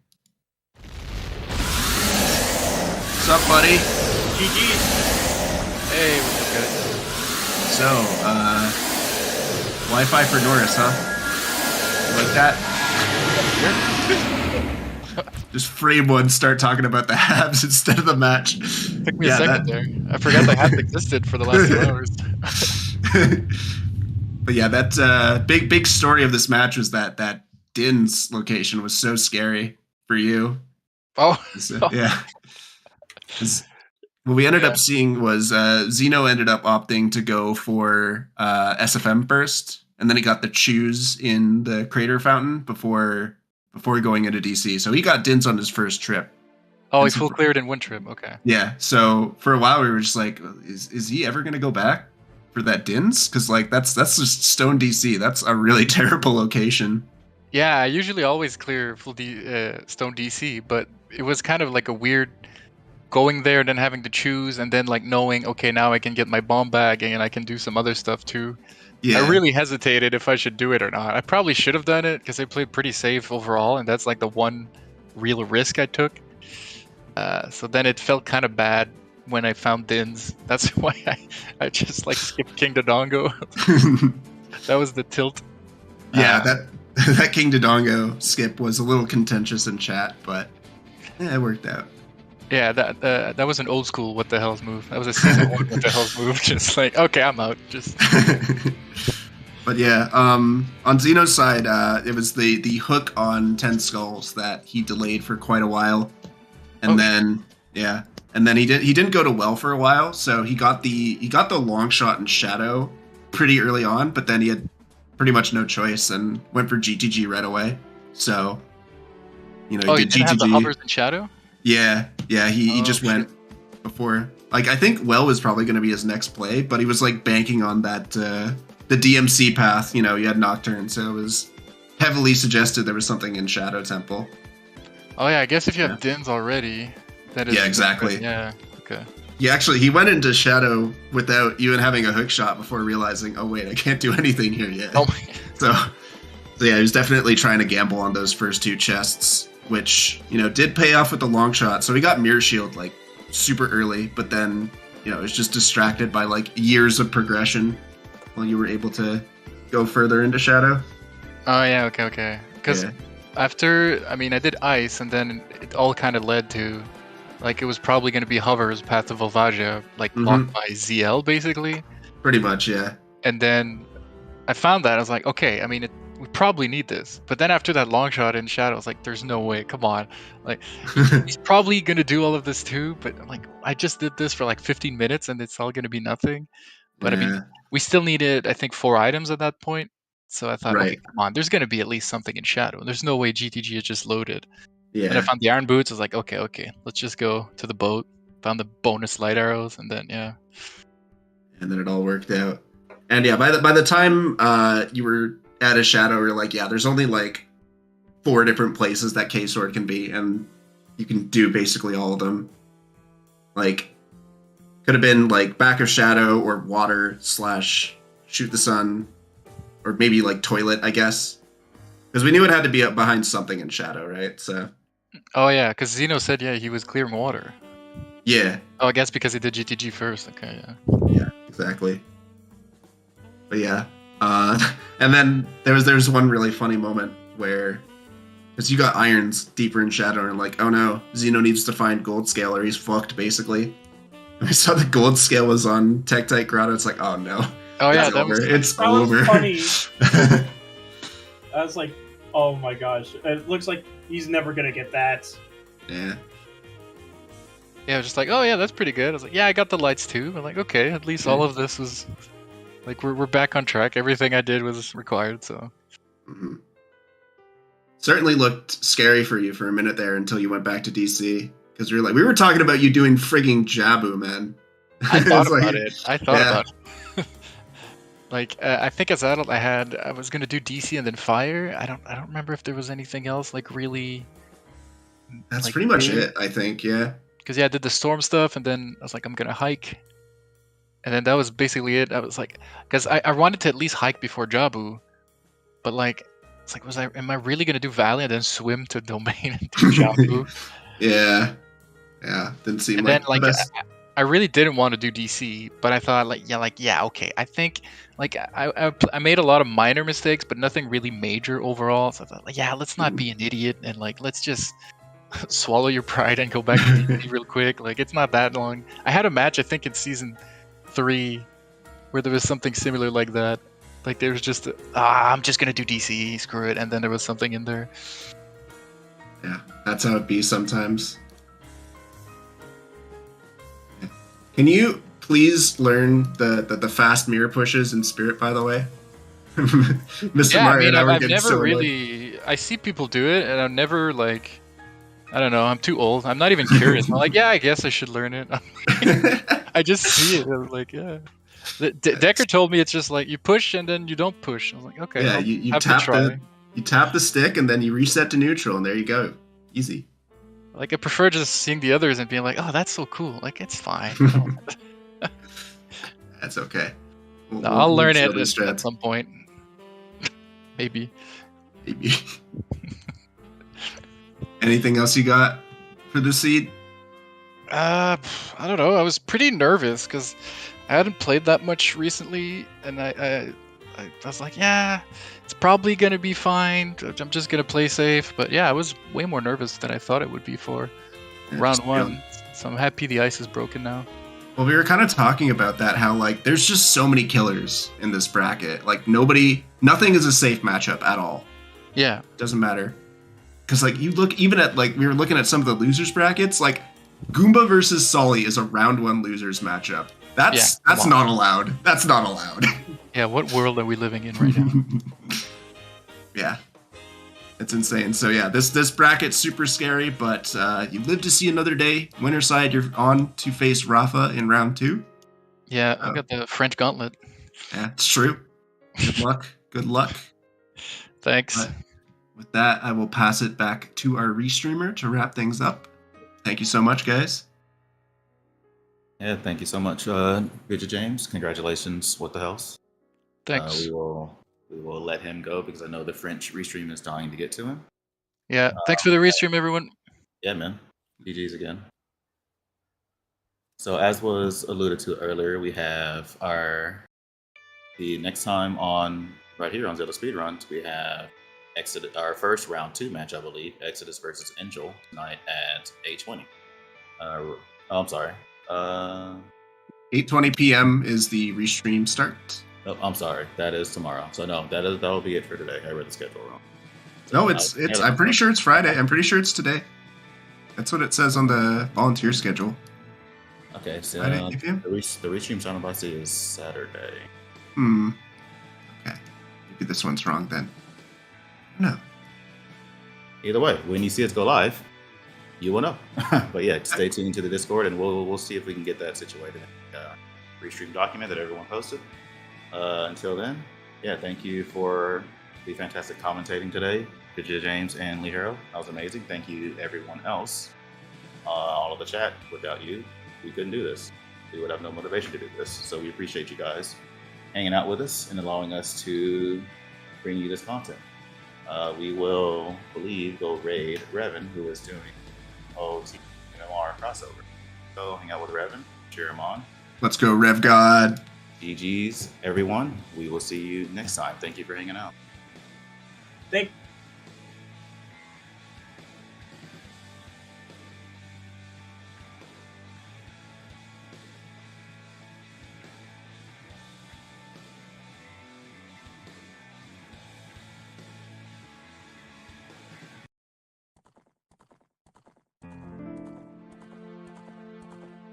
What's up, buddy? GG's. Hey, what's good? So, Wi-Fi for Norris, huh? You like that? Just frame one, start talking about the Habs instead of the match. Took me a second there. I forgot the Habs existed for the last 2 hours. But yeah, that big story of this match was that Din's location was so scary for you. Oh, yeah. What we ended up seeing was Xeno ended up opting to go for SFM first, and then he got the choose in the Crater Fountain before going into DC. So he got Dins on his first trip. Oh, he's full cleared in one trip. Okay. Yeah. So for a while we were just like, is he ever going to go back for that Dins? Because like that's just Stone DC. That's a really terrible location. Yeah, I usually always clear full Stone DC, but it was kind of like a weird going there and then having to choose and then like knowing, okay, now I can get my bomb bag and I can do some other stuff too. Yeah. I really hesitated if I should do it or not. I probably should have done it because I played pretty safe overall, and that's like the one real risk I took. So then it felt kind of bad when I found Dins. That's why I just like skipped King Dodongo. That was the tilt. Yeah, that King Dodongo skip was a little contentious in chat, but yeah, it worked out. Yeah, that was an old school what the hell's move. That was a season 1 what the hell's move. Just like, okay, I'm out. Just. But yeah, on Xeno's side, it was the hook on 10 Skulls that he delayed for quite a while, and then he didn't go to well for a while. So he got the long shot in Shadow pretty early on, but then he had pretty much no choice and went for GTG right away. So he did didn't GTG. Have the hovers in Shadow? Yeah, he just went before. Like, I think Well was probably going to be his next play, but he was like banking on that the DMC path. You had Nocturne, so it was heavily suggested there was something in Shadow Temple. Oh yeah, I guess if you have Dins already, that is. Yeah, exactly. Yeah, okay. Yeah, actually, he went into Shadow without even having a hook shot before realizing, oh wait, I can't do anything here yet. Oh my God. So yeah, he was definitely trying to gamble on those first 2 chests, which, did pay off with the long shot. So he got Mirror Shield, like, super early, but then, it was just distracted by, like, years of progression while you were able to go further into Shadow. Oh, yeah, okay. Because after, I did Ice, and then it all kind of led to, like, it was probably going to be Hover's Path to Volvagia, like, blocked by ZL, basically. Pretty much, yeah. And then I found that, I was like, okay, we probably need this. But then after that long shot in Shadow, I was like, there's no way, come on. Like, he's probably going to do all of this too, but like, I just did this for like 15 minutes and it's all going to be nothing. But we still needed, I think, 4 items at that point. So I thought, okay, come on, there's going to be at least something in Shadow. There's no way GTG is just loaded. Yeah. And I found the Iron Boots, I was like, okay, let's just go to the boat. Found the bonus light arrows, and then, yeah. And then it all worked out. And yeah, by the time you were at a Shadow, you're like, yeah, there's only like 4 different places that K-Sword can be, and you can do basically all of them. Like, could have been like back of Shadow or water / shoot the sun. or maybe like toilet, I guess, because we knew it had to be up behind something in shadow, right? So. Oh yeah, because Xeno said he was clearing water. Yeah. Oh, I guess because he did GTG first. Okay, yeah. Yeah, exactly. But yeah, and then there's one really funny moment where, because you got irons deeper in shadow, and like, oh no, Xeno needs to find gold scale or he's fucked basically. And I saw the gold scale was on Tektite Grotto. It's like, oh no. Oh yeah, that was over. Funny. I was like, oh my gosh, it looks like he's never gonna get that. Yeah. Yeah, I was just like, oh yeah, that's pretty good. I was like, yeah, I got the lights too. I'm like, okay, at least all of this was like we're back on track. Everything I did was required, so. Mm-hmm. Certainly looked scary for you for a minute there until you went back to DC, because we were talking about you doing frigging Jabu, man. I thought about it. About it. Like I think as adult I was gonna do DC and then fire. I don't remember if there was anything else like really. That's like, pretty much it, I think. Yeah. Because I did the storm stuff, and then I was like, I'm gonna hike, and then that was basically it. I was like, because I wanted to at least hike before Jabu, but like, it's like, am I really gonna do Valley and then swim to Domain and do Jabu? Yeah, didn't seem and like. Then like, the best. I really didn't want to do DC, but I thought okay. I think like I made a lot of minor mistakes, but nothing really major overall. So I thought let's not be an idiot and like let's just. Swallow your pride and go back to DC real quick. Like it's not that long. I had a match I think in season 3 where there was something similar like that. Like there was just I'm just gonna do DC, screw it, and then there was something in there. Yeah, that's how it be sometimes. Can you please learn the fast mirror pushes in Spirit, by the way? Mr. Yeah, Mario and I were I've getting never so really. I see people do it, and I've never like. I don't know. I'm too old. I'm not even curious. I'm like, yeah, I guess I should learn it. I just see it. I was like, yeah. Decker told me it's just like you push and then you don't push. I was like, okay. Yeah, you tap the stick and then you reset to neutral, and there you go. Easy. Like I prefer just seeing the others and being like, oh, that's so cool. Like it's fine. That's okay. I'll learn it at some point. Maybe. Anything else you got for the seed? I don't know. I was pretty nervous because I hadn't played that much recently, and I was like, yeah, it's probably gonna be fine. I'm just gonna play safe. But yeah, I was way more nervous than I thought it would be for round 1. So I'm happy the ice is broken now. Well, we were kind of talking about that, how like there's just so many killers in this bracket. Like nothing is a safe matchup at all. Yeah, doesn't matter. Because like you look even at like we were looking at some of the losers brackets, like Goomba versus Sully is a round 1 losers matchup. That's not allowed. That's not allowed. Yeah, what world are we living in right now? Yeah, it's insane. So yeah, this bracket's super scary, but you live to see another day. Winner side, you're on to face Rafa in round 2. Yeah, I got the French gauntlet. Yeah, it's true. Good luck. Good luck. Thanks. But with that, I will pass it back to our restreamer to wrap things up. Thank you so much, guys. Yeah, thank you so much, Richard James. Congratulations. What the hell's? Thanks. We will let him go because I know the French restream is dying to get to him. Yeah, thanks for the restream, everyone. Yeah, man. GG's again. So as was alluded to earlier, we have the next time on right here on ZeldaSpeedRuns, we have our first round 2 match, I believe, Exodus versus Angel tonight at 8:20. I'm sorry. 8:20 p.m. is the restream start. Oh, I'm sorry. That is tomorrow. So no, that'll be it for today. I read the schedule wrong. So, no, it's. I'm pretty sure it's Friday. I'm pretty sure it's today. That's what it says on the volunteer schedule. Okay, so Friday, the restream channel I see is Saturday. Okay, maybe this one's wrong then. No. Either way, when you see us go live, you will know. But yeah, stay tuned to the Discord, and we'll see if we can get that situated. Restream document that everyone posted. Until then, yeah, thank you for the fantastic commentating today, Vijay James and Lee Harrow. That was amazing. Thank you, everyone else. All of the chat. Without you, we couldn't do this. We would have no motivation to do this. So we appreciate you guys. hanging out with us and allowing us to bring you this content. We will, go raid Revan, who is doing OoTR crossover. So hang out with Revan, cheer him on. Let's go, Rev God. GG's, everyone. We will see you next time. Thank you for hanging out. Thank